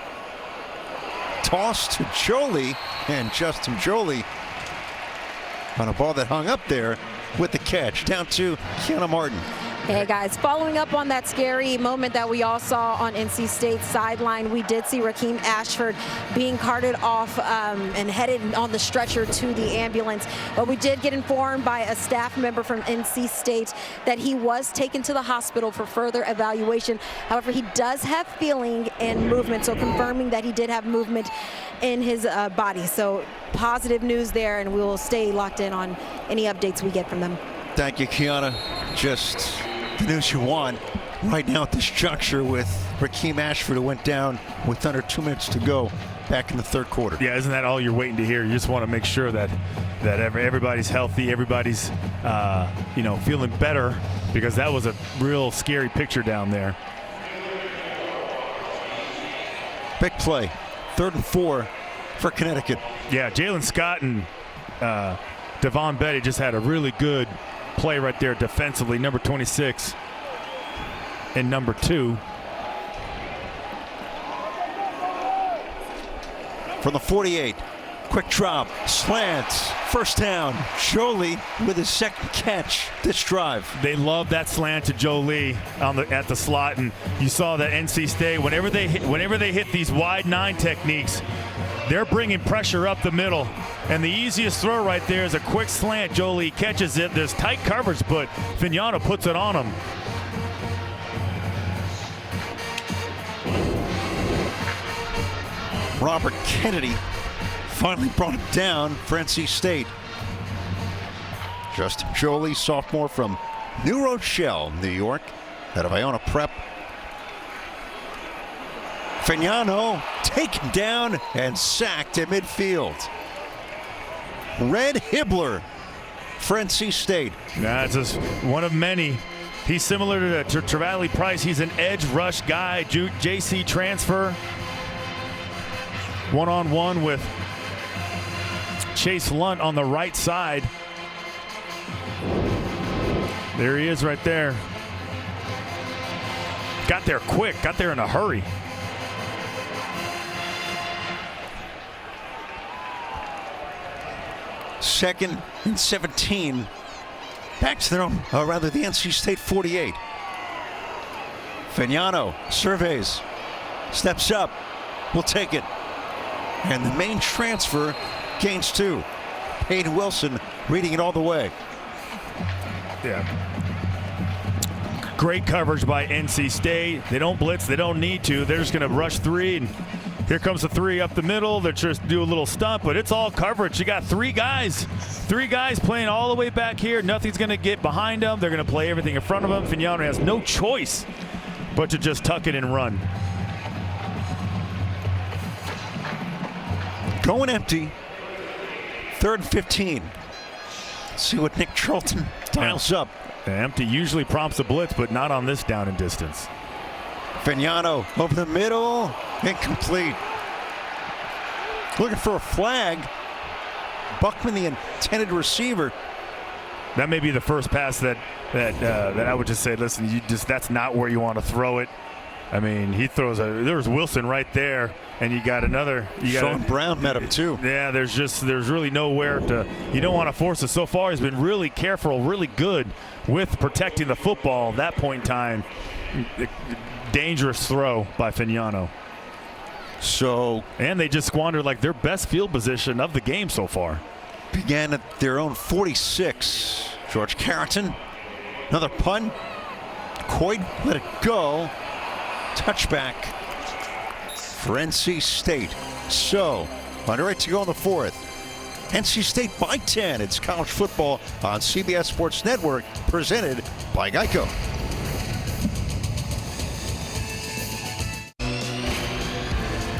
Toss to Jolie, and Justin Jolie on a ball that hung up there with the catch. Down to Kiana Martin. Hey guys, following up on that scary moment that we all saw on NC State's sideline, we did see Raheem Ashford being carted off and headed on the stretcher to the ambulance. But we did get informed by a staff member from NC State that he was taken to the hospital for further evaluation. However, he does have feeling and movement, so confirming that he did have movement in his body. So positive news there, and we will stay locked in on any updates we get from them. Thank you, Kiana. Just the news you want right now at this juncture with Raheem Ashford, who went down with under 2 minutes to go back in the third quarter. Yeah, isn't that all you're waiting to hear? You just want to make sure that everybody's healthy, everybody's feeling better, because that was a real scary picture down there. Big play, 3rd and 4 for Connecticut. Yeah, Jalen Scott and Devon Betty just had a really good play right there defensively, number 26 and number 2. From the 48, quick drop, slant, first down. Jolie with his second catch this drive. They love that slant to Jolie at the slot, and you saw that NC State, whenever they hit these wide 9 techniques, they're bringing pressure up the middle. And the easiest throw right there is a quick slant. Jolie catches it. There's tight coverage, but Fignano puts it on him. Robert Kennedy finally brought it down for NC State. Justin Jolie, sophomore from New Rochelle, New York, out of Iona Prep. Fignano taken down and sacked at midfield. Red Hibbler for NC State. That's just one of many. He's similar to Travali Price. He's an edge rush guy, JC transfer. One-on-one with Chase Lunt on the right side. There he is right there. Got there quick, got there in a hurry. Second and 17. Back to their own, the NC State 48. Fignano surveys, steps up, will take it. And the main transfer gains 2. Peyton Wilson reading it all the way. Yeah. Great coverage by NC State. They don't blitz, they don't need to. They're just going to rush 3, and here comes the 3 up the middle. They're just do a little stunt, but it's all coverage. You got 3 guys playing all the way back here. Nothing's going to get behind them. They're going to play everything in front of them. Fignano has no choice but to just tuck it and run. Going empty. 3rd and 15. Let's see what Nick Charlton dials up. Empty usually prompts a blitz, but not on this down and distance. Fignano over the middle, incomplete. Looking for a flag. Buckman, the intended receiver. That may be the first pass that I would just say, listen, that's not where you want to throw it. I mean, he throws there's Wilson right there, and you got another. Sean Brown met him too. Yeah, there's really nowhere to. You don't want to force it. So far, he's been really careful, really good with protecting the football. At that point in time, dangerous throw by Fignano. And they just squandered like their best field position of the game so far. Began at their own 46. George Carrington, another punt. Coit let it go. Touchback for NC State. So, under 8 to go in the fourth. NC State by 10. It's college football on CBS Sports Network, presented by Geico.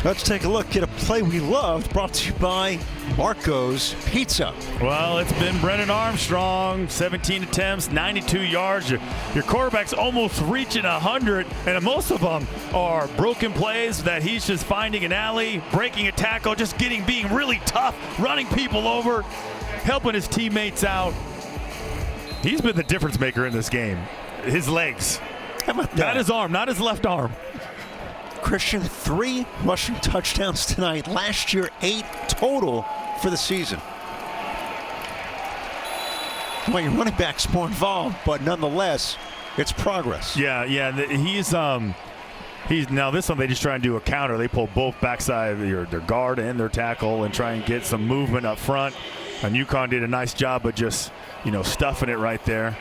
Let's take a look at a play we loved, brought to you by Marco's Pizza. Well, it's been Brennan Armstrong, 17 attempts, 92 yards. Your quarterback's almost reaching 100, and most of them are broken plays that he's just finding an alley, breaking a tackle, just being really tough, running people over, helping his teammates out. He's been the difference maker in this game. His legs. How about that? Not his arm, not his left arm. Christian, 3 rushing touchdowns tonight. Last year, 8 total for the season. Well, your running back's more involved, but nonetheless, it's progress. Yeah. He's now this one they just try and do a counter. They pull both backside of their guard and their tackle and try and get some movement up front. And UConn did a nice job of just, stuffing it right there.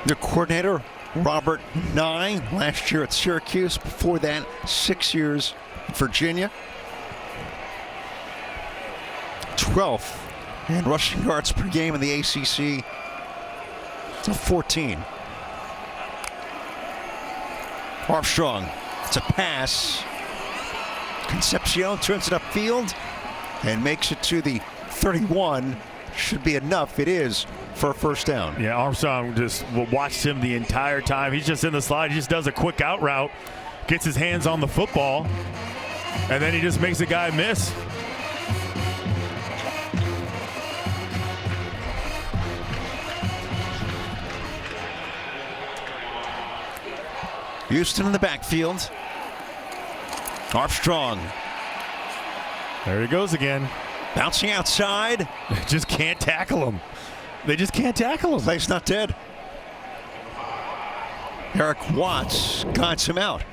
The coordinator, Robert Nye, last year at Syracuse. Before that, 6 years in Virginia. 12th in rushing yards per game in the ACC. To 14. Armstrong, it's a pass. Concepcion turns it upfield and makes it to the 31. Should be enough. It is for a first down. Yeah, Armstrong just watched him the entire time. He's just in the slide. He just does a quick out route, gets his hands on the football, and then he just makes a guy miss. Houston in the backfield. Armstrong. There he goes again. Bouncing outside. They just can't tackle him. They just can't tackle him. Play's not dead. Eric Watts guides him out.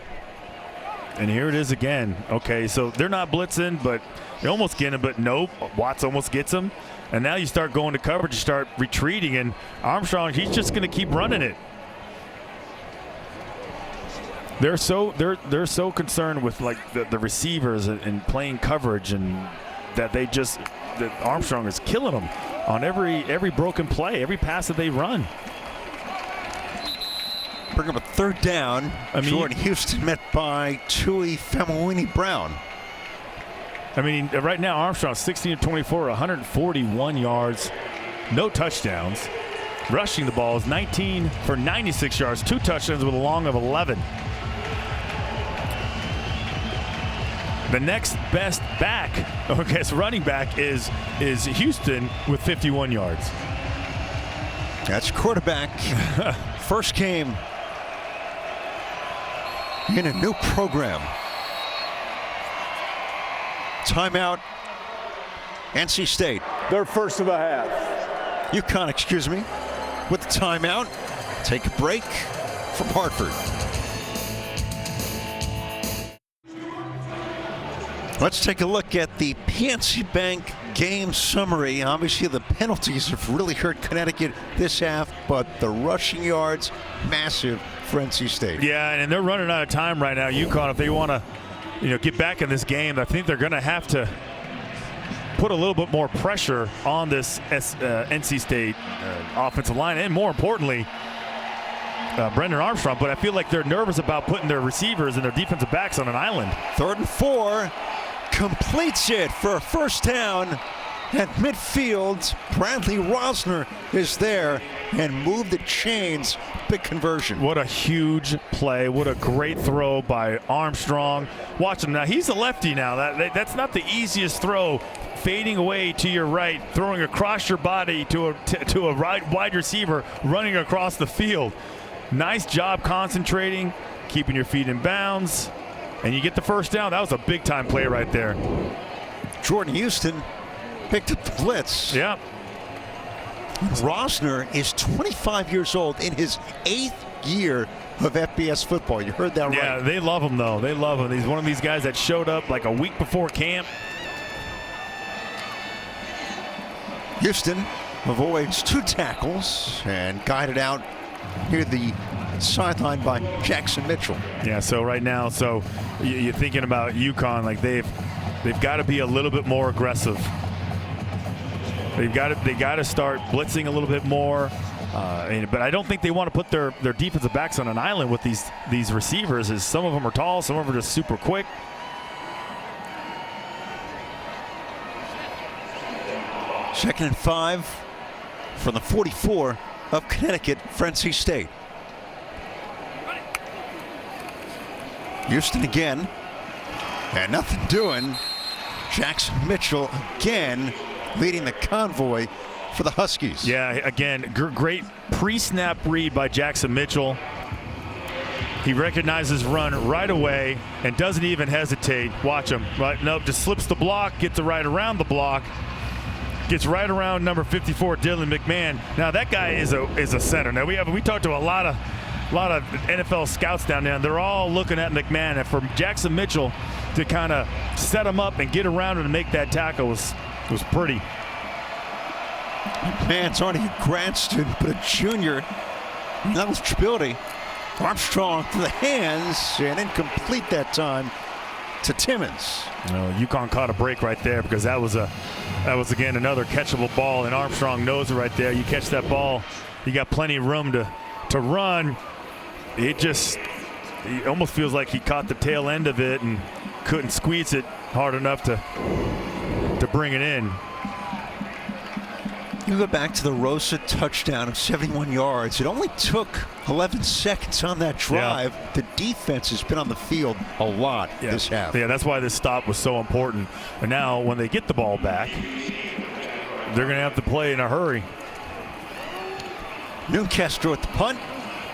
And here it is again. Okay, so they're not blitzing, but they almost get him, but nope. Watts almost gets him. And now you start going to coverage, you start retreating, and Armstrong, he's just going to keep running it. They're so concerned with like the receivers and playing coverage, and that Armstrong is killing them on every broken play, every pass that they run. Bring up a third down. Jordan Houston met by Tui Famouini Brown. I mean, right now Armstrong 16 of 24, 141 yards, no touchdowns. Rushing the ball is 19 for 96 yards, 2 touchdowns with a long of 11. The next best back, running back is Houston with 51 yards. That's quarterback. First game in a new program. Timeout. NC State. Their first of a half. UConn, excuse me, with the timeout. Take a break from Hartford. Let's take a look at the PNC Bank game summary. Obviously, the penalties have really hurt Connecticut this half, but the rushing yards, massive for NC State. Yeah, and they're running out of time right now. UConn, if they want to, get back in this game, I think they're going to have to put a little bit more pressure on this NC State offensive line, and more importantly, Brendan Armstrong. But I feel like they're nervous about putting their receivers and their defensive backs on an island. 3rd and 4. Completes it for a first down at midfield. Bradley Rosner is there and moved the chains. Big conversion. What a huge play. What a great throw by Armstrong. Watch him now. He's a lefty now. That's not the easiest throw. Fading away to your right, throwing across your body to a wide receiver running across the field. Nice job concentrating, keeping your feet in bounds. And you get the first down. That was a big-time play right there. Jordan Houston picked up the blitz. Yeah. Rosner is 25 years old in his 8th year of FBS football. You heard that right. Yeah, they love him, though. They love him. He's one of these guys that showed up like a week before camp. Houston avoids 2 tackles and guided out near the sideline by Jackson Mitchell. Yeah, so right now, you're thinking about UConn, like they've got to be a little bit more aggressive. They got to start blitzing a little bit more. But I don't think they want to put their defensive backs on an island with these receivers, as some of them are tall, some of them are just super quick. Second and 5 from the 44 of Connecticut for NC State. Houston again, and nothing doing. Jackson Mitchell again leading the convoy for the Huskies. Yeah, again, great pre-snap read by Jackson Mitchell. He recognizes run right away and doesn't even hesitate. Watch him. Right? Nope, just slips the block, gets right around the block, gets right around number 54, Dylan McMahon. Now that guy is a center. Now we talked to a lot of NFL scouts down there, and they're all looking at McMahon. And for Jackson Mitchell to kind of set him up and get around him and make that tackle was pretty. McMahon's already a grad student, but a junior. Eligibility. Armstrong to the hands and incomplete that time to Timmons. UConn caught a break right there, because that was again another catchable ball, and Armstrong knows it right there. You catch that ball, you got plenty of room to run. It almost feels like he caught the tail end of it and couldn't squeeze it hard enough to bring it in. You go back to the Rosa touchdown of 71 yards. It only took 11 seconds on that drive. Yeah. The defense has been on the field a lot this half. Yeah, that's why this stop was so important. And now when they get the ball back, they're going to have to play in a hurry. Newcastle at the punt.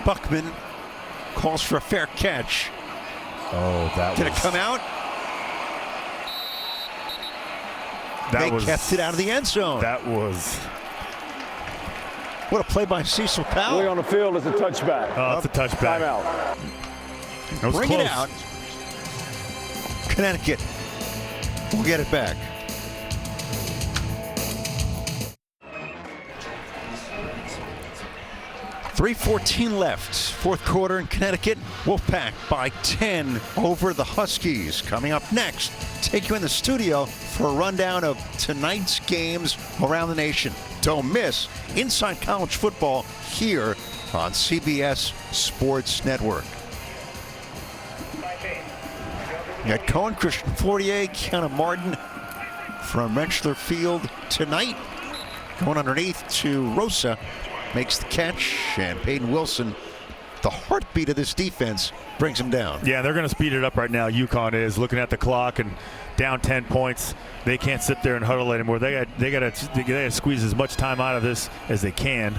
Buckman calls for a fair catch. Did it come out? They kept it out of the end zone. That was... What a play by Cecil Powell. Play on the field is a touchback. Oh, it's a touchback. Timeout. Bring it out. Connecticut will get it back. .3:14 left. Fourth quarter in Connecticut. Wolfpack by 10 over the Huskies. Coming up next, take you in the studio for a rundown of tonight's games around the nation. Don't miss Inside College Football here on CBS Sports Network. You got Cohen, Christian Fortier, Keanu Martin from Rentschler Field tonight. Going underneath to Rosa. Makes the catch, and Peyton Wilson, the heartbeat of this defense, brings him down. Yeah, they're going to speed it up right now. UConn is looking at the clock and down 10 points. They can't sit there and huddle anymore. They got to squeeze as much time out of this as they can.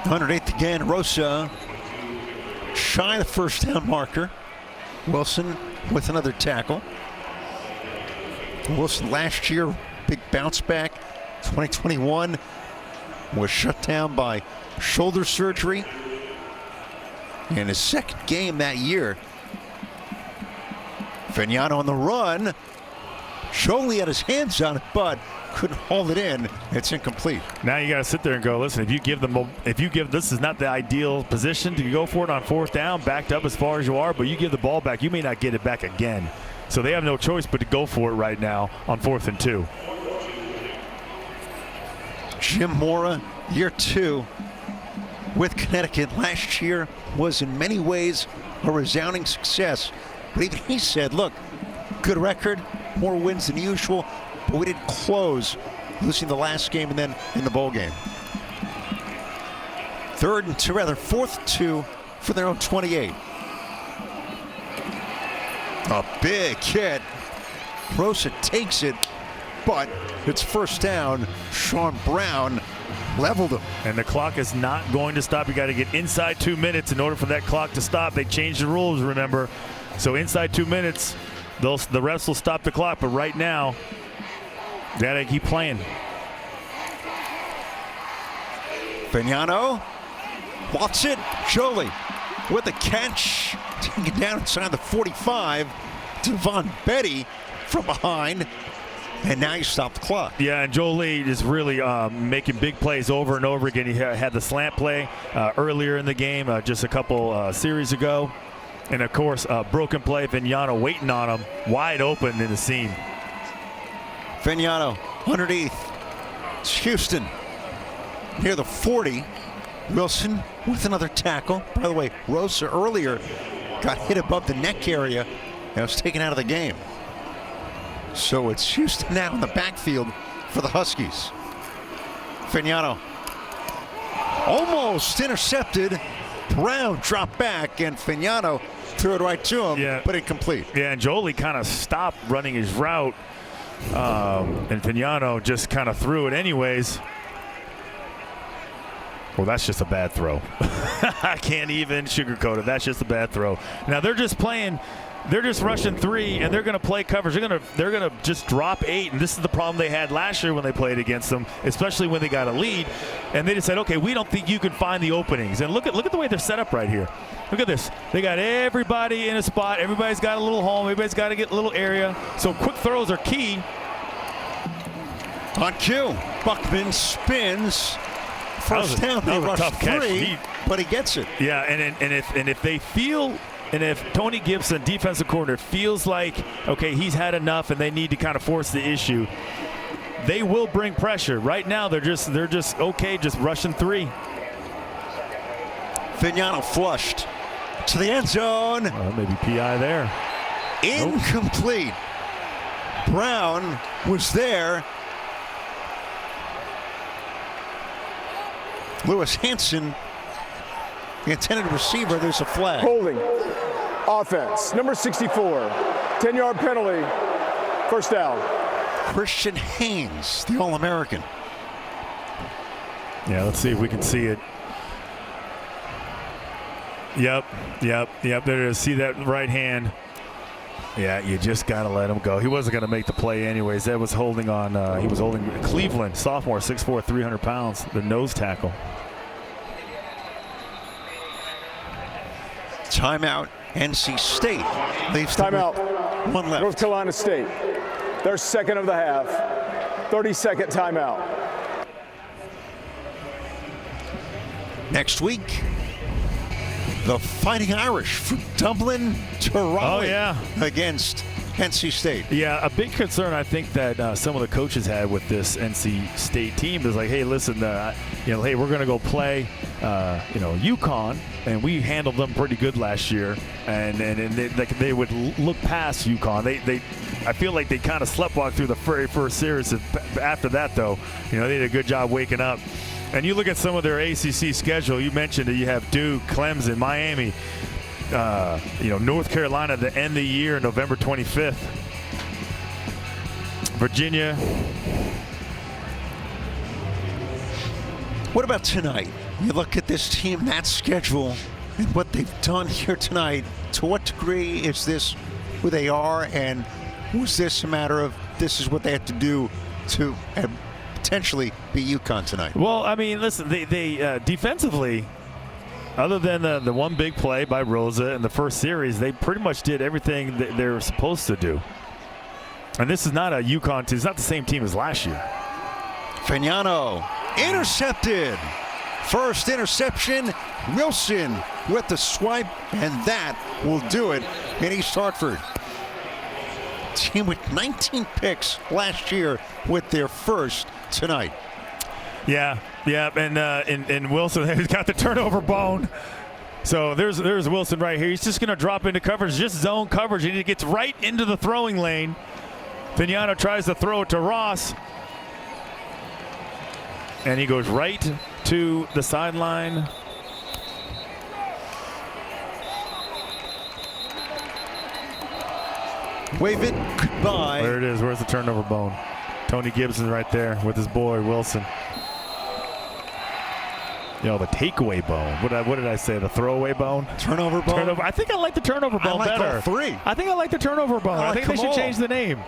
Underneath again, Rosa shy of the first down marker. Wilson with another tackle. Wilson last year, big bounce back. 2021 was shut down by shoulder surgery. In his second game that year, Vignano on the run. Jolie had his hands on it, but couldn't hold it in. It's incomplete. Now you got to sit there and go, listen, this is not the ideal position to go for it on fourth down, backed up as far as you are, but you give the ball back, you may not get it back again. So they have no choice but to go for it right now on 4th and 2. Jim Mora, year 2 with Connecticut. Last year was in many ways a resounding success. But even he said, look, good record, more wins than usual, but we didn't close, losing the last game and then in the bowl game. 4th and 2 for their own 28. A big hit. Rosa takes it, but it's first down. Sean Brown leveled him. And the clock is not going to stop. You got to get inside 2 minutes in order for that clock to stop. They changed the rules, remember. So inside 2 minutes, the refs will stop the clock. But right now, they got to keep playing. Vignano wants it. Jolie with the catch. Taking it down inside the 45. Devon Betty from behind And now you stop the clock. Yeah, and Joel Lee is really making big plays over and over again. He had the slant play earlier in the game, just a couple series ago. And, of course, broken play, Vignano waiting on him, wide open in the seam. Vignano underneath. It's Houston near the 40. Wilson with another tackle. By the way, Rosa earlier got hit above the neck area and was taken out of the game. So it's Houston now in the backfield for the Huskies. Vignano almost intercepted. Brown dropped back, and Vignano threw it right to him, but incomplete. Yeah, and Jolie kind of stopped running his route, and Vignano just kind of threw it anyways. Well, that's just a bad throw. I can't even sugarcoat it. That's just a bad throw. Now they're just playing. They're just rushing 3, and they're going to play coverage. They're going to just drop 8, and this is the problem they had last year when they played against them, especially when they got a lead. And they just said, okay, we don't think you can find the openings. And look at the way they're set up right here. Look at this. They got everybody in a spot. Everybody's got a little home. Everybody's got to get a little area. So quick throws are key. On cue, Buckman spins. First down, they rush 3, but he gets it. Yeah, and if they feel. And if Tony Gibson, defensive coordinator, feels like, okay, he's had enough and they need to kind of force the issue, they will bring pressure. Right now, they're just okay, just rushing 3. Vignano flushed to the end zone. Maybe PI there. Incomplete. Nope. Brown was there. Lewis Hanson, the intended receiver, there's a flag. Holding. Offense. Number 64. 10-yard penalty. First down. Christian Haynes, the All-American. Yeah, let's see if we can see it. Yep. There it is. See that right hand. Yeah, you just got to let him go. He wasn't going to make the play anyways. That was holding on. He was holding Cleveland, sophomore, 6'4", 300 pounds, the nose tackle. Timeout, NC State. Leaves timeout. 1 left. North Carolina State. Their second of the half. 30-second timeout. Next week, the Fighting Irish from Dublin to Raleigh against NC State. Yeah, a big concern I think that some of the coaches had with this NC State team is like, hey, listen, hey, we're going to go play, UConn, and we handled them pretty good last year, and they would look past UConn. I feel like they kind of sleptwalked through the very first series. After that, though, they did a good job waking up. And you look at some of their ACC schedule. You mentioned that you have Duke, Clemson, Miami, North Carolina to end the year, November 25th. Virginia. What about tonight? You look at this team, that schedule, and what they've done here tonight. To what degree is this who they are, and was this a matter of this is what they have to do to potentially be UConn tonight? Well, I mean, listen, they defensively, other than the one big play by Rosa in the first series, they pretty much did everything that they were supposed to do. And this is not a UConn team. It's not the same team as last year. Vignano intercepted. First interception, Wilson with the swipe, and that will do it in East Hartford. Team with 19 picks last year with their first tonight. Yeah, and Wilson has got the turnover bone. So there's Wilson right here. He's just going to drop into coverage, just zone coverage, and he gets right into the throwing lane. Vignano tries to throw it to Ross, and he goes right to the sideline. Wave it goodbye. There it is. Where's the turnover bone? Tony Gibson right there with his boy Wilson. The takeaway bone. What did I say? The throwaway bone? Turnover bone? I think I like the turnover bone better. All 3. I think I like the turnover bone. I think they should change the name.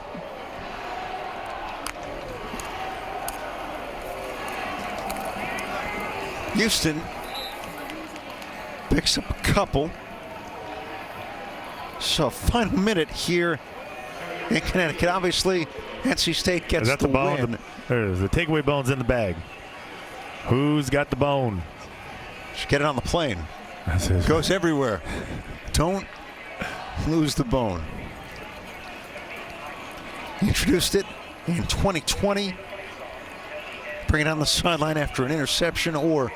Houston picks up a couple. So final minute here in Connecticut. Obviously, NC State gets the bone. win. There's the takeaway bone's in the bag. Who's got the bone? Just get it on the plane. Goes everywhere. Don't lose the bone. Introduced it in 2020. Bring it on the sideline after an interception or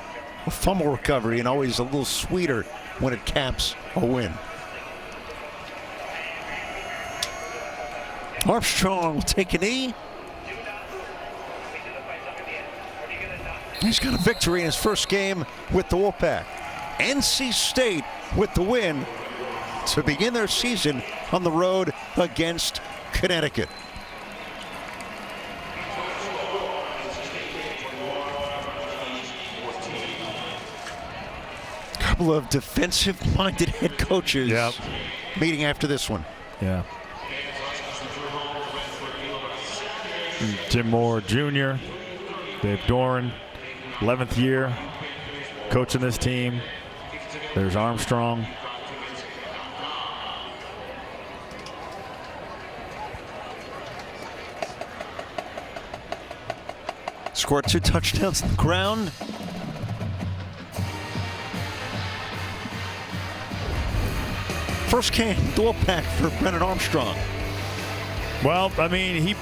a fumble recovery, and always a little sweeter when it caps a win. Armstrong will take a knee. He's got a victory in his first game with the Wolfpack. NC State with the win to begin their season on the road against Connecticut. A couple of defensive-minded head coaches meeting after this one. Yeah. Jim Moore Jr., Dave Doran, 11th year coaching this team. There's Armstrong. Scored 2 touchdowns on the ground. First game, the Wolfpack for Brennan Armstrong. Well, I mean, he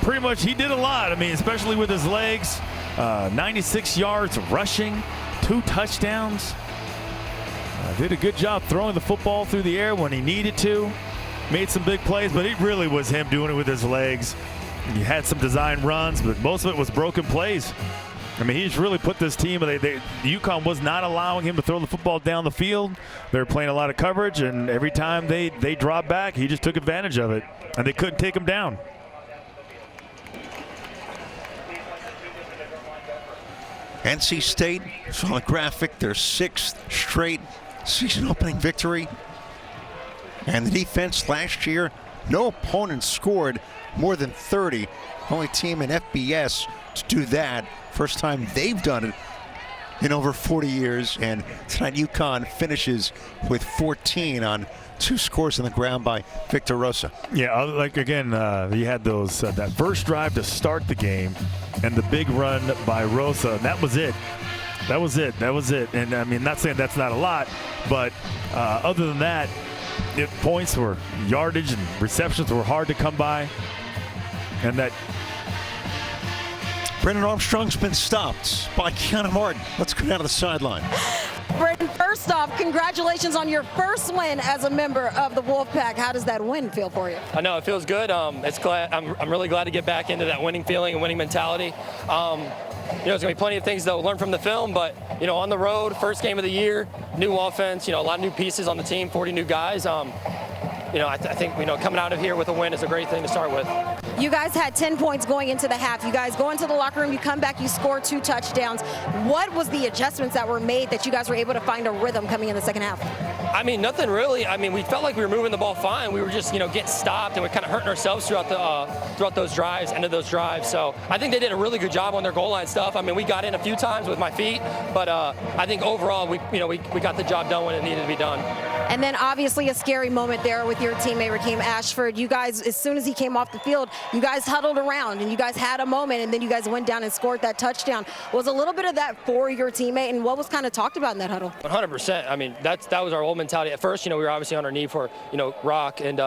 did a lot. I mean, especially with his legs. 96 yards rushing, 2 touchdowns. Did a good job throwing the football through the air when he needed to. Made some big plays, but it really was him doing it with his legs. He had some design runs, but most of it was broken plays. I mean, he's really put this team, UConn was not allowing him to throw the football down the field. They were playing a lot of coverage, and every time they dropped back, he just took advantage of it, and they couldn't take him down. NC State, saw the graphic, their 6th straight season opening victory. And the defense last year, no opponent scored more than 30. Only team in FBS to do that. First time they've done it in over 40 years. And tonight UConn finishes with 14 on 2 scores on the ground by Victor Rosa. Yeah, like again, you had those that first drive to start the game and the big run by Rosa. And that was it. That was it. And I mean, not saying that's not a lot, but other than that, points were yardage and receptions were hard to come by. And that Brennan Armstrong's been stopped by Keanu Martin. Let's go down to the sideline. Brennan, first off, congratulations on your first win as a member of the Wolfpack. How does that win feel for you? I know it feels good. I'm really glad to get back into that winning feeling and winning mentality. There's going to be plenty of things to learn from the film, but, on the road, first game of the year, new offense, a lot of new pieces on the team, 40 new guys. I think, coming out of here with a win is a great thing to start with. You guys had 10 points going into the half. You guys go into the locker room, you come back, you score 2 touchdowns. What was the adjustments that were made that you guys were able to find a rhythm coming in the second half? I mean, nothing really. I mean, we felt like we were moving the ball fine. We were just, getting stopped, and we're kind of hurting ourselves throughout those drives, end of those drives. So I think they did a really good job on their goal line stuff. I mean, we got in a few times with my feet, but I think overall we got the job done when it needed to be done. And then obviously a scary moment there with your teammate Raheem Ashford. You guys, as soon as he came off the field, you guys huddled around and you guys had a moment, and then you guys went down and scored that touchdown. Was a little bit of that for your teammate, and what was kind of talked about in that huddle? 100%. I mean, that was our old mentality. At first, we were obviously on our knee for, Rock, and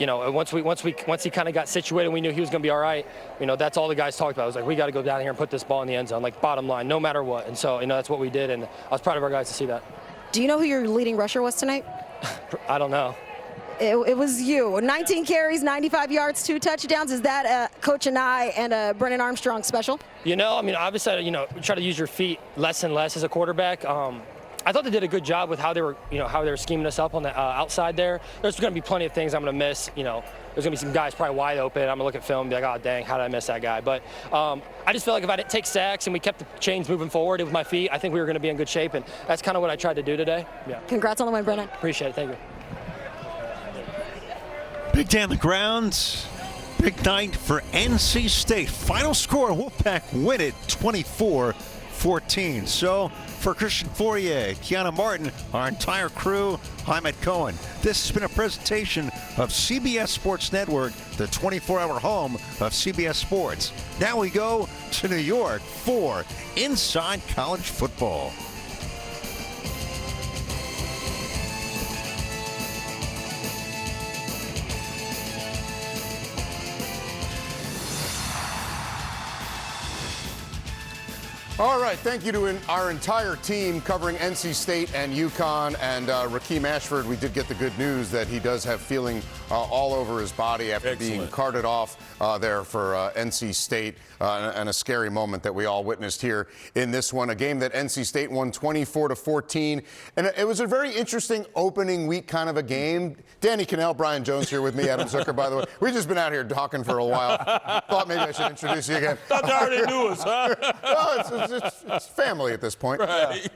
once he kind of got situated, we knew he was going to be all right. That's all the guys talked about. It was like, we got to go down here and put this ball in the end zone, like bottom line, no matter what. And so, that's what we did, and I was proud of our guys to see that. Do you know who your leading rusher was tonight? I don't know. It was you. 19 carries, 95 yards, 2 touchdowns. Is that Coach Anai and Brennan Armstrong special? Obviously, try to use your feet less and less as a quarterback. I thought they did a good job with how they were scheming us up on the outside there. There's going to be plenty of things I'm going to miss. There's going to be some guys probably wide open. I'm going to look at film and be like, oh, dang, how did I miss that guy? But I just feel like if I didn't take sacks and we kept the chains moving forward with my feet, I think we were going to be in good shape, and that's kind of what I tried to do today. Yeah. Congrats on the win, Brennan. Appreciate it. Thank you. Big day on the ground. Big night for NC State. Final score, Wolfpack win it 24-13. 14. So for Christian Fourier, Kiana Martin, our entire crew, I'm Ed Cohen. This has been a presentation of CBS Sports Network, the 24-hour home of CBS Sports. Now we go to New York for Inside College Football. All right, thank you to our entire team covering NC State and UConn and Rakeem Ashford. We did get the good news that he does have feeling all over his body after being carted off there for NC State, and a scary moment that we all witnessed here in this one. A game that NC State won 24-14, and it was a very interesting opening week kind of a game. Danny Cannell, Brian Jones here with me, Adam Zucker, by the way. We've just been out here talking for a while. Thought maybe I should introduce you again. Thought you already knew us, huh? Well, it's family at this point. Right.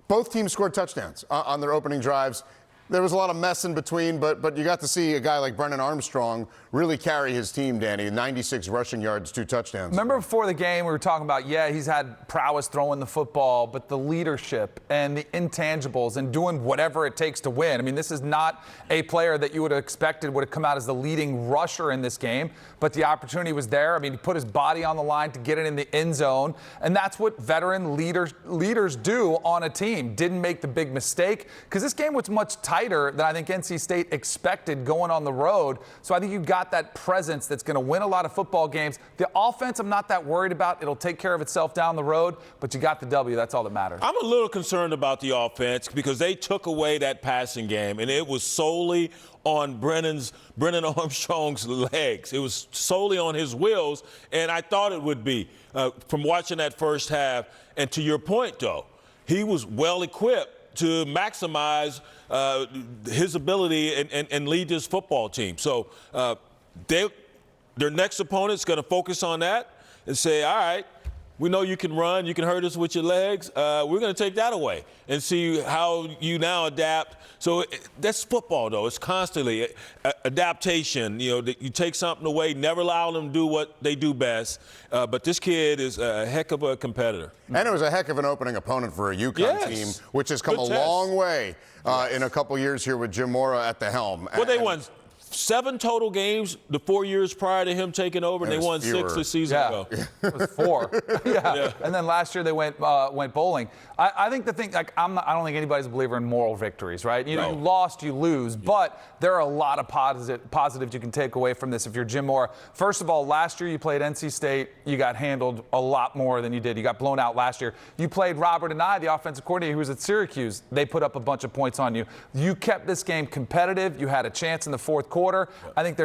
Both teams scored touchdowns on their opening drives. There was a lot of mess in between, but you got to see a guy like Brennan Armstrong really carry his team, Danny. 96 rushing yards, 2 touchdowns. Remember before the game we were talking about, he's had prowess throwing the football, but the leadership and the intangibles and doing whatever it takes to win. I mean, this is not a player that you would have expected would have come out as the leading rusher in this game, but the opportunity was there. I mean, he put his body on the line to get it in the end zone, and that's what veteran leaders do on a team. Didn't make the big mistake, because this game was much tighter than I think NC State expected going on the road. So I think you've got that presence that's going to win a lot of football games. The offense, I'm not that worried about. It'll take care of itself down the road, but you got the W. That's all that matters. I'm a little concerned about the offense because they took away that passing game, and it was solely on Brennan Armstrong's legs. It was solely on his wheels, and I thought it would be from watching that first half. And to your point, though, he was well equipped to maximize his ability and lead this football team. So their next opponent's going to focus on that and say, all right, we know you can run, you can hurt us with your legs. We're going to take that away and see how you now adapt. So that's football, though. It's constantly adaptation. You know, you take something away, never allow them to do what they do best. But this kid is a heck of a competitor. And it was a heck of an opening opponent for a UConn team, which has come a long way in a couple years here with Jim Mora at the helm. Well, they won 7 total games the 4 years prior to him taking over, and they won 6 this season ago. It was 4. And then last year they went bowling. I think the thing, like, I don't think anybody's a believer in moral victories, right? You lost, you lose, but there are a lot of positives you can take away from this if you're Jim Mora. First of all, last year you played NC State, you got handled a lot more than you did. You got blown out last year. You played Robert and the offensive coordinator who was at Syracuse. They put up a bunch of points on you. You kept this game competitive. You had a chance in the fourth quarter. I think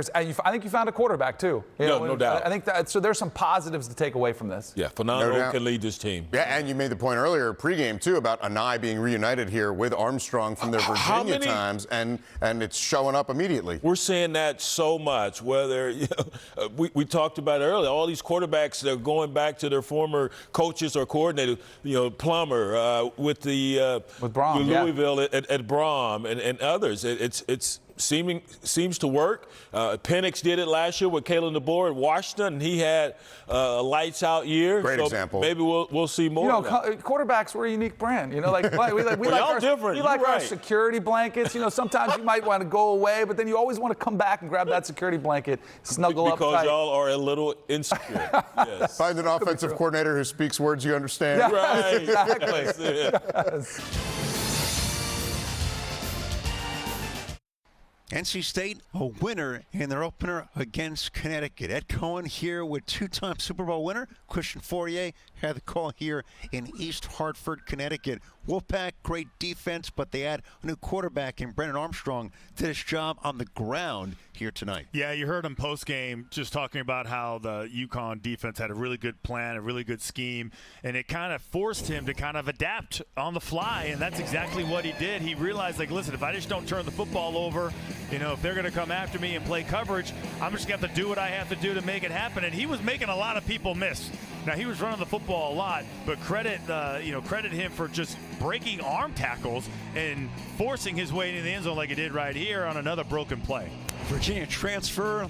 you found a quarterback too. No doubt. I think that so there's some positives to take away from this. Yeah, Fernando can lead this team. Yeah, and you made the point earlier pregame too about Anai being reunited here with Armstrong from their Virginia times, and it's showing up immediately. We're seeing that so much. Whether we talked about it earlier, all these quarterbacks that are going back to their former coaches or coordinators. Plummer with Brom, Louisville at Brom and others. It's seems to work. Penix did it last year with Kalen DeBoer at Washington, and he had a lights-out year. Great example. Maybe we'll see more. Quarterbacks were a unique brand. We like our security blankets. Sometimes you might want to go away, but then you always want to come back and grab that security blanket, snuggle up tight. Because y'all are a little insecure. Yes. Find an offensive coordinator who speaks words you understand. Yeah, right. Exactly. Yes. NC State, a winner in their opener against Connecticut. Ed Cohen here with 2-time Super Bowl winner Christian Fourier had the call here in East Hartford, Connecticut. Wolfpack, great defense, but they had a new quarterback in Brennan Armstrong. Did his job on the ground here tonight. Yeah, you heard him post-game just talking about how the UConn defense had a really good plan, a really good scheme, and it kind of forced him to kind of adapt on the fly, and that's exactly what he did. He realized, listen, if I just don't turn the football over, if they're going to come after me and play coverage, I'm just going to have to do what I have to do to make it happen, and he was making a lot of people miss. Now, he was running the football a lot, but credit him for just breaking arm tackles and forcing his way into the end zone like he did right here on another broken play. Virginia transfer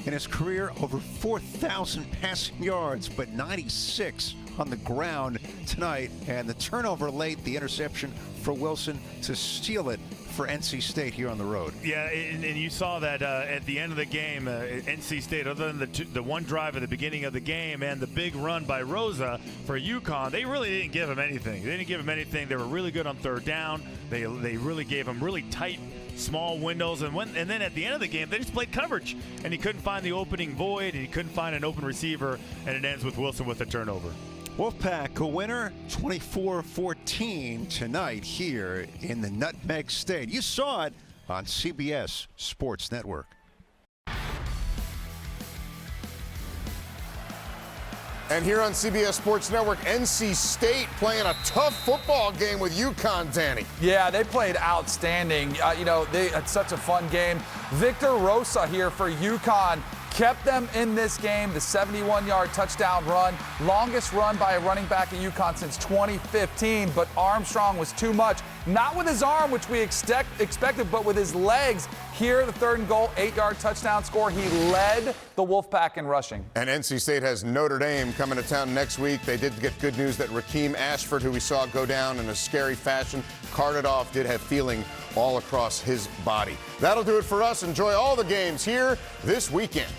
in his career over 4,000 passing yards, but 96 on the ground. tonight, and the turnover late, the interception for Wilson to steal it for NC State here on the road. Yeah, and you saw that at the end of the game, NC State, other than the one drive at the beginning of the game and the big run by Rosa for UConn, they really didn't give him anything. They didn't give him anything. They were really good on third down. They really gave him really tight, small windows, and then at the end of the game, they just played coverage, and he couldn't find the opening void, and he couldn't find an open receiver, and it ends with Wilson with a turnover. Wolfpack, a winner, 24-14 tonight here in the Nutmeg State. You saw it on CBS Sports Network. And here on CBS Sports Network, NC State playing a tough football game with UConn, Danny. Yeah, they played outstanding. They had such a fun game. Victor Rosa here for UConn kept them in this game. The 71-yard touchdown run, longest run by a running back at UConn since 2015, but Armstrong was too much. Not with his arm, which we expected, but with his legs. Here, the 3rd and goal, 8-yard touchdown score. He led the Wolfpack in rushing. And NC State has Notre Dame coming to town next week. They did get good news that Raheem Ashford, who we saw go down in a scary fashion, carted off, did have feeling all across his body. That'll do it for us. Enjoy all the games here this weekend.